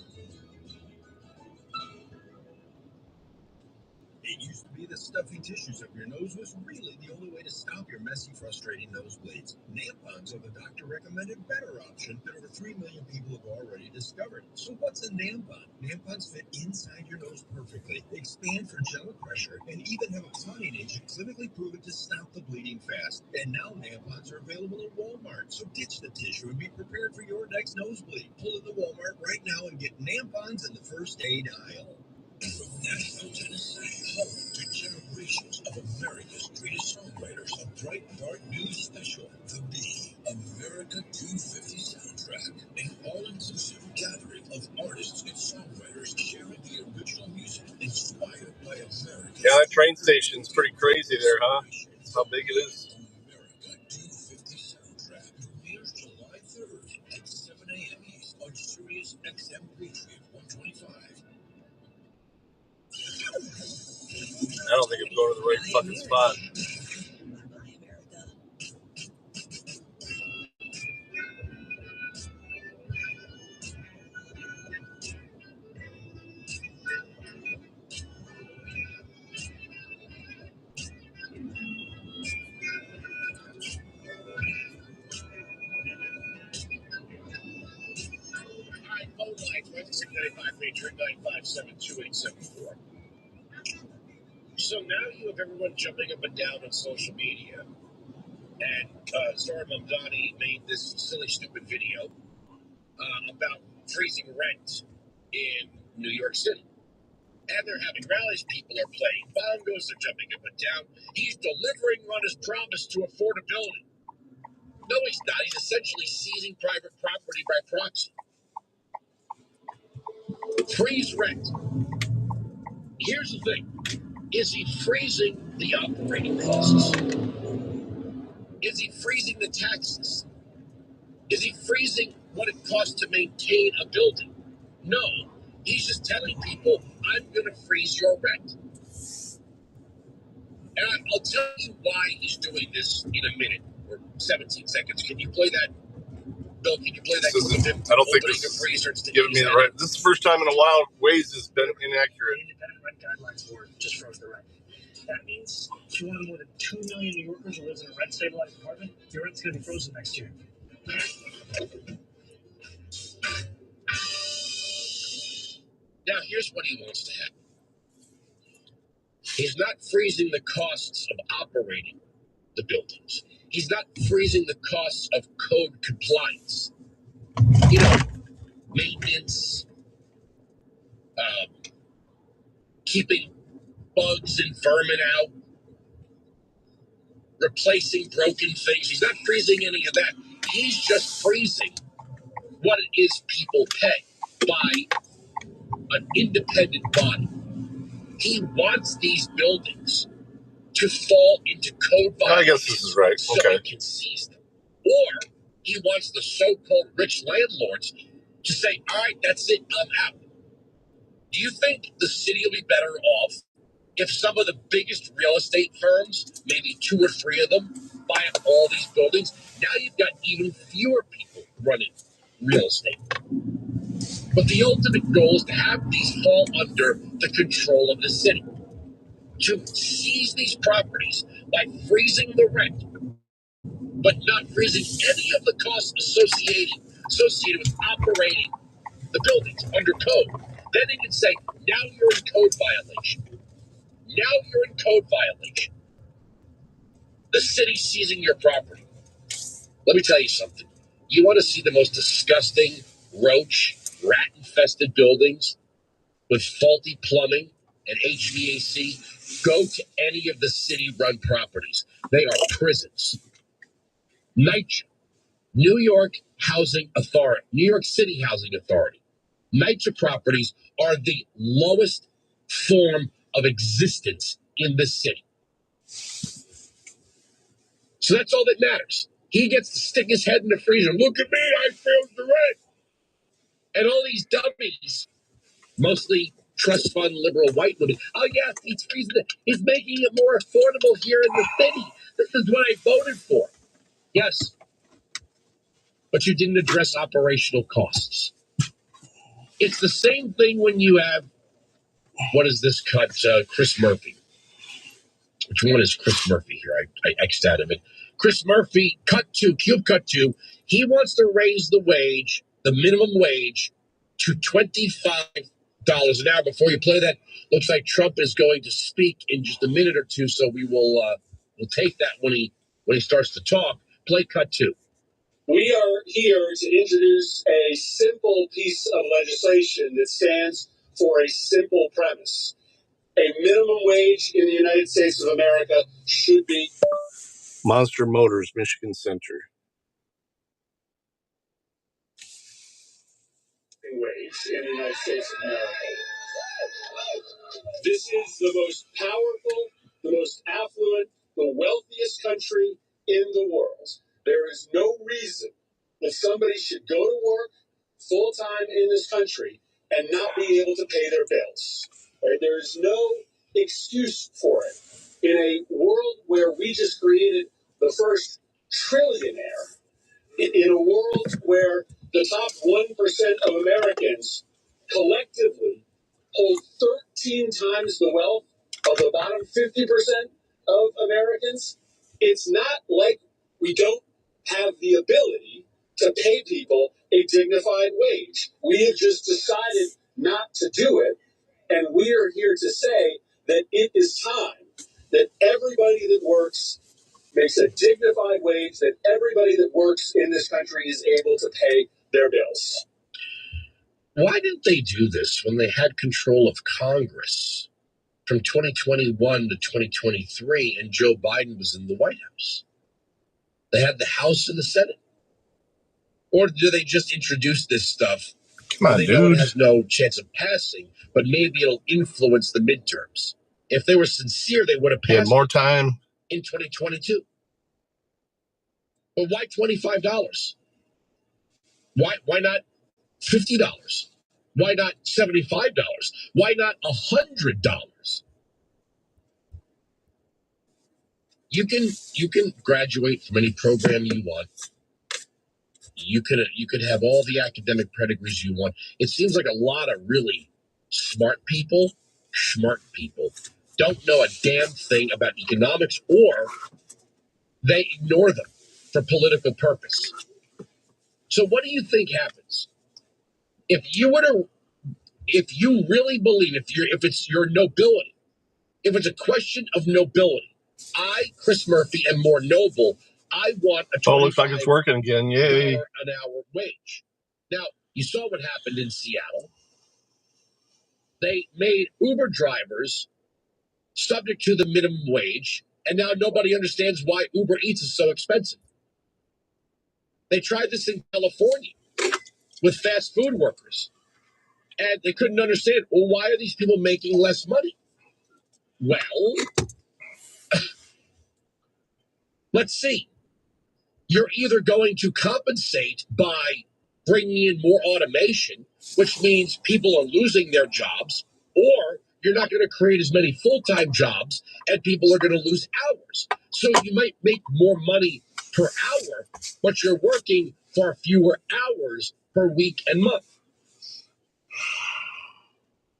It used to be that stuffing tissues up your nose was really the only way to stop your messy, frustrating nosebleeds. Tampons are the doctor-recommended better option that over 3 million people have already discovered. So what's a tampon? Tampons fit inside your nose perfectly, expand for gentle pressure, and even have a clotting agent clinically proven to stop the bleeding fast. And now tampons are available at Walmart. So ditch the tissue and be prepared for your next nosebleed. Pull into Walmart right now and get tampons in the first aid aisle. From Nashville, Tennessee, home to generations of America's greatest songwriters, a Breitbart News special, The Bee, America 250 soundtrack, an all-inclusive gathering of artists and songwriters sharing the original music inspired by America. Yeah, that train station's pretty crazy there, huh? That's how big it is. America 250 soundtrack premieres July 3rd at 7 a.m. East on Sirius XM Patriot 125. I don't think I'm going to the right fucking spot. Phone line 2695 Patriot 9572874. So now you have everyone jumping up and down on social media, and Zara Mamdani made this silly, stupid video about freezing rent in New York City. And they're having rallies, people are playing bongos, they're jumping up and down. He's delivering on his promise to affordability. No, he's not. He's essentially seizing private property by proxy. Freeze rent. Here's the thing. Is he freezing the operating costs? Is he freezing the taxes? Is he freezing what it costs to maintain a building? No. He's just telling people, I'm going to freeze your rent. And I'll tell you why he's doing this in a minute or 17 seconds. Can you play that? Bill, can you play that? I don't think this is giving me the right. This is the first time in a while Waze has been inaccurate. The Independent Rent Guidelines Board just froze the rent. That means if you're one of more than 2 million New Yorkers who lives in a rent-stabilized apartment, your rent's going to be frozen next year. Now, here's what he wants to happen. He's not freezing the costs of operating the buildings. He's not freezing the costs of code compliance. You know, maintenance, keeping bugs and vermin out, replacing broken things. He's not freezing any of that. He's just freezing what it is people pay by an independent body. He wants these buildings to fall into code violations. I guess this is right. So Okay. he can seize them. Or he wants the so-called rich landlords to say, all right, that's it, I'm out. Do you think the city will be better off if some of the biggest real estate firms, maybe 2 or 3 of them, buy up all these buildings? Now you've got even fewer people running real estate. But the ultimate goal is to have these fall under the control of the city. To seize these properties by freezing the rent, but not freezing any of the costs associated with operating the buildings under code. Then they can say, now you're in code violation. Now you're in code violation. The city's seizing your property. Let me tell you something. You want to see the most disgusting, roach, rat-infested buildings with faulty plumbing and HVAC? Go to any of the city-run properties. They are prisons. NYCHA, New York Housing Authority, New York City Housing Authority. NYCHA properties are the lowest form of existence in the city. So that's all that matters. He gets to stick his head in the freezer. Look at me, I failed the rent. And all these dummies, mostly trust fund liberal white women, oh yeah, he's freezing it. He's making it more affordable here in the city. This is what I voted for. Yes, but you didn't address operational costs. It's the same thing when you have, what is this cut, Chris Murphy. Which one is Chris Murphy here? I X'd out of it. Chris Murphy, cube cut two. He wants to raise the wage, the minimum wage, to $25 an hour. Before you play that, looks like Trump is going to speak in just a minute or two, so we'll take that when he starts to talk. Play cut two. We are here to introduce a simple piece of legislation that stands for a simple premise. A minimum wage in the United States of America should be Monster Motors, Michigan Center. Wage in the United States of America. This is the most powerful, the most affluent, the wealthiest country in the world. There is no reason that somebody should go to work full time in this country and not be able to pay their bills. Right? There is no excuse for it. In a world where we just created the first trillionaire, in a world where the top 1% of Americans collectively hold 13 times the wealth of the bottom 50% of Americans, it's not like we don't have the ability to pay people a dignified wage. We have just decided not to do it, and we are here to say that it is time that everybody that works makes a dignified wage, that everybody that works in this country is able to pay their bills. Why didn't they do this when they had control of Congress from 2021 to 2023 and Joe Biden was in the White House? They had the House and the Senate. Or do they just introduce this stuff? Come on, they dude. know it has no chance of passing, but maybe it'll influence the midterms. If they were sincere, they would have passed more time in 2022. But why $25? Why not $50? Why not $75? Why not $100? You can graduate from any program you want. You could have all the academic pedigrees you want. It seems like a lot of really smart people don't know a damn thing about economics, or they ignore them for political purpose. So what do you think happens if you really believe, if it's your nobility, if it's a question of nobility, I, Chris Murphy, am more noble. I want a looks like it's working again. Yay. an hour wage. Now, you saw what happened in Seattle. They made Uber drivers subject to the minimum wage, and now nobody understands why Uber Eats is so expensive. They tried this in California with fast food workers, and they couldn't understand, well, why are these people making less money? Well, let's see. You're either going to compensate by bringing in more automation, which means people are losing their jobs, or you're not going to create as many full-time jobs and people are going to lose hours. So you might make more money per hour, but you're working for fewer hours per week and month.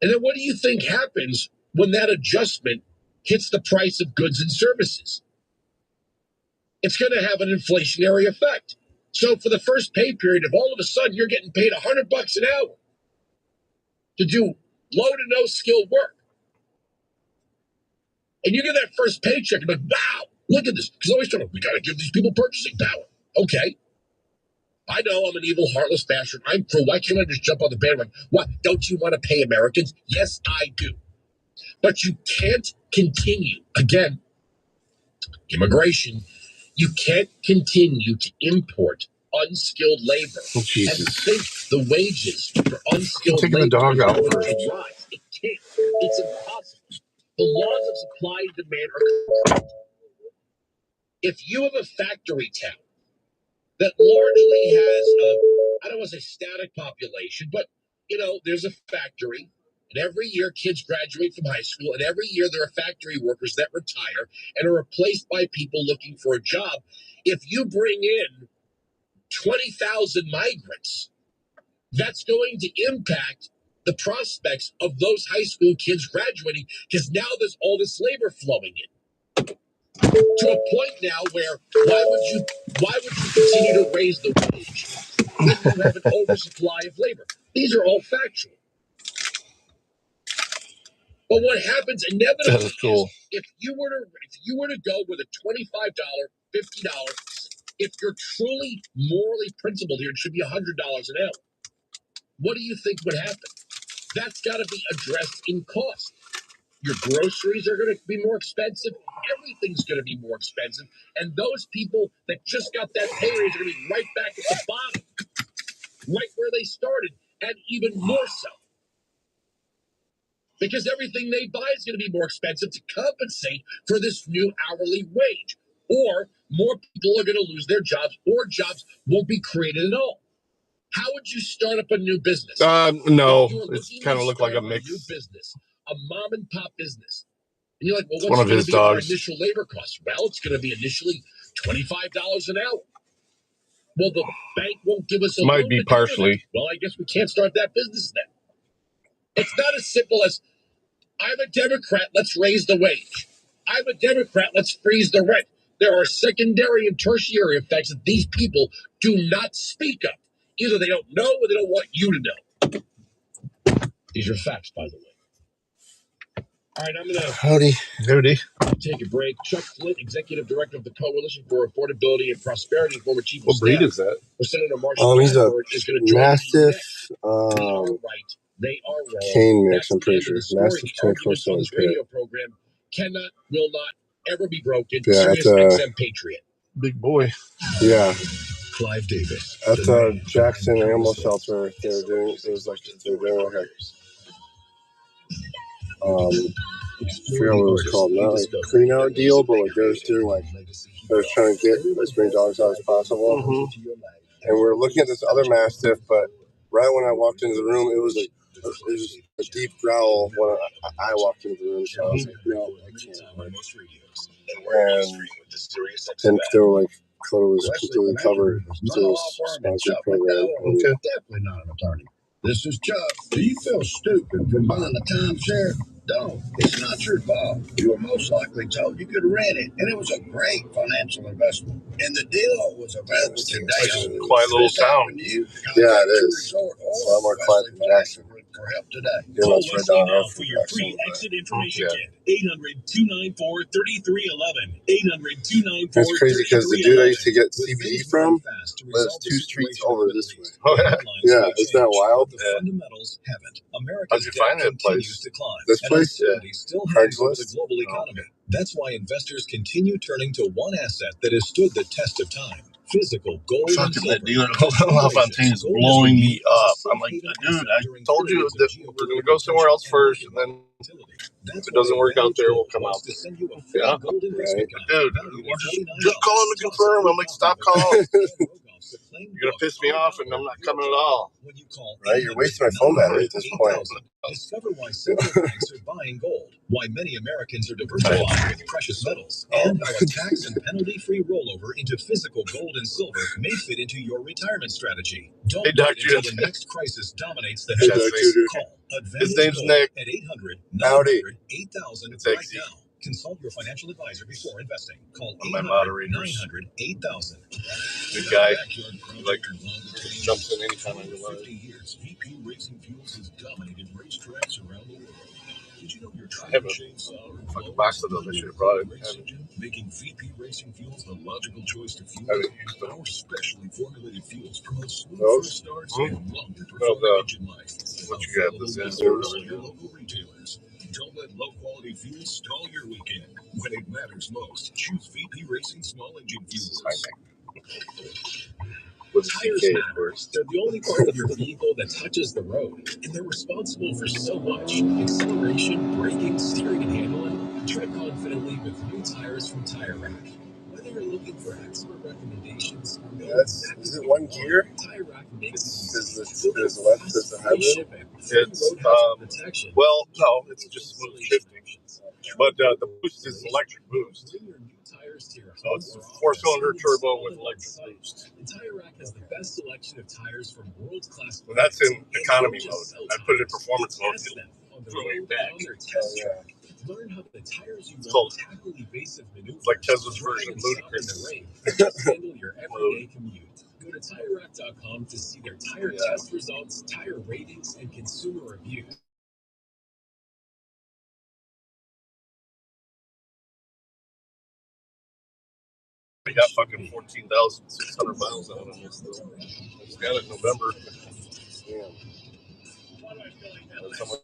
And then what do you think happens when that adjustment hits the price of goods and services? It's going to have an inflationary effect. So for the first pay period, if all of a sudden you're getting paid $100 an hour to do low to no skilled work, and you get that first paycheck, you're like, wow, look at this. Because always talking, we got to give these people purchasing power. Okay. I know I'm an evil, heartless bastard. I'm cruel. Why can't I just jump on the bandwagon? What? Don't you want to pay Americans? Yes, I do. But you can't continue. Again, immigration. You can't continue to import unskilled labor and think the wages for unskilled labor are going to rise. It can't. It's impossible. The laws of supply and demand are correct. If you have a factory town that largely has I don't want to say static population, but there's a factory, and every year kids graduate from high school, and every year there are factory workers that retire and are replaced by people looking for a job. If you bring in 20,000 migrants, that's going to impact the prospects of those high school kids graduating, because now there's all this labor flowing in. To a point now where why would you continue to raise the wage when you have an oversupply of labor? These are all factual. But what happens inevitably is if you were to go with a $25, $50, if you're truly morally principled here, it should be $100 an hour. What do you think would happen? That's got to be addressed in cost. Your groceries are going to be more expensive. Everything's going to be more expensive. And those people that just got that pay raise are going to be right back at the bottom, right where they started, and even more so. Because everything they buy is going to be more expensive to compensate for this new hourly wage. Or more people are going to lose their jobs, or jobs won't be created at all. How would you start up a new business? No, it's kind of looked like a mix. New business, a mom and pop business. And you're like, well, One what's of going his to be our dogs. initial labor costs? Well, it's going to be initially $25 an hour. Well, the bank won't give us a Might loan be to cover partially. that. Well, I guess we can't start that business then. It's not as simple as, I'm a Democrat, let's raise the wage. I'm a Democrat, let's freeze the rent. There are secondary and tertiary effects that these people do not speak of. Either they don't know or they don't want you to know. These are facts, by the way. All right, I'm going to Howdy. take a break. Chuck Flint, Executive Director of the Coalition for Affordability and Prosperity, and former Chief of What Staff. breed is that? For Senator Marshall He's a is going to join Mastiff They are right. They are wrong. cane mix, That's I'm the pretty end of sure. the story. Mastiff The cane arguments on Corso this Pit. radio program cannot, will not, ever be broken. Yeah, Sirius XM Patriot. Big boy. Yeah. Clive Davis. That's a Jackson Animal Shelter. They're doing, there's like, they're doing like I forgot what it was called, not like a clean out deal, but like they're just doing like, they're trying to get as many dogs out as possible. Mm-hmm. And we're looking at this other Mastiff, but right when I walked into the room, it was a deep growl when I walked into the room, so I was like, no, I can't. And they were like, Coda was completely covered through this sponsored program. Okay. Definitely not an attorney. This is Chuck. Do you feel stupid for buying a timeshare? Don't. It's not your fault. You were most likely told you could rent it, and it was a great financial investment. And the deal was available today. It's a quiet little town. Yeah, it is. It's a lot more quiet than Jackson. For help today. Call Wesley now for your free exit information kit. 800-294-3311. 800-294-3311. It's crazy because the dude I used to get CBD from lives 2 streets over this way. Oh, yeah. Isn't that wild? Fundamentals haven't. How'd you find that place? This place? Yeah. Craigslist? That's why investors continue turning to one asset that has stood the test of time. Physical gold and silver. That dealer in LaFontaine is blowing me up. I'm like, dude, I told you that we're going to go somewhere else first, and then if it doesn't work out there, we'll come out. Yeah. Right. Dude, we're just calling to confirm. I'm like, stop calling. You're going to piss me off, and I'm not coming at all. Right? You're wasting my phone battery at this point. Discover why central banks are buying gold, why many Americans are diversifying with precious metals, and how a tax and penalty-free rollover into physical gold and silver may fit into your retirement strategy. Don't wait until the next crisis dominates the headlines. Call Advantage His name's Gold Nick. at 800-900-8000 right now. Consult your financial advisor before investing. Call my moderators. 800-900-8000. Good guy. He like jumps in anytime I realize. 50 years, VP Racing Fuels has dominated racetracks around the world. Did you know your I have a fucking box of those. I should have brought it. Making VP Racing Fuels the logical choice to fuel. Our specially formulated fuels promote smooth first starts and longer performing engine life. What you got? This is your local retailers. Don't let low quality fuels stall your weekend. When it matters most, choose VP Racing Small Engine Fuels. with Tires CK, of matter. course. They're the only part of your vehicle that touches the road, and they're responsible for so much. Acceleration, braking, steering, and handling. Tread confidently with new tires from Tire Rack. Whether you're looking for expert recommendations or Is it one gear? Tire Rack makes There's left, there's a hybrid. shipping. It's, Protection. well, no, it's just smooth shifting. But the boost is electric boost. Bring your new tires to your So home it's or a office 4-cylinder and turbo install with it on electric site. boost. And Tire Rack has the best selection of tires from world-class So that's brands. in economy mode. I put it in performance mode. Test them on the Throw me road back. on their test track. Learn how the tires you It's want called, tackle evasive maneuvers. it's like Tesla's Drive version of and stop in ludicrous. the rain. Just handle your everyday commute. Go to TireRack.com to see their tire test results, tire ratings, and consumer reviews. I got fucking 14,600 miles on it. Still. I just got it in November. Damn. That's how much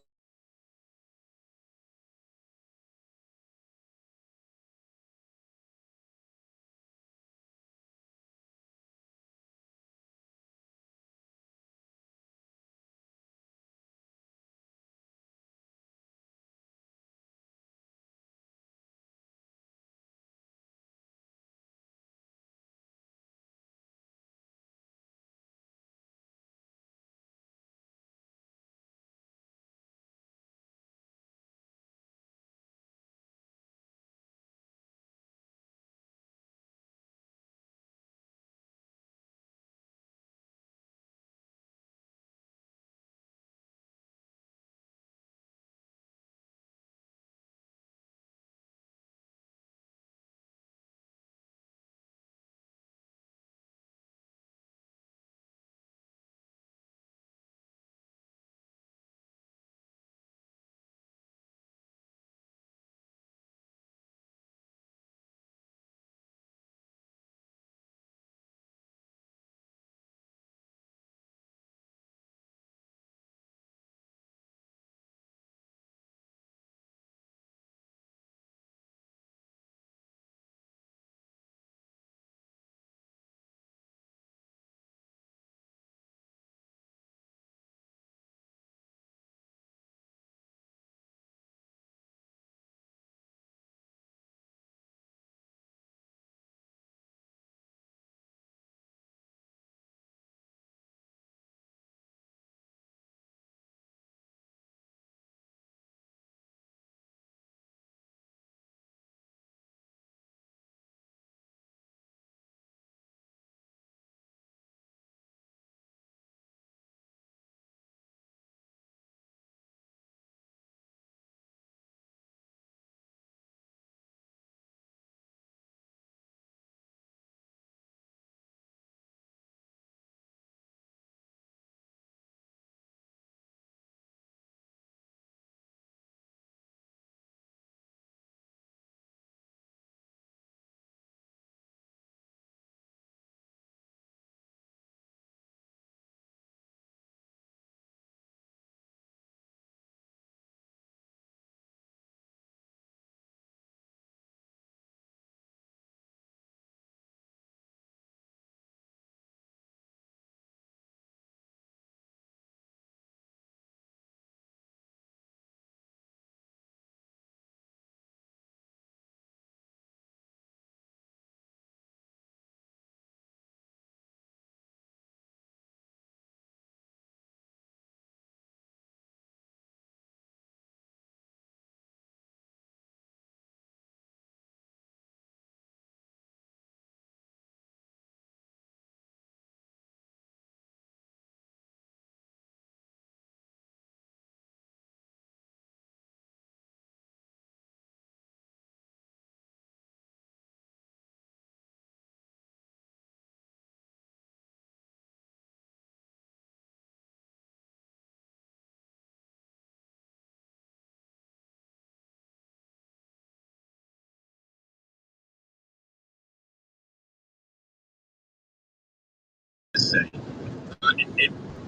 say.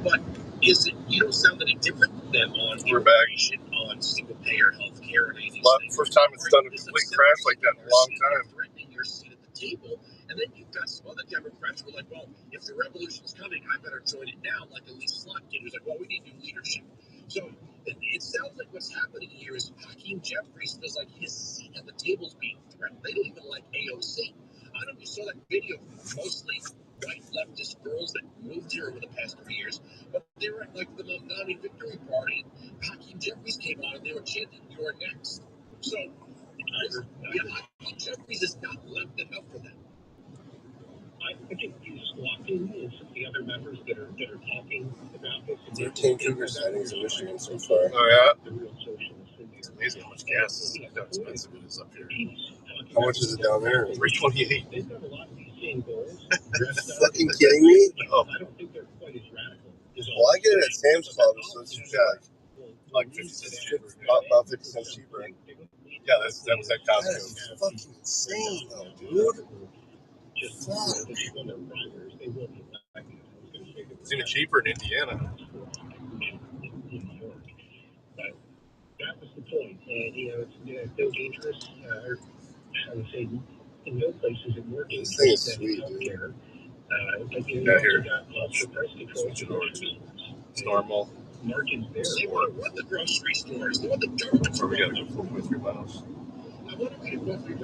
But is it? You don't sound any different than them on immigration, on single payer health care, and any of these things. First time it's done a complete crash like that in a long time. Threatening your seat at the table, and then you've got some other Democrats who are like, well, if the revolution's coming, I better join it now. Like Elise Slotkin, who's like, well, we need new leadership. So it sounds like what's happening here is Hakeem Jeffries feels like his seat at the table's being threatened. They don't even like AOC. I don't know if you saw that video of mostly white leftist girls that moved here over the past 3 years, but they were at like the Mamdani victory party. Hakeem Jeffries came on and they were chanting, "You're next." So Hakeem Jeffries is not left enough for them. I think he's walking and some of the other members that are talking about this. 13 Cougar sightings in Michigan so far. Oh yeah. The real socialists in It's amazing how much gas is, how expensive it is up here. How much is it down there? $3.28. They've got a lot of these same goals. Fucking kidding me? Oh. I don't think they're quite as radical. Well, I get it at Sam's Club, so it's usually Like 50 cents cheaper. about 50 cents cheaper. Yeah, that was at Costco. That's fucking insane, though, dude. Fuck. It's even cheaper in Indiana. That was the point. And, it's so dangerous. I would say, in no places it works. This thing is sweet, dude. Here. Switch it over to it's normal. Margins there. They want to run the grocery stores. They want the government to We got to go 4.3 miles. I want to read a quote for you.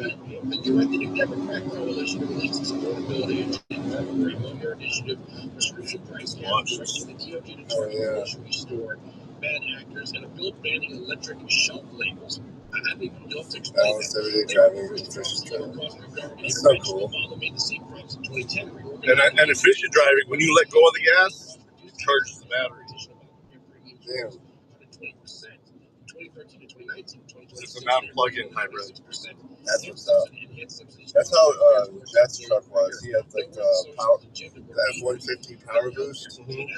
You're at the New Democrat Coalition to release its affordability agenda, a one-year initiative, prescription price caps, directing the DOJ to target grocery store bad actors, and a bill banning electric shelf labels. I mean, you'll have to explain that. Everyday driving, efficient driving. It's so cool. And efficient driving, when you let go of the gas, it charges the battery. Damn. It's a non-plug-in hybrid. That's what's up. That's how Jeff's truck was. He had like the F-150 power boost, and it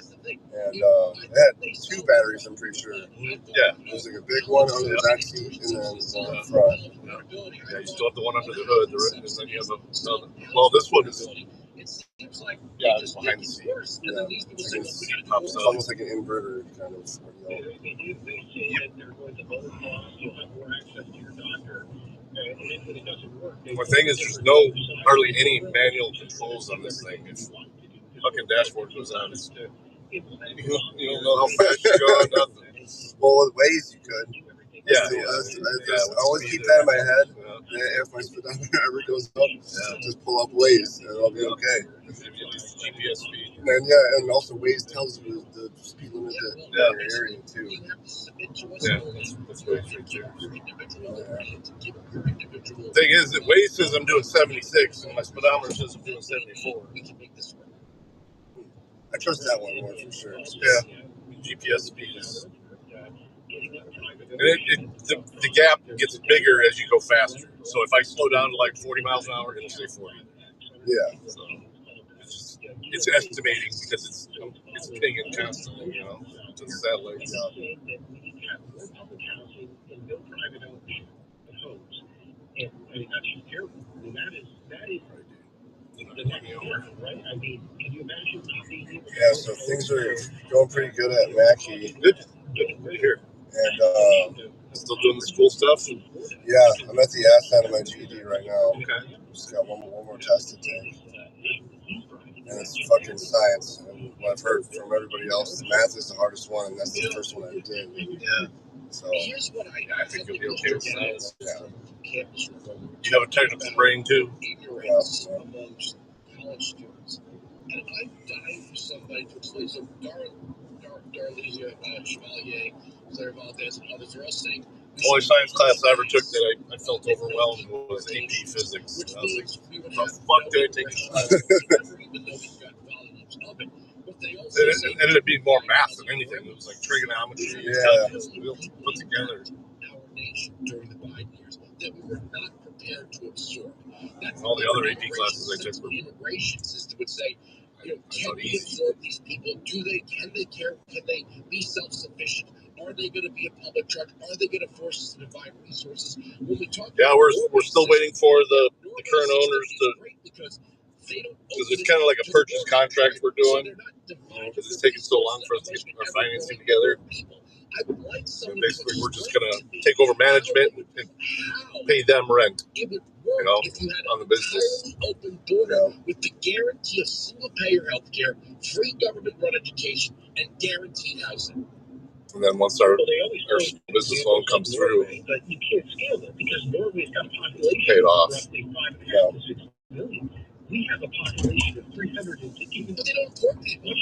had 2 batteries. I'm pretty sure. Yeah, it was like a big one under the back seat, and then one in front. Yeah, you still have the one under the hood, and then you have another. Well, this one is. Yeah, it's behind the seat. Yeah, it's almost like an inverter kind of. The thing is, there's hardly any manual controls on this thing. If fucking dashboard goes on, you don't know how fast you're going, nothing. Well, with Waze, you could. Yeah. I always keep that in my head. Yeah. If my speedometer ever goes up, just pull up Waze, and I'll be okay. GPS speed. And also Waze tells you the speed limit in your area, too. Yeah, that's way true, too. Thing is, that Waze says I'm doing 76, and my speedometer says I'm doing 74. I trust that one more for sure. Yeah, GPS speed is. And the gap gets bigger as you go faster. So if I slow down to like 40 miles an hour, it'll say 40. Yeah. So it's estimating because it's pinging constantly, to the satellite. Yeah, so things are going pretty good at Mackey. Good here. And still doing the school stuff? Yeah, I'm at the ass end of my GED right now. Okay. Just got one more test to take. And it's fucking science. And what I've heard from everybody else, math is the hardest one, and that's the first one I did. Yeah. So I think you'll be okay with science. Yeah. You have a technical brain too? Yeah. College students. And I'm dying for somebody to explain. So Darlesia, Chevalier, Claire Valdez, and others are all saying. The only science class I ever took that I felt overwhelmed was AP Physics. And I was like, how the fuck did I take this class? It ended up being more math than anything. It was like trigonometry and calculus put together. Our nation during the Biden years that we were not prepared to absorb. That's all the other AP classes I took. The immigration system would say, can we absorb these people? Can they care? Can they be self-sufficient? Are they going to be a public charge? Are they going to force us to divide resources? When we talk we're still waiting for the current owners to Because it's kind of like a purchase contract we're doing. Because it's taking so long for us to get our financing together. And basically, we're just going to take over management and pay them rent, on the business. With the guarantee of single-payer health care, free government-run education, and guaranteed housing. And then once our business loan comes through, But you can't scale it because Norway's got a population pay it off. roughly 5.5 to 6 million. We have a population of 350 million. But they don't report people.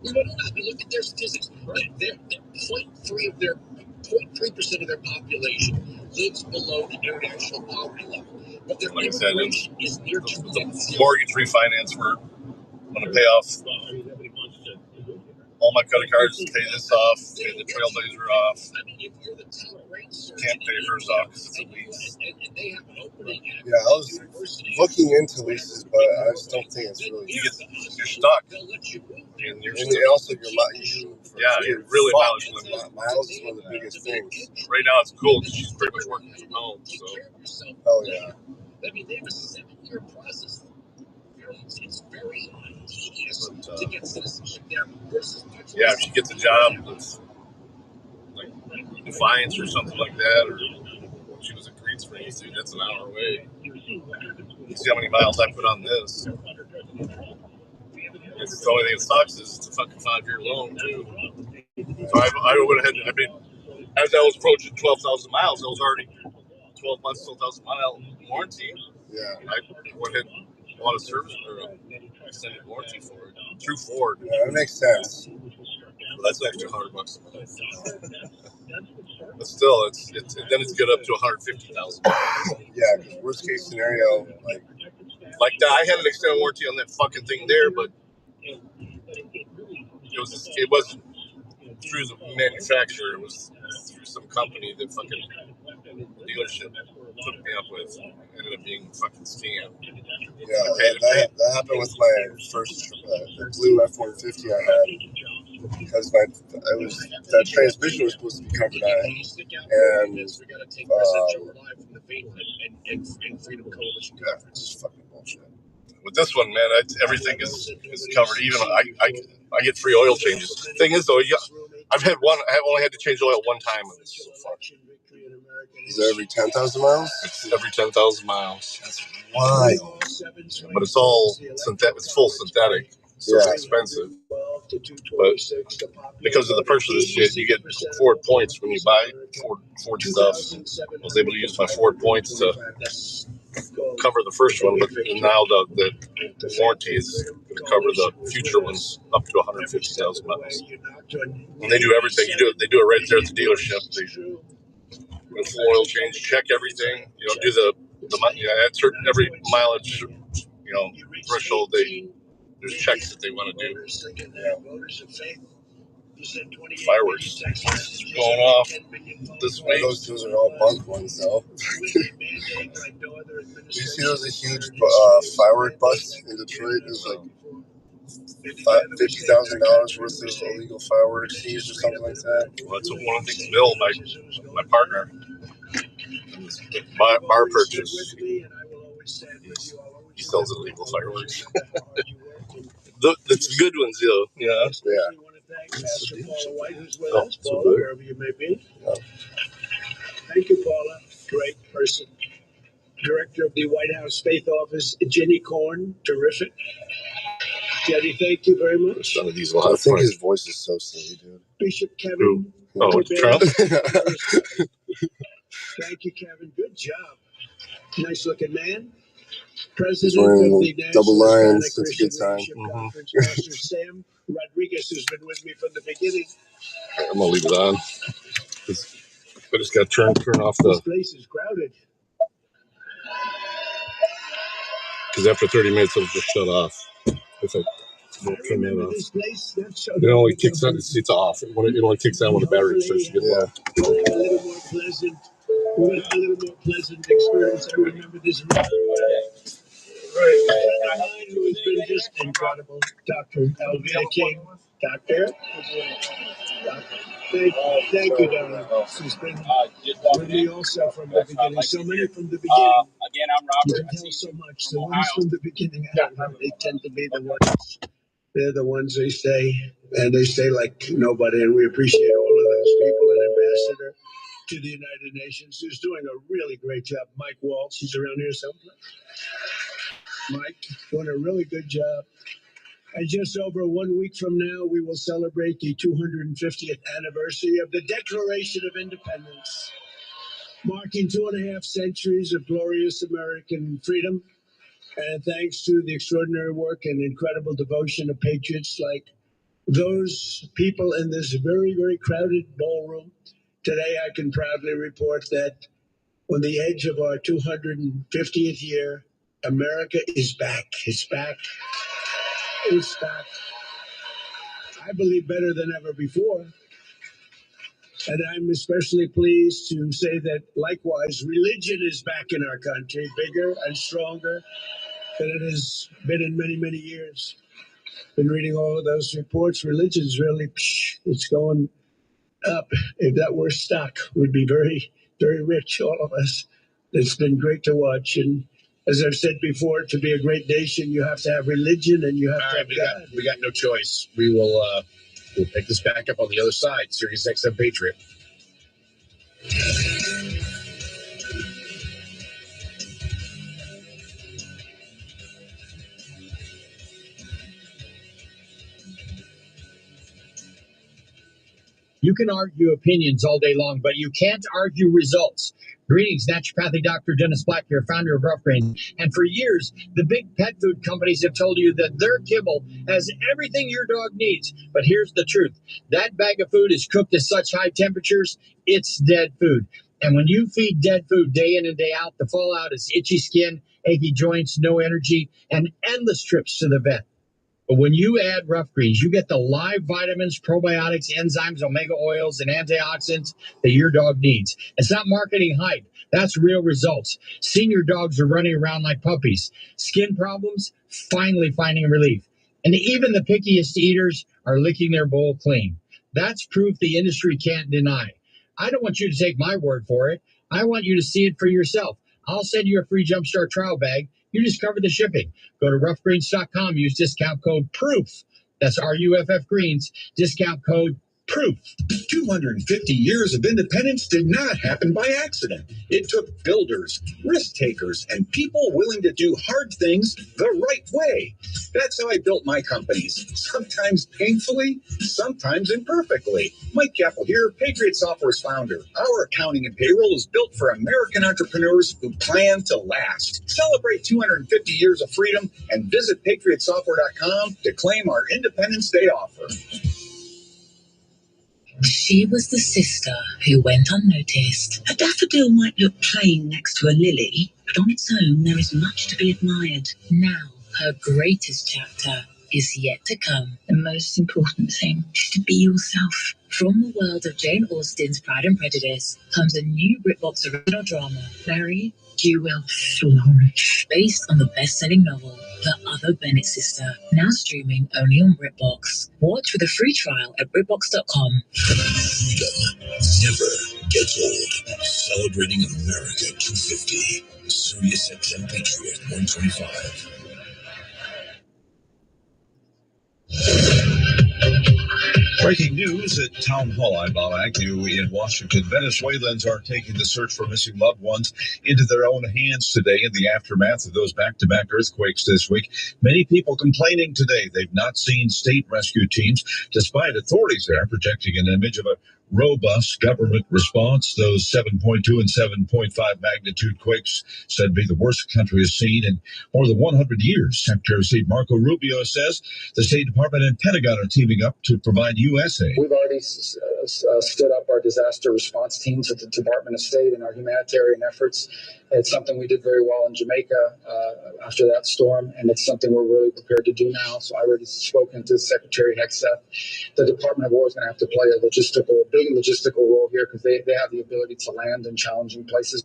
No. Look at their statistics. They're 0.3% of their population lives below the international poverty level. But their Like I said, immigration is near to the mortgage refinance, we're going to pay off all my credit cards, pay this off, pay the Trailblazer off. Can't pay hers off because it's a lease. Yeah, I was looking into leases, but I just don't think it's really. You're stuck. And you're really mileage limit. Miles is one of the biggest things. Right now it's cool because she's pretty much working from home. So. Hell yeah. I mean, they have a 7-year process. It's very tedious to get citizenship there. Yeah, if she gets a job that's like Defiance or something like that, or she was at Green Springs, dude, that's an hour away. You see how many miles I put on this. It's the only thing that sucks is it's a fucking 5-year loan, too. So I went ahead, as I was approaching 12,000 miles, I was already 12 months, 12,000 mile warranty. Yeah. I went ahead and bought a service or extended warranty for it through Ford. Yeah, that makes sense. Well, that's an extra $100 a month. But still, then it's good up to 150,000. Yeah, because worst case scenario, like that, I had an extended warranty on that fucking thing there, but it wasn't through the manufacturer. It was through some company that fucking dealership hooked me up with. Ended up being a fucking scam. Yeah, that happened with my first the blue F-150 I had. Because that transmission was supposed to be covered on it, and this is fucking bullshit. With this one, man, everything is covered. Even I get free oil changes. Thing is, though, I've only had to change oil one time in this so far. Is that every 10,000 miles? It's every 10,000 miles. That's wild. But it's all synthetic. It's full synthetic, so it's expensive. But because of the purchase of this shit, you get Ford points when you buy Ford stuff. I was able to use my Ford points to cover the first one, but now the warranty is going to cover the future ones up to 150,000 miles. And they do everything. They do it right there at the dealership. They do a full oil change, check everything. Do at every mileage, threshold. There's checks that they want to do. Fireworks going off this week. Those are all bunk ones, though. Did you see there was a huge firework bust in Detroit? It was like $50,000 worth of illegal fireworks seized or something like that. Well, that's one of the things Bill, my partner, bar purchase. He sells illegal fireworks. It's the good ones, though. Yeah. Oh, so wherever you may be. Thank you, Paula. Great person. Director of the White House Faith Office, Jenny Korn. Terrific. Jenny, thank you very much. Some of these I think his voice is so silly, dude. Bishop Kevin. Oh, Trump? Thank you, Kevin. Good job. Nice looking man. He's wearing double lines. That's a good sign. Pastor Sam Rodriguez, who's been with me from the beginning. I'm going to leave it on. I just got to turn off the... This place is crowded. Because after 30 minutes, it'll just shut off. If I turn that off. It only kicks on, it's off. It only kicks on when the battery starts to get low. A little more pleasant. A little more pleasant experience. I remember this right. Who has been just incredible. Dr. L.V.A. King. Doctor. Thank you, Don. She's been with me also from the beginning. So many from the beginning. Again, I'm Robert. You can tell so much. The ones from the beginning, they tend to be the ones. They're the ones they stay, and they stay like nobody. And we appreciate all of those people. And Ambassador to the United Nations, who's doing a really great job. Mike Waltz, he's around here someplace. Mike, doing a really good job. And just over 1 week from now, we will celebrate the 250th anniversary of the Declaration of Independence, marking 2.5 centuries of glorious American freedom. And thanks to the extraordinary work and incredible devotion of patriots like those people in this very, very crowded ballroom, today I can proudly report that on the edge of our 250th year, America is back. It's back. It's back. I believe better than ever before. And I'm especially pleased to say that, likewise, religion is back in our country, bigger and stronger than it has been in many, many years. Been reading all of those reports. Religion's really, it's going up. If that were stock, we'd be very, very rich, all of us. It's been great to watch. And as I've said before, to be a great nation, you have to have religion and you have to have God. We got no choice. We'll pick this back up on the other side. Sirius XM Patriot. You can argue opinions all day long, but you can't argue results. Greetings, naturopathic Dr. Dennis Black, your founder of Rough Greens. And for years, the big pet food companies have told you that their kibble has everything your dog needs. But here's the truth. That bag of food is cooked at such high temperatures, it's dead food. And when you feed dead food day in and day out, the fallout is itchy skin, achy joints, no energy, and endless trips to the vet. But when you add Rough Greens, you get the live vitamins, probiotics, enzymes, omega oils, and antioxidants that your dog needs. It's not marketing hype. That's real results. Senior dogs are running around like puppies. Skin problems, finally finding relief. And even the pickiest eaters are licking their bowl clean. That's proof the industry can't deny. I don't want you to take my word for it. I want you to see it for yourself. I'll send you a free Jumpstart trial bag. You just cover the shipping. Go to roughgreens.com. Use discount code PROOF. That's RUFF Greens. Discount code PROOF. 250 years of independence did not happen by accident. It took builders, risk takers, and people willing to do hard things the right way. That's how I built my companies. Sometimes painfully, sometimes imperfectly. Mike Keppel here, Patriot Software's founder. Our accounting and payroll is built for American entrepreneurs who plan to last. Celebrate 250 years of freedom and visit patriotsoftware.com to claim our Independence Day offer. She was the sister who went unnoticed. A daffodil might look plain next to a lily, but on its own there is much to be admired. Now, her greatest chapter is yet to come. The most important thing is to be yourself. From the world of Jane Austen's Pride and Prejudice comes a new BritBox original drama, Mary, You Will Flourish, based on the best-selling novel, The Other Bennett Sister, now streaming only on BritBox. Watch with a free trial at BritBox.com. Freedom never gets old. Celebrating America 250. Sirius XM Patriot 125. Breaking news at Town Hall. I'm Bob Agnew in Washington. Venezuelans are taking the search for missing loved ones into their own hands today in the aftermath of those back-to-back earthquakes this week. Many people complaining today they've not seen state rescue teams, despite authorities there projecting an image of a robust government response. Those 7.2 and 7.5 magnitude quakes said to be the worst the country has seen in more than 100 years. Secretary of State Marco Rubio says the State Department and Pentagon are teaming up to provide U.S. aid. We've already stood up our disaster response teams at the Department of State and our humanitarian efforts. It's something we did very well in Jamaica after that storm, and it's something we're really prepared to do now. So I already spoken to Secretary Hegseth. The Department of War is going to have to play a big logistical role here because they have the ability to land in challenging places.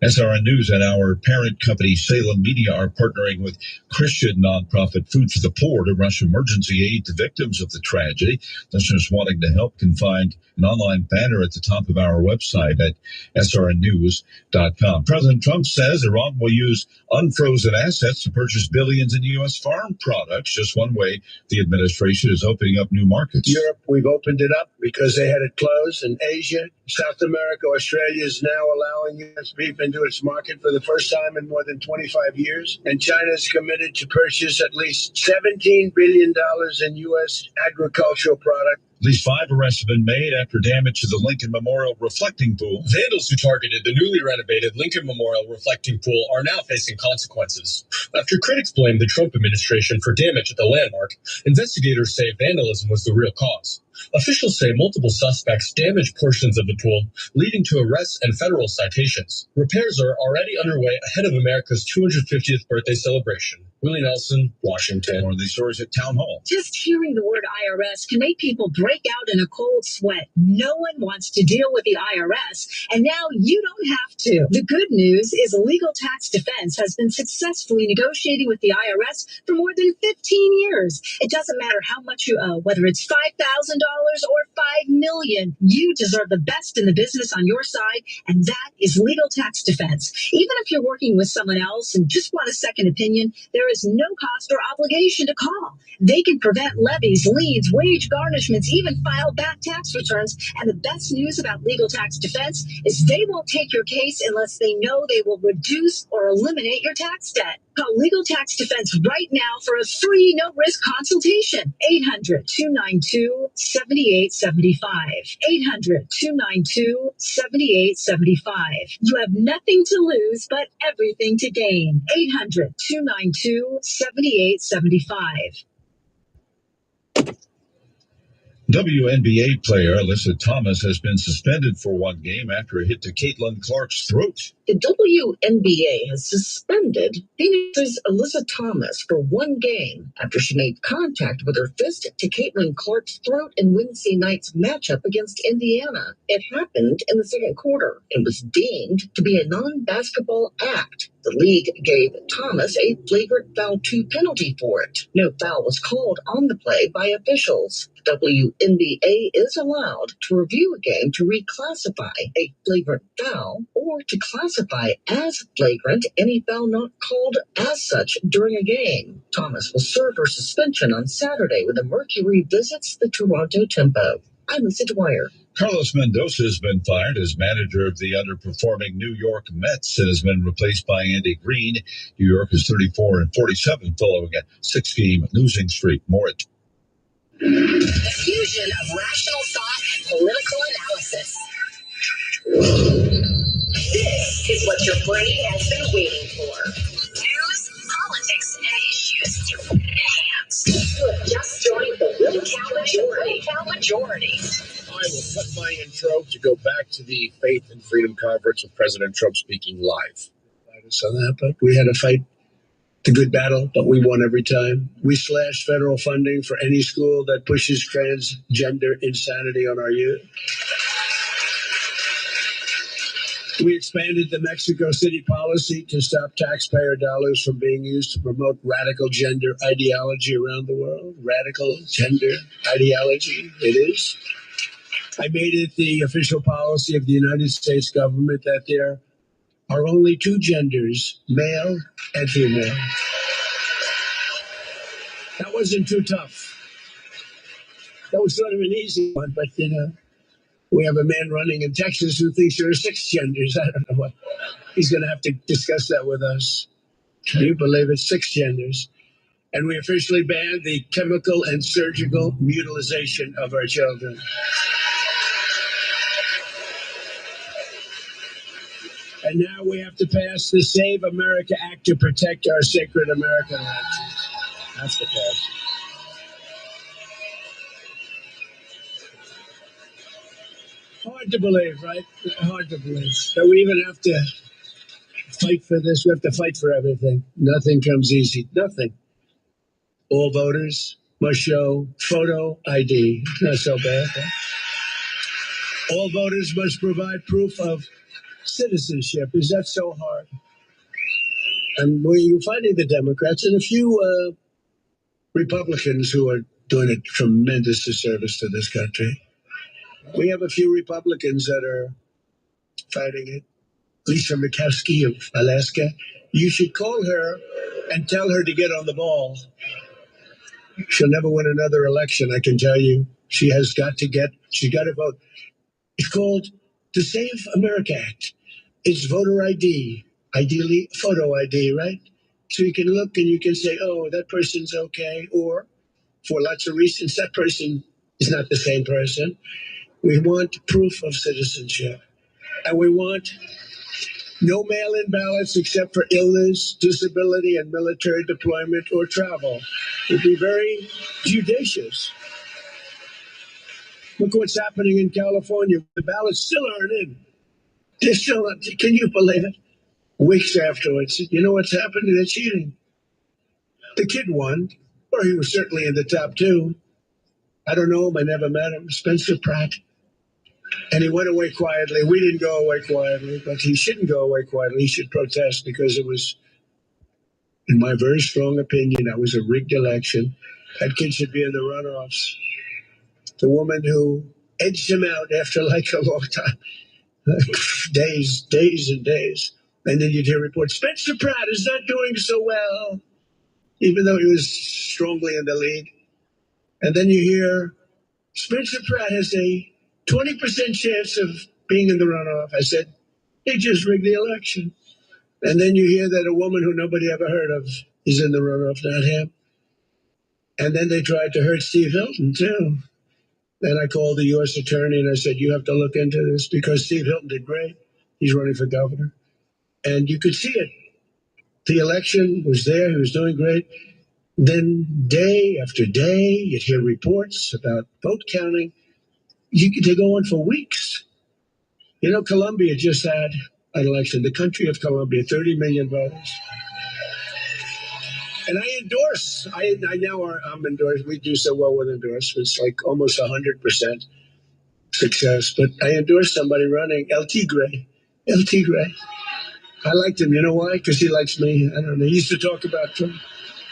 SRN News and our parent company Salem Media are partnering with Christian nonprofit Food for the Poor to rush emergency aid to victims of the tragedy. Listeners wanting to help can find an online banner at the top of our website at srnnews.com. President Trump says Iran will use unfrozen assets to purchase billions in U.S. farm products. Just one way the administration is opening up new markets. Europe, we've opened it up because they had it closed. In Asia, South America, Australia is now allowing U.S. beef into its market for the first time in more than 25 years. And China is committed to purchase at least $17 billion in U.S. agricultural products. At least 5 arrests have been made after damage to the Lincoln Memorial reflecting pool. Vandals who targeted the newly renovated Lincoln Memorial reflecting pool are now facing consequences. After critics blamed the Trump administration for damage at the landmark, investigators say vandalism was the real cause. Officials say multiple suspects damaged portions of the pool, leading to arrests and federal citations. Repairs are already underway ahead of America's 250th birthday celebration. Willie Nelson, Washington. More of these stories at Town Hall. Just hearing the word IRS can make people break out in a cold sweat. No one wants to deal with the IRS, and now you don't have to. The good news is Legal Tax Defense has been successfully negotiating with the IRS for more than 15 years. It doesn't matter how much you owe, whether it's $5,000 or $5 million. You deserve the best in the business on your side, and that is Legal Tax Defense. Even if you're working with someone else and just want a second opinion, there is no cost or obligation to call. They can prevent levies, liens, wage garnishments, even file back tax returns. And the best news about Legal Tax Defense is they won't take your case unless they know they will reduce or eliminate your tax debt. Call Legal Tax Defense right now for a free, no-risk consultation. 800-292-7875. 800-292-7875. You have nothing to lose, but everything to gain. 800-292-7875. WNBA player Alyssa Thomas has been suspended for 1 game after a hit to Caitlin Clark's throat. The WNBA has suspended Phoenix's Alyssa Thomas for 1 game after she made contact with her fist to Caitlin Clark's throat in Wednesday night's matchup against Indiana. It happened in the second quarter and was deemed to be a non-basketball act. The league gave Thomas a flagrant foul 2 penalty for it. No foul was called on the play by officials. The WNBA is allowed to review a game to reclassify a flagrant foul or to classify as flagrant any foul not called as such during a game. Thomas will serve her suspension on Saturday when the Mercury visits the Toronto Tempo. I'm Lisa Dwyer. Carlos Mendoza has been fired as manager of the underperforming New York Mets and has been replaced by Andy Green. New York is 34-47 following a 6-game losing streak. More at The fusion of rational thought and political analysis. This is what your brain has been waiting for. News, politics, and issues. Enhanced. You have just joined the Will Count Majority. I will cut my intro to go back to the Faith and Freedom Conference with President Trump speaking live. So that, but we had to fight the good battle, but we won every time. We slashed federal funding for any school that pushes transgender insanity on our youth. We expanded the Mexico City policy to stop taxpayer dollars from being used to promote radical gender ideology around the world. Radical gender ideology, it is. I made it the official policy of the United States government that there are only 2 genders, male and female. That wasn't too tough. That was sort of an easy one, but we have a man running in Texas who thinks there are 6 genders. I don't know what. He's going to have to discuss that with us. Can you believe it's 6 genders? And we officially banned the chemical and surgical mutilation of our children. And now we have to pass the Save America Act to protect our sacred American elections. That's the pass. Hard to believe, right? Hard to believe. That we even have to fight for this. We have to fight for everything. Nothing comes easy. Nothing. All voters must show photo ID. Not so bad, huh? All voters must provide proof of Citizenship, is that so hard? And we're finding the Democrats and a few Republicans who are doing a tremendous disservice to this country. We have a few Republicans that are fighting it. Lisa Murkowski of Alaska. You should call her and tell her to get on the ball. She'll never win another election, I can tell you. She's got to vote. It's called the Save America Act. It's voter ID, ideally photo ID, right? So you can look and you can say, oh, that person's okay. Or for lots of reasons, that person is not the same person. We want proof of citizenship. And we want no mail-in ballots except for illness, disability, and military deployment or travel. We'd be very judicious. Look what's happening in California. The ballots still aren't in. They're still not. Can you believe it? Weeks afterwards, you know what's happened? They're cheating. The kid won, or he was certainly in the top two. I don't know him. I never met him. Spencer Pratt. And he went away quietly. We didn't go away quietly, but he shouldn't go away quietly. He should protest because it was, in my very strong opinion, that was a rigged election. That kid should be in the runoffs. The woman who edged him out after like a long time, days and days. And then you'd hear reports, Spencer Pratt is not doing so well, even though he was strongly in the lead. And then you hear Spencer Pratt has a 20% chance of being in the runoff. I said, they just rigged the election. And then you hear that a woman who nobody ever heard of is in the runoff, not him. And then they tried to hurt Steve Hilton, too. Then I called the U.S. attorney and I said, you have to look into this because Steve Hilton did great. He's running for governor. And you could see it. The election was there. He was doing great. Then day after day, you'd hear reports about vote counting. They go on for weeks. You know, Colombia just had an election. The country of Colombia, 30 million voters. And I endorse. I'm endorsed. We do so well with endorsements, like almost 100% success. But I endorse somebody running, El Tigre. El Tigre. I liked him. You know why? Because he likes me. I don't know. He used to talk about Trump.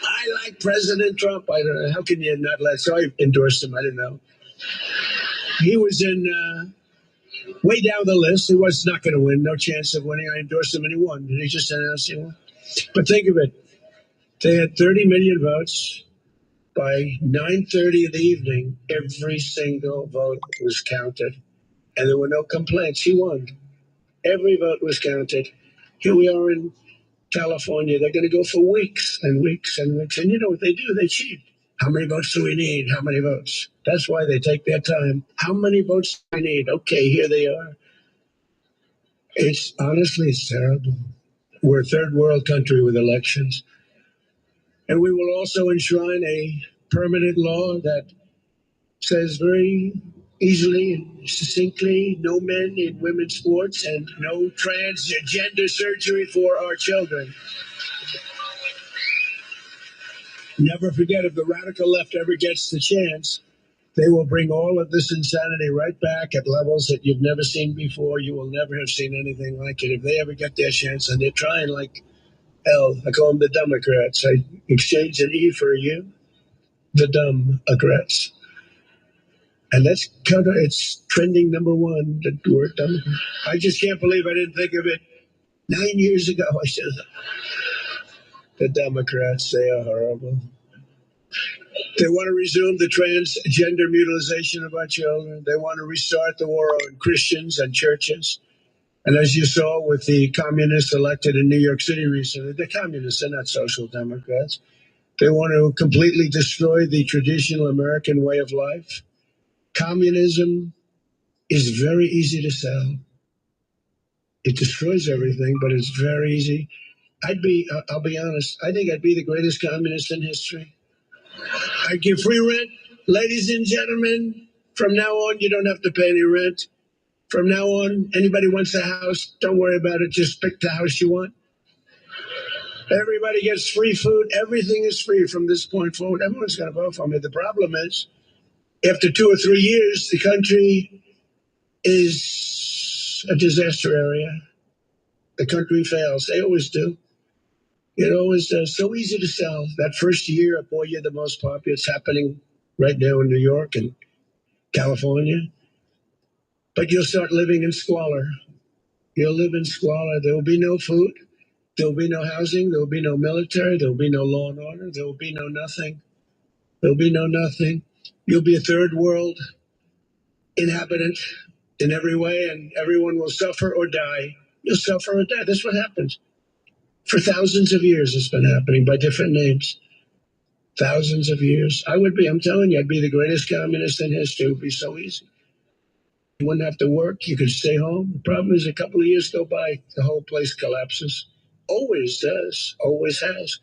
I like President Trump. I don't know. How can you not let? So I endorsed him. I didn't know. He was in way down the list. He was not going to win. No chance of winning. I endorsed him and he won. And he just announced he won. But think of it. They had 30 million votes. By 9:30 in the evening, every single vote was counted. And there were no complaints. He won. Every vote was counted. Here we are in California. They're going to go for weeks and weeks and weeks. And you know what they do? They cheat. How many votes do we need? How many votes? That's why they take their time. How many votes do we need? Okay, here they are. It's terrible. We're a third world country with elections. And we will also enshrine a permanent law that says very easily and succinctly, no men in women's sports and no transgender surgery for our children. Never forget, if the radical left ever gets the chance, they will bring all of this insanity right back at levels that you've never seen before. You will never have seen anything like it. If they ever get their chance, and they're trying like hell, I call them the Democrats. I exchange an E for a U, the Democrats. And it's trending number one, the word Democrat. I just can't believe I didn't think of it 9 years ago. I said, the Democrats, they are horrible. They want to resume the transgender mutilization of our children. They want to restart the war on Christians and churches. And as you saw with the communists elected in New York City recently, the communists are not social democrats. They want to completely destroy the traditional American way of life. Communism is very easy to sell. It destroys everything, but it's very easy. I'll be honest, I think I'd be the greatest communist in history. I'd give free rent. Ladies and gentlemen, from now on, you don't have to pay any rent. From now on, anybody wants a house, don't worry about it. Just pick the house you want. Everybody gets free food. Everything is free from this point forward. Everyone's going to vote for me. The problem is, after 2 or 3 years, the country is a disaster area. the country fails. They always do. It always does. So easy to sell. That first year, boy, you're the most popular. It's happening right now in New York and California. But you'll start living in squalor. You'll live in squalor. There will be no food. There will be no housing. There will be no military. There will be no law and order. There will be no nothing. There will be no nothing. You'll be a third world inhabitant in every way, and everyone will suffer or die. You'll suffer or die. That's what happens. For thousands of years, it's been happening by different names. Thousands of years. I'm telling you, I'd be the greatest communist in history. It would be so easy. You wouldn't have to work. You could stay home. The problem is a couple of years go by, the whole place collapses. Always does. Always has.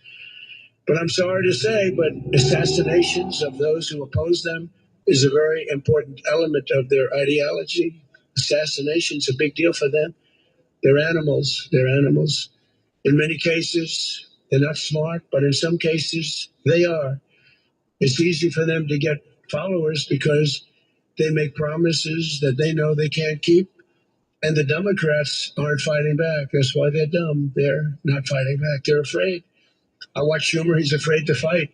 But I'm sorry to say, but assassinations of those who oppose them is a very important element of their ideology. Assassination's a big deal for them. They're animals. They're animals. In many cases, they're not smart, but in some cases, they are. It's easy for them to get followers because they make promises that they know they can't keep. And the Democrats aren't fighting back. That's why they're dumb. They're not fighting back. They're afraid. I watch Schumer. He's afraid to fight.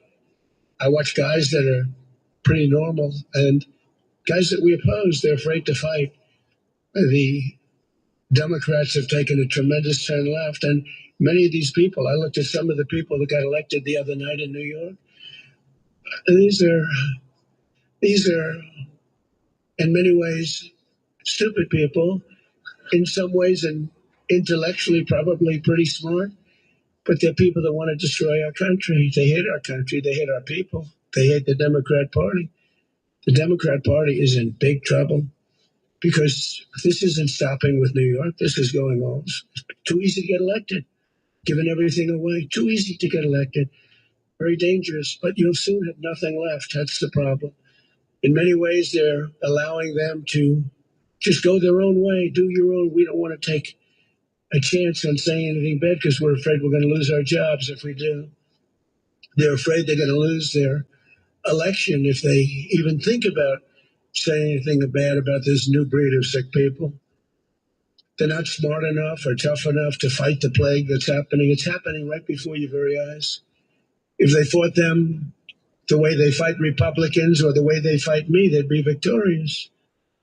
I watch guys that are pretty normal and guys that we oppose. They're afraid to fight. The Democrats have taken a tremendous turn left. And many of these people, I looked at some of the people that got elected the other night in New York. And these are in many ways stupid people, in some ways and intellectually probably pretty smart, but they're people that want to destroy our country. They hate our country. They hate our people. They hate the Democrat Party. The Democrat Party is in big trouble because this isn't stopping with New York. This is going on. It's too easy to get elected, giving everything away. Too easy to get elected. Very dangerous, but you'll soon have nothing left. That's the problem. In many ways, they're allowing them to just go their own way, do your own. We don't want to take a chance on saying anything bad because we're afraid we're going to lose our jobs if we do. They're afraid they're going to lose their election if they even think about saying anything bad about this new breed of sick people. They're not smart enough or tough enough to fight the plague that's happening. It's happening right before your very eyes. If they fought them the way they fight Republicans or the way they fight me, they'd be victorious.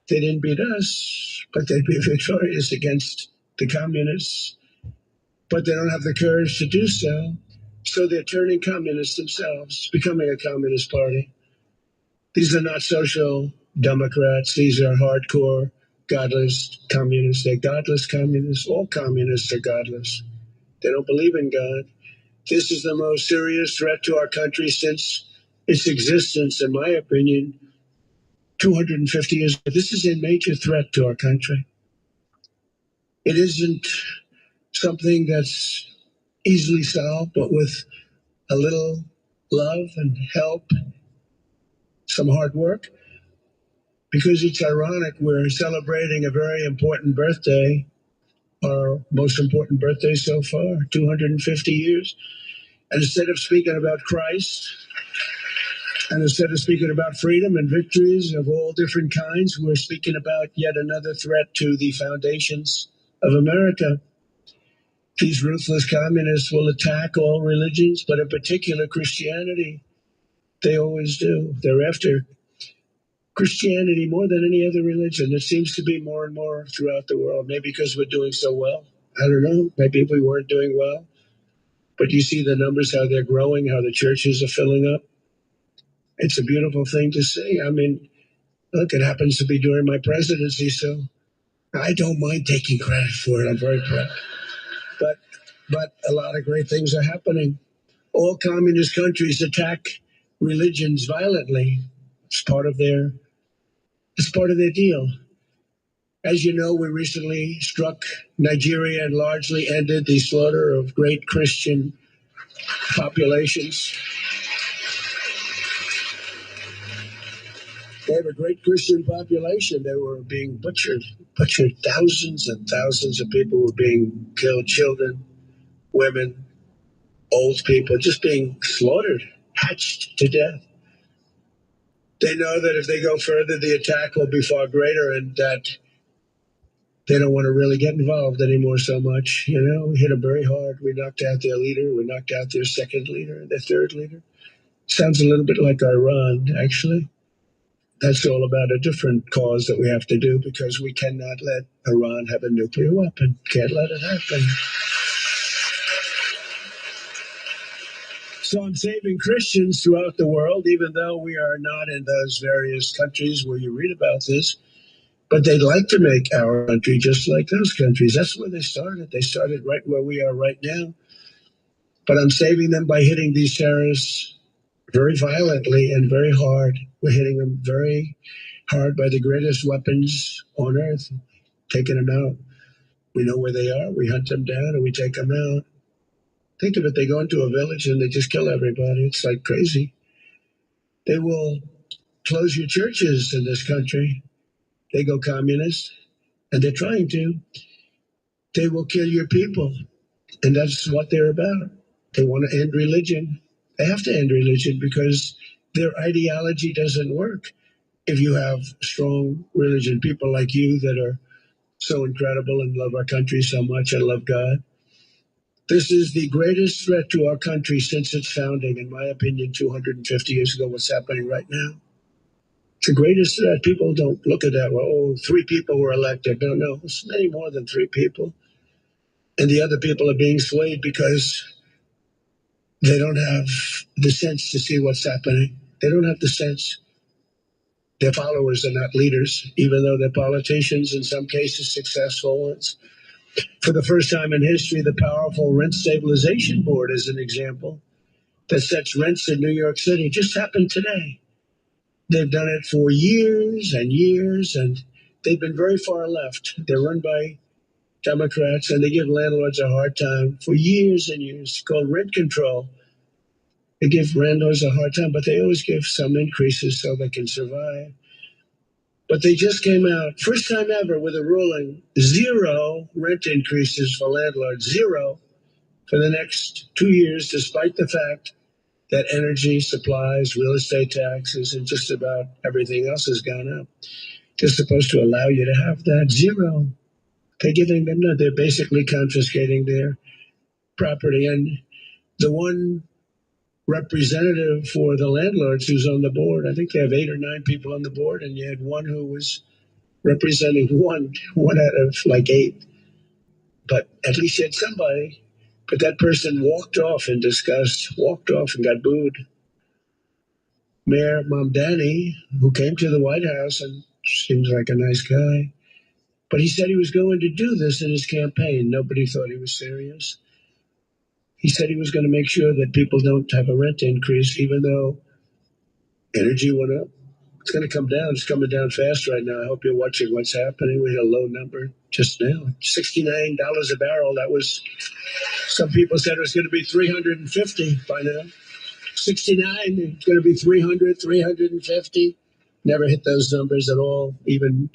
They didn't beat us, but they'd be victorious against the communists. But they don't have the courage to do so. So they're turning communists themselves, becoming a communist party. These are not social democrats. These are hardcore, godless communists. They're godless communists. All communists are godless. They don't believe in God. This is the most serious threat to our country since its existence, in my opinion, 250 years. This is a major threat to our country. It isn't something that's easily solved, but with a little love and help, some hard work, because it's ironic we're celebrating a very important birthday, our most important birthday so far, 250 years. And instead of speaking about Christ, and instead of speaking about freedom and victories of all different kinds, we're speaking about yet another threat to the foundations of America. These ruthless communists will attack all religions, but in particular Christianity. They always do. They're after Christianity more than any other religion. It seems to be more and more throughout the world, maybe because we're doing so well. I don't know. Maybe we weren't doing well. But you see the numbers, how they're growing, how the churches are filling up. It's a beautiful thing to see. I mean, look, it happens to be during my presidency, so I don't mind taking credit for it. I'm very proud. But a lot of great things are happening. All communist countries attack religions violently. It's part of their deal. As you know, we recently struck Nigeria and largely ended the slaughter of great Christian populations. They have a great Christian population. They were being butchered. Thousands and thousands of people were being killed. Children, women, old people, just being slaughtered, hatched to death. They know that if they go further, the attack will be far greater, and that They don't want to really get involved anymore so much. You know, we hit them very hard. We knocked out their leader. We knocked out their second leader, their third leader. Sounds a little bit like Iran, actually. That's all about a different cause that we have to do because we cannot let Iran have a nuclear weapon. Can't let it happen. So I'm saving Christians throughout the world, even though we are not in those various countries where you read about this. But they'd like to make our country just like those countries. That's where they started. They started right where we are right now. But I'm saving them by hitting these terrorists very violently and very hard. We're hitting them very hard by the greatest weapons on earth, taking them out. We know where they are. We hunt them down and we take them out. Think of it. They go into a village and they just kill everybody. It's like crazy. They will close your churches in this country. They go communist, and they're trying to. They will kill your people, and that's what they're about. They want to end religion. They have to end religion because their ideology doesn't work. If you have strong religion, people like you that are so incredible and love our country so much and love God, this is the greatest threat to our country since its founding, in my opinion, 250 years ago, what's happening right now. It's the greatest threat. People don't look at that. Well, oh, 3 people were elected. No, it's many more than 3 people. And the other people are being swayed because they don't have the sense to see what's happening. They don't have the sense. Their followers are not leaders, even though they're politicians, in some cases successful ones. For the first time in history, the powerful Rent Stabilization Board is an example that sets rents in New York City. Just happened today. They've done it for years and years, and they've been very far left. They're run by Democrats, and they give landlords a hard time for years and years. It's called rent control. They give landlords a hard time, but they always give some increases so they can survive. But they just came out, first time ever, with a ruling, 0 rent increases for landlords, 0 for the next 2 years, despite the fact that energy, supplies, real estate taxes, and just about everything else has gone up. They're supposed to allow you to have that 0. They're giving them, no, they're basically confiscating their property. And the one representative for the landlords who's on the board, I think they have 8 or 9 people on the board, and you had one who was representing one out of like 8. But at least you had somebody. But that person walked off in disgust, walked off and got booed. Mayor Mamdani, who came to the White House and seems like a nice guy, but he said he was going to do this in his campaign. Nobody thought he was serious. He said he was going to make sure that people don't have a rent increase, even though energy went up. It's going to come down. It's coming down fast right now. I hope you're watching what's happening. We had a low number just now, $69 a barrel. That was, some people said it was going to be $350 by now. 69, it's going to be 300, 350. Never hit those numbers at all, even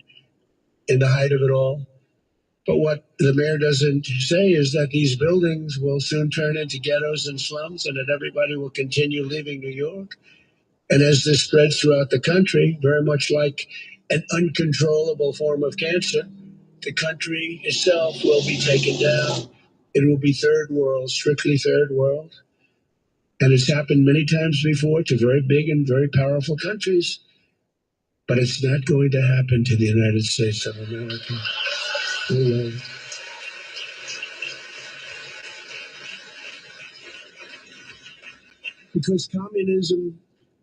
in the height of it all. But what the mayor doesn't say is that these buildings will soon turn into ghettos and slums, and that everybody will continue leaving New York. And as this spreads throughout the country, very much like an uncontrollable form of cancer, the country itself will be taken down. It will be third world, strictly third world. And it's happened many times before to very big and very powerful countries. But it's not going to happen to the United States of America. No. Because communism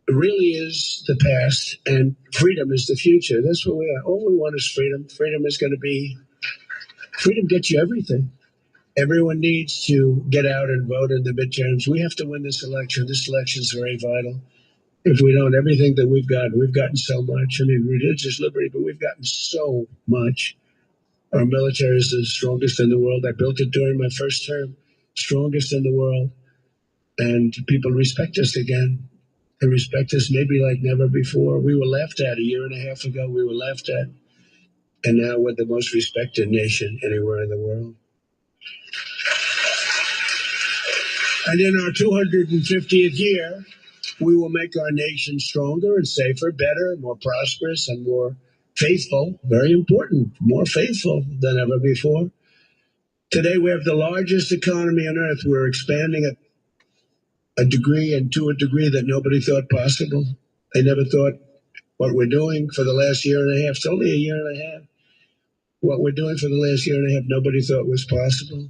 really is the past and freedom is the future. That's what we are. All we want is freedom. Freedom is going to be, freedom gets you everything. Everyone needs to get out and vote in the midterms. We have to win this election. This election is very vital. If we don't, everything that we've gotten so much. I mean, religious liberty, but we've gotten so much. Our military is the strongest in the world. I built it during my first term, strongest in the world. And people respect us again. They respect us maybe like never before. We were laughed at a year and a half ago. We were laughed at. And now we're the most respected nation anywhere in the world. And in our 250th year, we will make our nation stronger and safer, better, and more prosperous and more faithful, very important, more faithful than ever before. Today, we have the largest economy on earth. We're expanding at a degree and to a degree that nobody thought possible. They never thought what we're doing for the last year and a half. It's only a year and a half. What we're doing for the last year and a half, nobody thought was possible.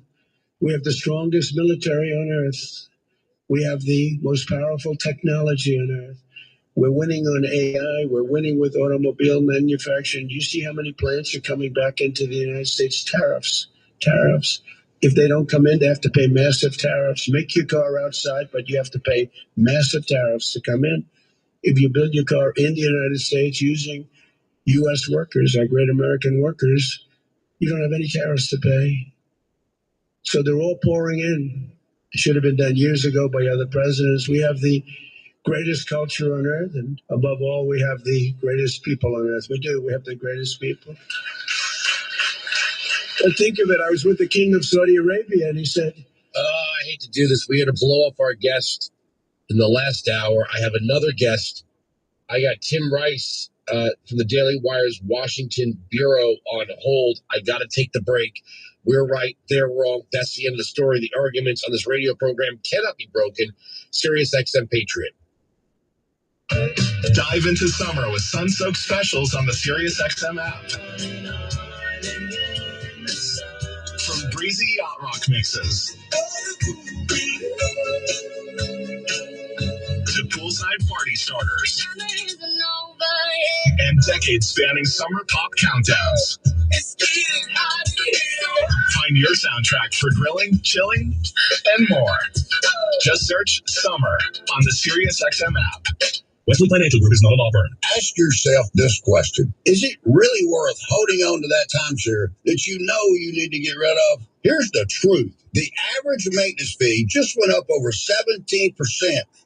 We have the strongest military on earth. We have the most powerful technology on earth. We're winning on AI. We're winning with automobile manufacturing. Do you see how many plants are coming back into the United States? Tariffs. If they don't come in, they have to pay massive tariffs. Make your car outside, but you have to pay massive tariffs to come in. If you build your car in the United States using U.S. workers, our great American workers, you don't have any tariffs to pay. So they're all pouring in. It should have been done years ago by other presidents. We have the greatest culture on earth, and above all, we have the greatest people on earth. We do. We have the greatest people. And think of it. I was with the king of Saudi Arabia, and he said, I hate to do this. We had to blow up our guest in the last hour. I have another guest. I got Tim Rice from the Daily Wire's Washington Bureau on hold. I got to take the break. We're right, they're wrong. That's the end of the story. The arguments on this radio program cannot be broken. Sirius XM Patriot. Dive into summer with sun-soaked specials on the Sirius XM app. From breezy yacht rock mixes to poolside party starters and decade-spanning summer pop countdowns. Find your soundtrack for grilling, chilling, and more. Just search Summer on the Sirius XM app. Wesley Financial Group is not a law firm. Ask yourself this question. Is it really worth holding on to that timeshare that you know you need to get rid of? Here's the truth. The average maintenance fee just went up over 17%.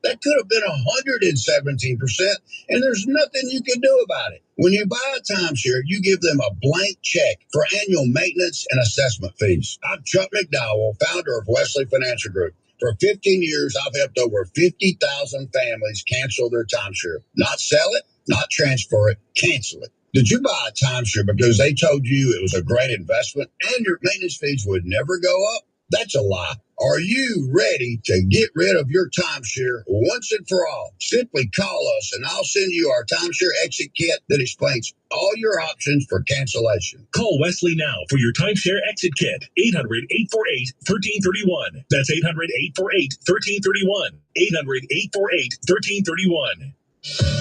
That could have been 117%, and there's nothing you can do about it. When you buy a timeshare, you give them a blank check for annual maintenance and assessment fees. I'm Chuck McDowell, founder of Wesley Financial Group. For 15 years, I've helped over 50,000 families cancel their timeshare. Not sell it, not transfer it, cancel it. Did you buy a timeshare because they told you it was a great investment and your maintenance fees would never go up? That's a lie. Are you ready to get rid of your timeshare once and for all? Simply call us and I'll send you our timeshare exit kit that explains all your options for cancellation. Call Wesley now for your timeshare exit kit. 800-848-1331. That's 800-848-1331. 800-848-1331.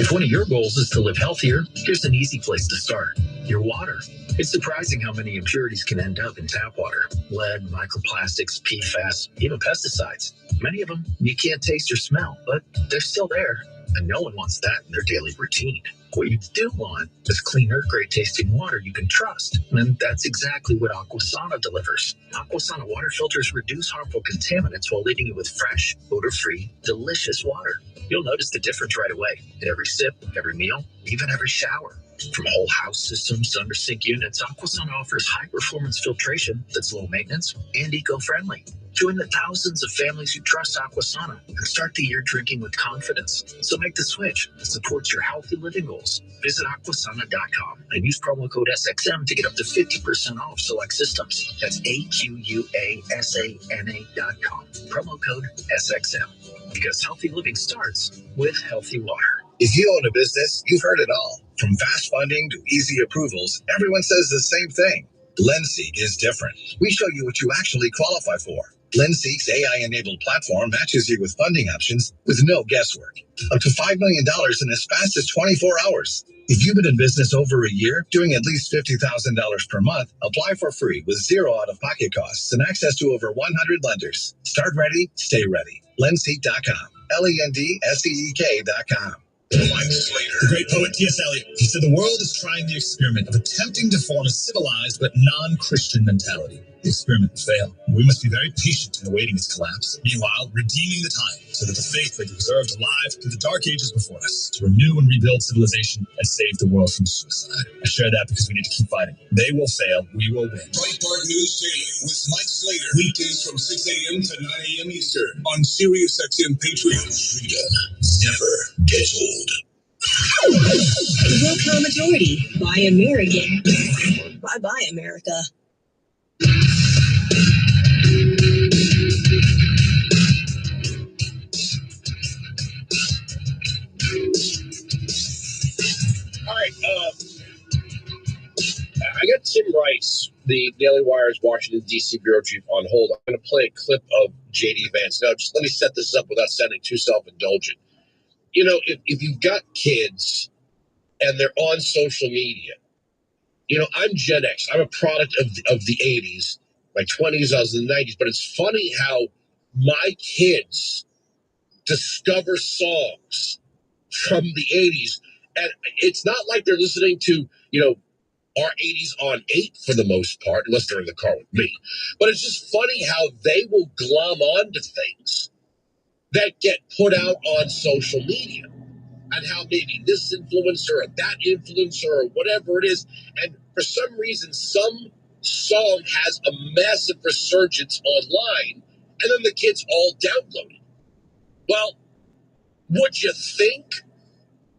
If one of your goals is to live healthier, here's an easy place to start. Your water. It's surprising how many impurities can end up in tap water. Lead, microplastics, PFAS, even pesticides. Many of them you can't taste or smell, but they're still there. And no one wants that in their daily routine. What you do want is cleaner, great-tasting water you can trust. And that's exactly what Aquasana delivers. Aquasana water filters reduce harmful contaminants while leaving you with fresh, odor-free, delicious water. You'll notice the difference right away in every sip, every meal, even every shower. From whole house systems to under sink units, Aquasana offers high-performance filtration that's low maintenance and eco-friendly. Join the thousands of families who trust Aquasana and start the year drinking with confidence. So make the switch. It supports your healthy living goals. Visit Aquasana.com and use promo code SXM to get up to 50% off select systems. That's AQUASANA.com. Promo code SXM. Because healthy living starts with healthy water. If you own a business, you've heard it all. From fast funding to easy approvals, everyone says the same thing. LendSeek is different. We show you what you actually qualify for. LendSeek's AI-enabled platform matches you with funding options with no guesswork. Up to $5 million in as fast as 24 hours. If you've been in business over a year, doing at least $50,000 per month, apply for free with zero out-of-pocket costs and access to over 100 lenders. Start ready, stay ready. LendSeek.com. LendSeek.com. Mike Slater. The great poet T.S. Eliot. He said the world is trying the experiment of attempting to form a civilized but non-Christian mentality. The experiment will fail. We must be very patient in awaiting its collapse. Meanwhile, redeeming the time so that the faith may be preserved alive through the dark ages before us, to renew and rebuild civilization and save the world from suicide. I share that because we need to keep fighting. They will fail. We will win. Breitbart News Daily with Mike Slater. Weekdays from 6 a.m. to 9 a.m. Eastern on Sirius XM Patriot. Freedom never gets old. Will call majority. Buy American. Bye-bye, America. All right. I got Tim Rice, the Daily Wire's Washington, D.C. bureau chief, on hold. I'm going to play a clip of J.D. Vance. Now, just let me set this up without sounding too self-indulgent. You know, if you've got kids and they're on social media, you know, I'm Gen X. I'm a product of the 80s. My 20s, I was in the 90s. But it's funny how my kids discover songs from the 80s. And it's not like they're listening to, you know, our 80s on 8 for the most part, unless they're in the car with me. But it's just funny how they will glom onto things that get put out on social media, and how maybe this influencer or that influencer or whatever it is. And for some reason, some song has a massive resurgence online, and then the kids all download it. Well, would you think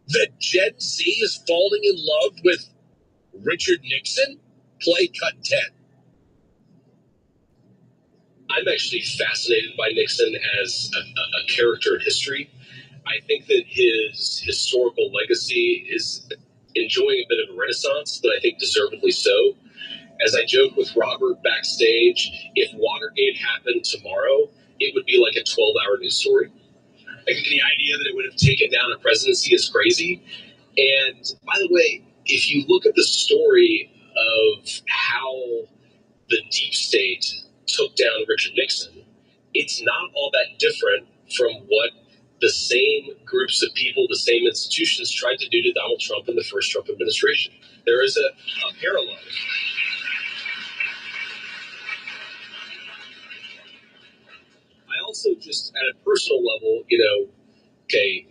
that Gen Z is falling in love with Richard Nixon? Play cut 10. I'm actually fascinated by Nixon as a character in history. I think that his historical legacy is enjoying a bit of a renaissance, but I think deservedly so. As I joke with Robert backstage, if Watergate happened tomorrow, it would be like a 12-hour news story. Like, the idea that it would have taken down a presidency is crazy. And by the way, if you look at the story of how the deep state took down Richard Nixon, it's not all that different from what the same groups of people, the same institutions tried to do to Donald Trump in the first Trump administration. There is a parallel. I also just, at a personal level, you know, okay,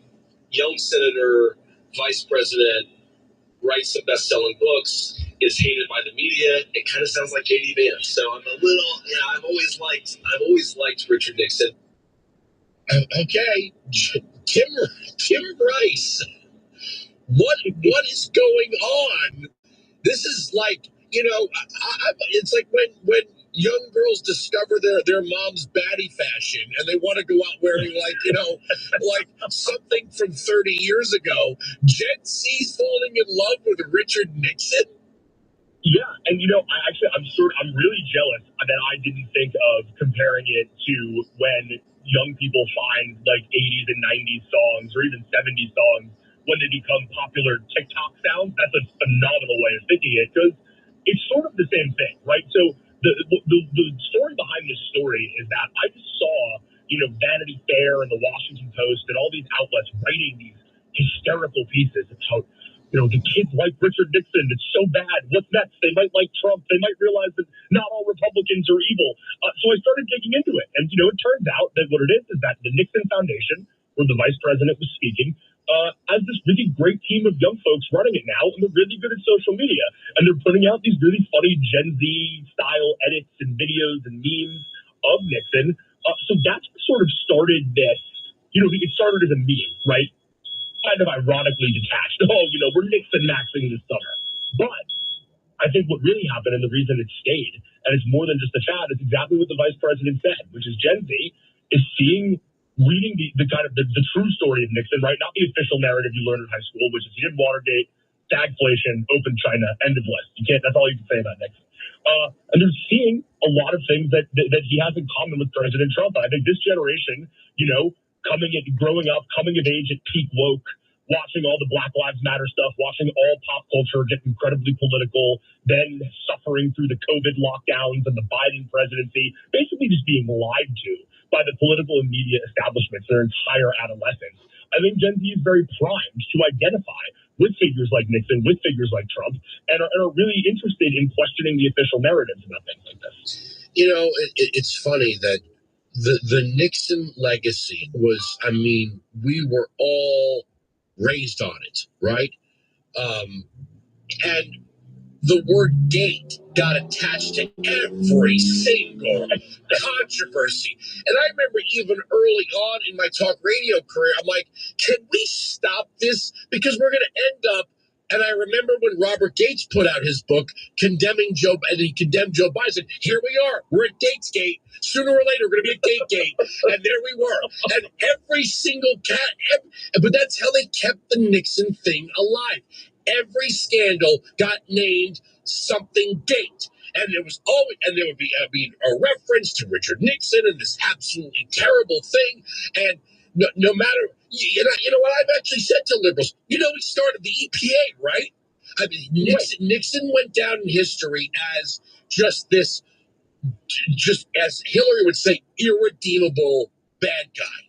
young senator, vice president, writes some best-selling books, is hated by the media. It kind of sounds like J.D. Vance. So I'm a little, you know, I've always liked Richard Nixon. Okay, Tim Rice. What is going on? This is like, you know, it's like when young girls discover their mom's baddie fashion and they want to go out wearing, like, you know, like something from 30 years ago. Gen Z's falling in love with Richard Nixon. Yeah, and you know, I'm really jealous that I didn't think of comparing it to when young people find like 80s and 90s songs or even 70s songs when they become popular TikTok sounds. That's a phenomenal way of thinking it, because it's sort of the same thing, right? So the story behind this story is that I just saw, you know, Vanity Fair and the Washington Post and all these outlets writing these hysterical pieces about, you know, the kids like Richard Nixon. It's so bad. What's next? They might like Trump. They might realize that not all Republicans are evil. So I started digging into it. And, you know, it turns out that what it is that the Nixon Foundation, where the vice president was speaking, has this really great team of young folks running it now, and they're really good at social media. And they're putting out these really funny Gen Z-style edits and videos and memes of Nixon. So that's what sort of started this. You know, it started as a meme, right? Kind of ironically detached. Oh, you know, we're Nixon maxing this summer. But I think what really happened, and the reason it stayed, and it's more than just a fad, is exactly what the vice president said, which is Gen Z is reading the kind of the true story of Nixon, right? Not the official narrative you learned in high school, which is he did Watergate, stagflation, open China, end of list. You can't. That's all you can say about Nixon. And they're seeing a lot of things that he has in common with President Trump. I think this generation, you know, growing up, coming of age at peak woke, watching all the Black Lives Matter stuff, watching all pop culture get incredibly political, then suffering through the COVID lockdowns and the Biden presidency, basically just being lied to by the political and media establishments their entire adolescence. I think Gen Z is very primed to identify with figures like Nixon, with figures like Trump, and are really interested in questioning the official narratives about things like this. You know, it's funny that the Nixon legacy was, I mean, we were all raised on it, right? And the word gate got attached to every single controversy. And I remember even early on in my talk radio career, I'm like, can we stop this? Because we're going to end up. And I remember when Robert Gates put out his book condemning Joe, and he condemned Joe Biden. Here we are. We're at Gatesgate. Sooner or later, we're going to be at Gate. And there we were. And every single but that's how they kept the Nixon thing alive. Every scandal got named something Gate. And there was always, and there would be a reference to Richard Nixon and this absolutely terrible thing. And no matter, you know what I've actually said to liberals, he started the EPA, right? I mean, Nixon went down in history as just as Hillary would say, irredeemable bad guy.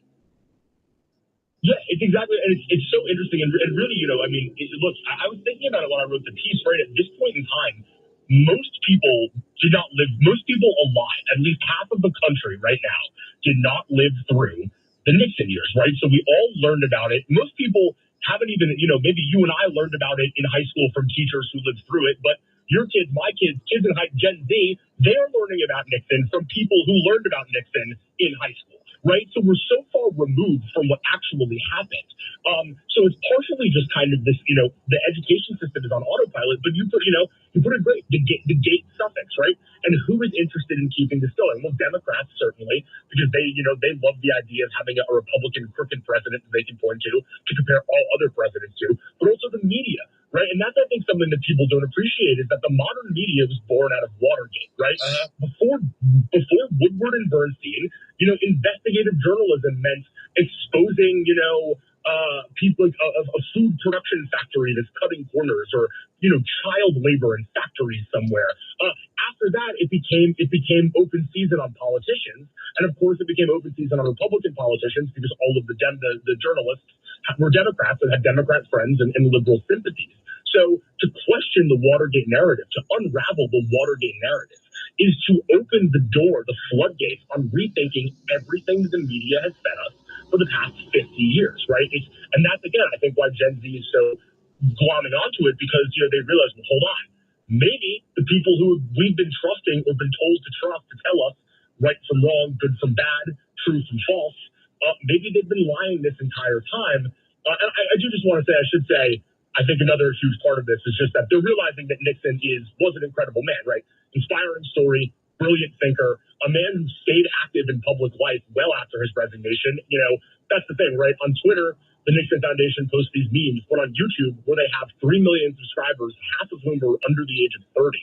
Yeah, it's exactly, and it's so interesting, and really, look, I was thinking about it when I wrote the piece, right? At this point in time, most people alive, at least half of the country right now, did not live through the Nixon years, right? So we all learned about it. Most people haven't even, maybe you and I learned about it in high school from teachers who lived through it, but your kids, my kids in Gen Z, they're learning about Nixon from people who learned about Nixon in high school, right? So we're so far removed from what actually happened. So it's partially just kind of this, the education system is on autopilot, but you put it great, the gate suffix, right? And who is interested in keeping this going? Well, Democrats, certainly, because they love the idea of having a Republican crooked president that they can point to compare all other presidents to, but also the media, right? And that's, I think, something that people don't appreciate is that the modern media was born out of Watergate, right? Before Woodward and Bernstein, investigative journalism meant exposing, people a food production factory that's cutting corners, or child labor in factories somewhere. After that, it became open season on politicians, and of course, it became open season on Republican politicians because all of the journalists were Democrats and had Democrat friends and liberal sympathies. So to question the Watergate narrative, to unravel the Watergate narrative, is to open the door, the floodgates, on rethinking everything that the media has fed us for the past 50 years, right? And that's, again, I think why Gen Z is so glomming onto it, because they realize, well, hold on, maybe the people who we've been trusting or been told to trust to tell us right from wrong, good from bad, true from false, maybe they've been lying this entire time. And I do just want to say, I think another huge part of this is just that they're realizing that Nixon was an incredible man, right? Inspiring story, brilliant thinker, a man who stayed active in public life well after his resignation. That's the thing, right? On Twitter, the Nixon Foundation posts these memes, but on YouTube, where they have 3 million subscribers, half of whom are under the age of 30,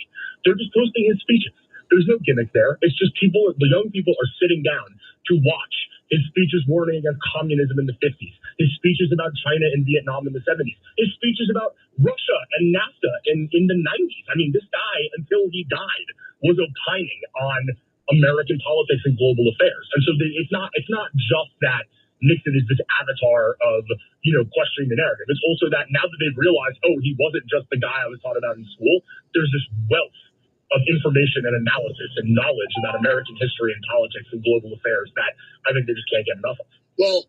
they're just posting his speeches. There's no gimmick there. It's just the young people are sitting down to watch his speeches warning against communism in the 50s, his speeches about China and Vietnam in the 70s, his speeches about Russia and NAFTA in the 90s. I mean, this guy, until he died, was opining on American politics and global affairs. And so it's not just that Nixon is this avatar of, questioning the narrative. It's also that now that they've realized, he wasn't just the guy I was taught about in school, there's this wealth of information and analysis and knowledge about American history and politics and global affairs that I think they just can't get enough of. Well,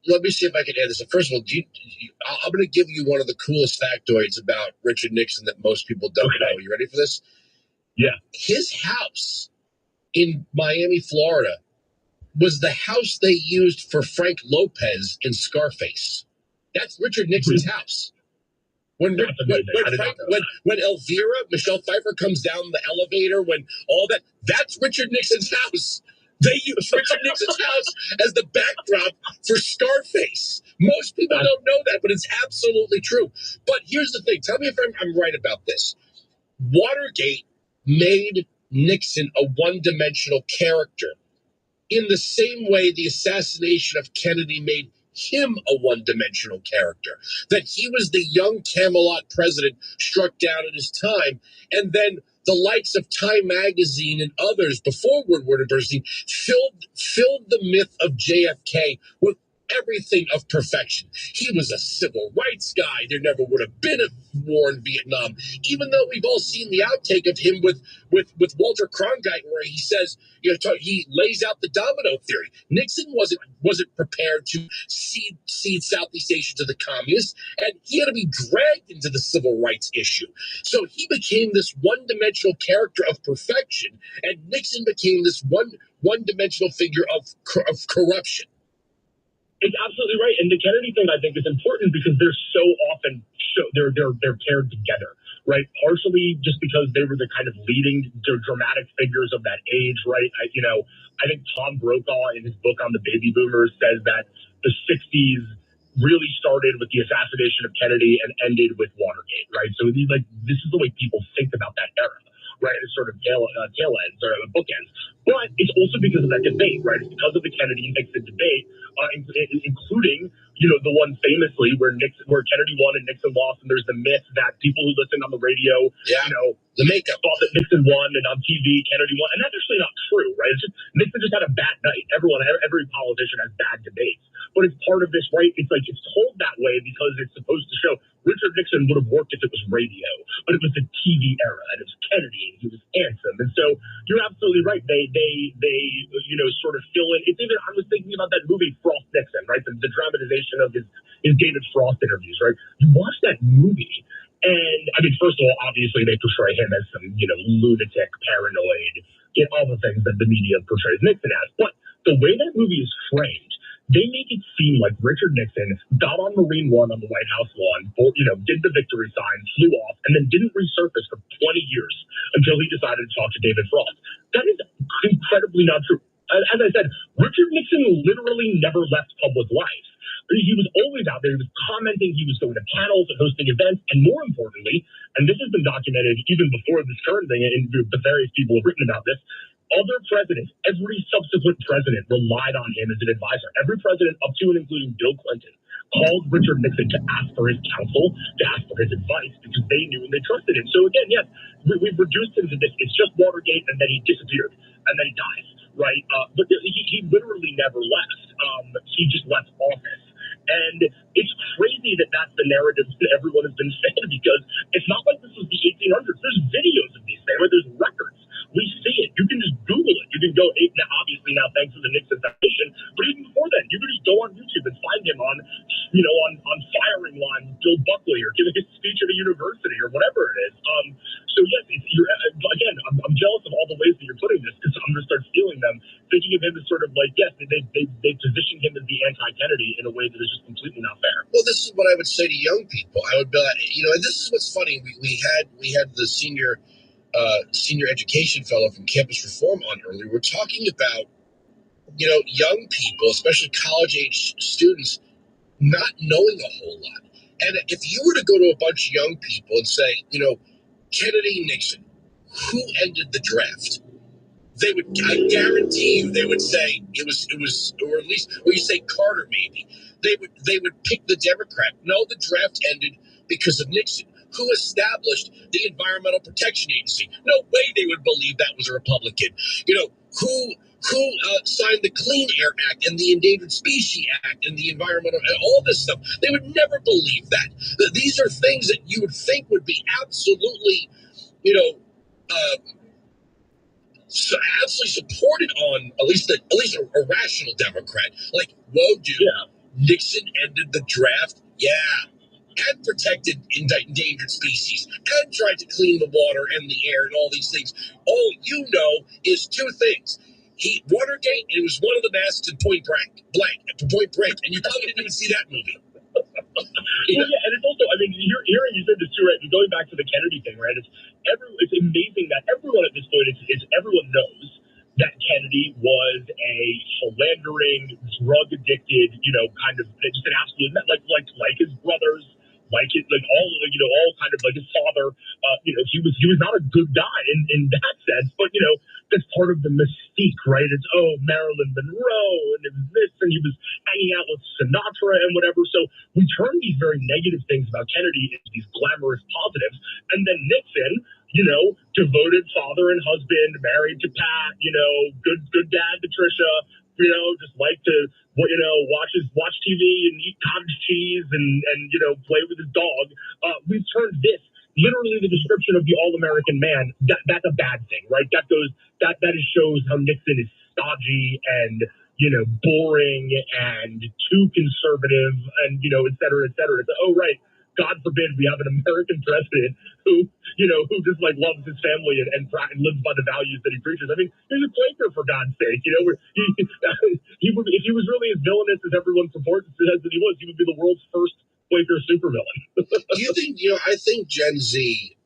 let me see if I can add this. First of all, I'm going to give you one of the coolest factoids about Richard Nixon that most people don't know. You ready for this? Yeah. His house in Miami, Florida, was the house they used for Frank Lopez in Scarface. That's Richard Nixon's house. When Elvira, Michelle Pfeiffer, comes down the elevator, when all that, that's Richard Nixon's house. They use Richard Nixon's house as the backdrop for Scarface. Most people don't know that, but it's absolutely true. But here's the thing. Tell me if I'm right about this. Watergate made Nixon a one-dimensional character in the same way the assassination of Kennedy made him a one-dimensional character, that he was the young Camelot president struck down at his time, and then the likes of Time Magazine and others before Woodward and Bernstein filled the myth of JFK with everything of perfection. He was a civil rights guy. There never would have been a war in Vietnam, even though we've all seen the outtake of him with Walter Cronkite, where he says, he lays out the domino theory. Nixon wasn't prepared to cede Southeast Asia to the communists, and he had to be dragged into the civil rights issue. So he became this one-dimensional character of perfection, and Nixon became this one-dimensional figure of corruption. It's absolutely right, and the Kennedy thing I think is important because they're so often they're paired together, right? Partially just because they were the kind of leading dramatic figures of that age, right? I think Tom Brokaw in his book on the baby boomers says that the '60s really started with the assassination of Kennedy and ended with Watergate, right? So this is the way people think about that era, right? It's sort of tail ends or bookends. But it's also because of that debate, right? It's because of the Kennedy-Nixon debate, including, the one famously where Kennedy won and Nixon lost, and there's the myth that people who listened on the radio, the makeup thought that Nixon won, and on TV Kennedy won, and that's actually not true, right? It's just Nixon just had a bad night. Every politician has bad debates, but it's part of this, right? It's like it's told that way because it's supposed to show Richard Nixon would have worked if it was radio, but it was the TV era, and it was Kennedy, and he was handsome, and so you're absolutely right. They sort of fill in. It's even, I was thinking about that movie Frost Nixon, right? The dramatization of his David Frost interviews, right? You watch that movie, and I mean, first of all, obviously they portray him as some, lunatic, paranoid, all the things that the media portrays Nixon as. But the way that movie is framed, they make it seem like Richard Nixon got on Marine One on the White House lawn, did the victory sign, flew off, and then didn't resurface for 20 years until he decided to talk to David Frost. That is incredibly not true. As I said, Richard Nixon literally never left public life. He was always out there. He was commenting. He was going to panels and hosting events. And more importantly, and this has been documented even before this current thing, and the various people have written about this, other presidents, every subsequent president relied on him as an advisor. Every president up to and including Bill Clinton called Richard Nixon to ask for his counsel, to ask for his advice, because they knew and they trusted him. So again, yes, we've reduced him to this. It's just Watergate, and then he disappeared, and then he dies, right? But he literally never left. He just left office. And it's crazy that that's the narrative that everyone has been saying, because it's not like this was the 1800s. There's videos of these things, right? There's records. We see it. You can just Google it. You can go, obviously now thanks to the Nixon Foundation, but even before then, you can just go on YouTube and find him on firing line with Bill Buckley or giving his speech at a university or whatever it is. So yes, I'm jealous of all the ways that you're putting this, because I'm going to start stealing them, thinking of him as sort of like, yes, they position him as the anti-Kennedy in a way that is just completely not fair. Well, this is what I would say to young people. I would be like, and this is what's funny. We had the senior education fellow from Campus Reform on earlier. We're talking about, young people, especially college-age students, not knowing a whole lot. And if you were to go to a bunch of young people and say, Kennedy, Nixon, who ended the draft? They would, I guarantee you, they would say it was, or at least, or you say Carter maybe. They would pick the Democrat. No, the draft ended because of Nixon. Who established the Environmental Protection Agency? No way they would believe that was a Republican. Who signed the Clean Air Act and the Endangered Species Act and the environmental and all this stuff? They would never believe that. These are things that you would think would be absolutely, so absolutely supported on at least a rational Democrat. Like, whoa, dude, Nixon ended the draft, and protected endangered species, and tried to clean the water and the air and all these things. All you know is two things. Watergate, it was one of the masks in Point Break, and you probably didn't even see that movie. Well, yeah, and it's also, I mean, hearing you said this too, right? And going back to the Kennedy thing, right? It's amazing that everyone at this point, everyone knows that Kennedy was a philandering, drug-addicted, kind of just an absolute, like his brothers, all kind of like his father. He was not a good guy in that sense, but that's part of the mystique, right? It's Marilyn Monroe, and it was this, and he was hanging out with Sinatra and whatever. So we turn these very negative things about Kennedy into these glamorous positives, and then Nixon, devoted father and husband, married to Pat, good dad to Trisha, just liked to watch TV and eat cottage cheese and play with his dog. We've turned this literally the description of the all-American man. That's a bad thing, right? That shows how Nixon is stodgy and boring and too conservative and et cetera, et cetera. It's like, oh right, God forbid we have an American president who just like loves his family and lives by the values that he preaches. I mean, he's a Quaker, for God's sake. If he was really as villainous as everyone purports that he was, he would be the world's first Quaker supervillain. Do you think, I think Gen Z,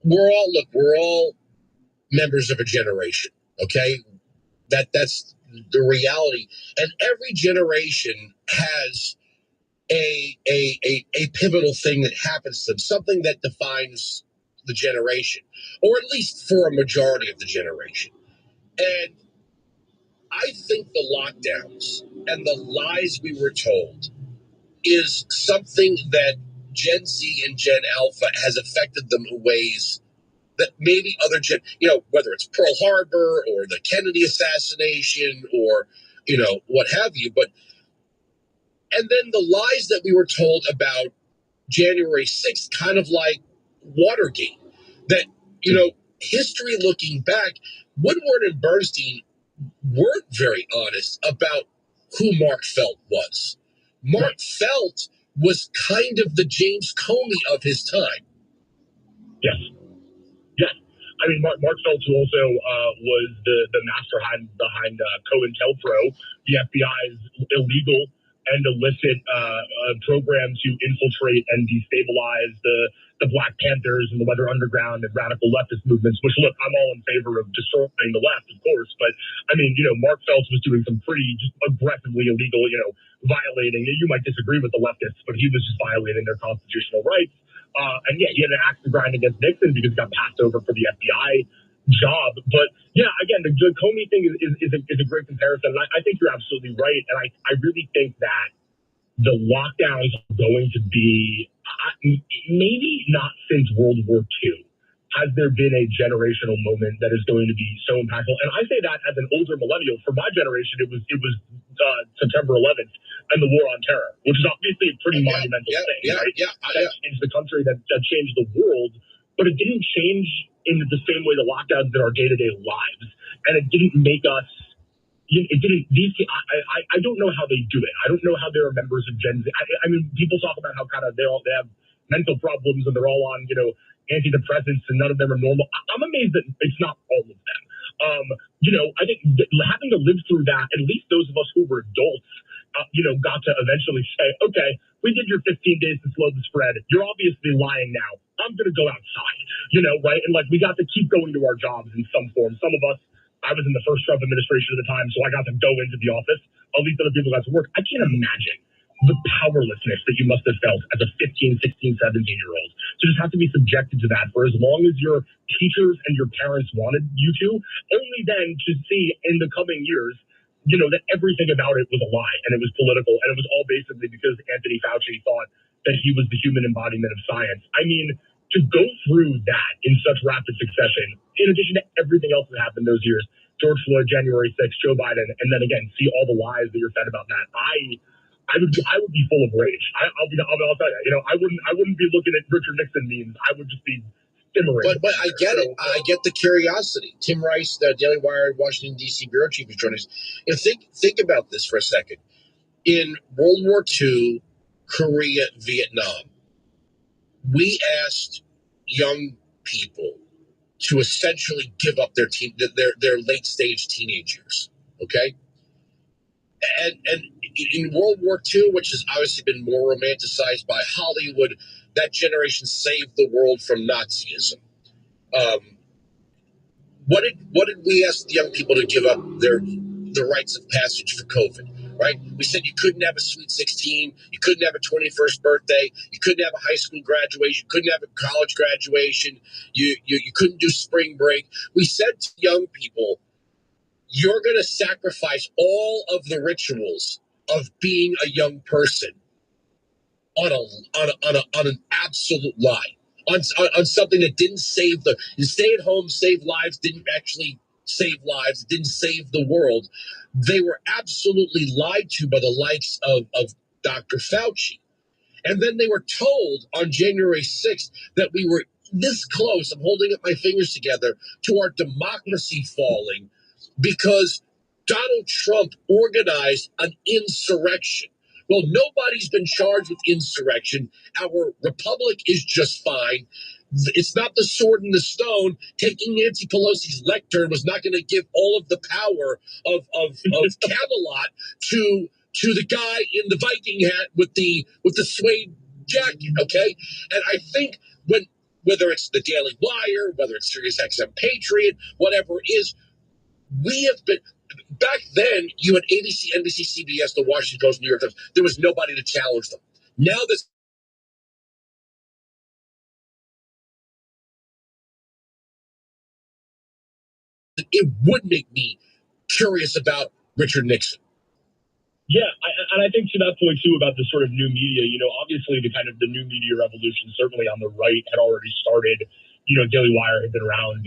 we're all members of a generation, okay? That's the reality. And every generation has a pivotal thing that happens to them, something that defines the generation, or at least for a majority of the generation. And I think the lockdowns and the lies we were told is something that Gen Z and Gen Alpha has affected them in ways that maybe other whether it's Pearl Harbor or the Kennedy assassination or, what have you. And then the lies that we were told about January 6th, kind of like Watergate, that, history looking back, Woodward and Bernstein weren't very honest about who Mark Felt was. Mark Felt was kind of the James Comey of his time. Yes. I mean, Mark Feltz, who also was the mastermind behind COINTELPRO, the FBI's illegal and illicit program to infiltrate and destabilize the Black Panthers and the Weather Underground and radical leftist movements, which, look, I'm all in favor of destroying the left, of course. But, I mean, Mark Feltz was doing some pretty just aggressively illegal, violating, you might disagree with the leftists, but he was just violating their constitutional rights. And he had an axe to grind against Nixon because he got passed over for the FBI job. But again, the Comey thing is a great comparison. And I think you're absolutely right. And I really think that the lockdowns are going to be, maybe not since World War II, has there been a generational moment that is going to be so impactful. And I say that as an older millennial. For my generation, it was September 11th and the war on terror, which is obviously a pretty monumental thing, right? That changed the country, that changed the world, but it didn't change in the same way the lockdowns did our day-to-day lives. And it didn't make us, I don't know how they do it. I don't know how they're members of Gen Z. I mean, people talk about how kind of they have mental problems and they're all on, antidepressants and none of them are normal. I'm amazed that it's not all of them. I think having to live through that, at least those of us who were adults, got to eventually say, okay, we did your 15 days to slow the spread. You're obviously lying now. I'm going to go outside, right? And we got to keep going to our jobs in some form. Some of us, I was in the first Trump administration at the time, so I got to go into the office. At least other people got to work. I can't imagine the powerlessness that you must have felt as a 15, 16, 17-year-old to just have to be subjected to that for as long as your teachers and your parents wanted you to, only then to see in the coming years, that everything about it was a lie and it was political and it was all basically because Anthony Fauci thought that he was the human embodiment of science. I mean, to go through that in such rapid succession, in addition to everything else that happened those years, George Floyd, January 6th, Joe Biden, and then again, see all the lies that you're fed about that. I would be full of rage. I'll tell you, I wouldn't be looking at Richard Nixon memes. I would just be simmering. But I get it. I get the curiosity. Tim Rice, the Daily Wire, Washington, D.C. bureau chief, is joining us. Think about this for a second. In World War II, Korea, Vietnam, we asked young people to essentially give up their late stage teenage years. Okay. And in World War II, which has obviously been more romanticized by Hollywood, that generation saved the world from Nazism. What did we ask the young people to give up the rites of passage for COVID? Right? We said you couldn't have a Sweet 16, you couldn't have a 21st birthday, you couldn't have a high school graduation, you couldn't have a college graduation, you couldn't do spring break. We said to young people, you're going to sacrifice all of the rituals of being a young person on an absolute lie, on something that didn't save the stay at home, save lives, didn't actually save lives, it didn't save the world. They were absolutely lied to by the likes of Dr. Fauci. And then they were told on January 6th that we were this close, I'm holding up my fingers together, to our democracy falling because Donald Trump organized an insurrection. Well, nobody's been charged with insurrection. Our republic is just fine. It's not the sword and the stone. Taking Nancy Pelosi's lectern was not going to give all of the power of Camelot to the guy in the Viking hat with the suede jacket. Okay, and I think whether it's the Daily Wire, whether it's SiriusXM Patriot, whatever it is, we have been. Back then, you had ABC, NBC, CBS, the Washington Post, New York Times. There was nobody to challenge them. Now this. It would make me curious about Richard Nixon. Yeah, and I think to that point, too, about the sort of new media, obviously the kind of the new media revolution, certainly on the right, had already started. Daily Wire had been around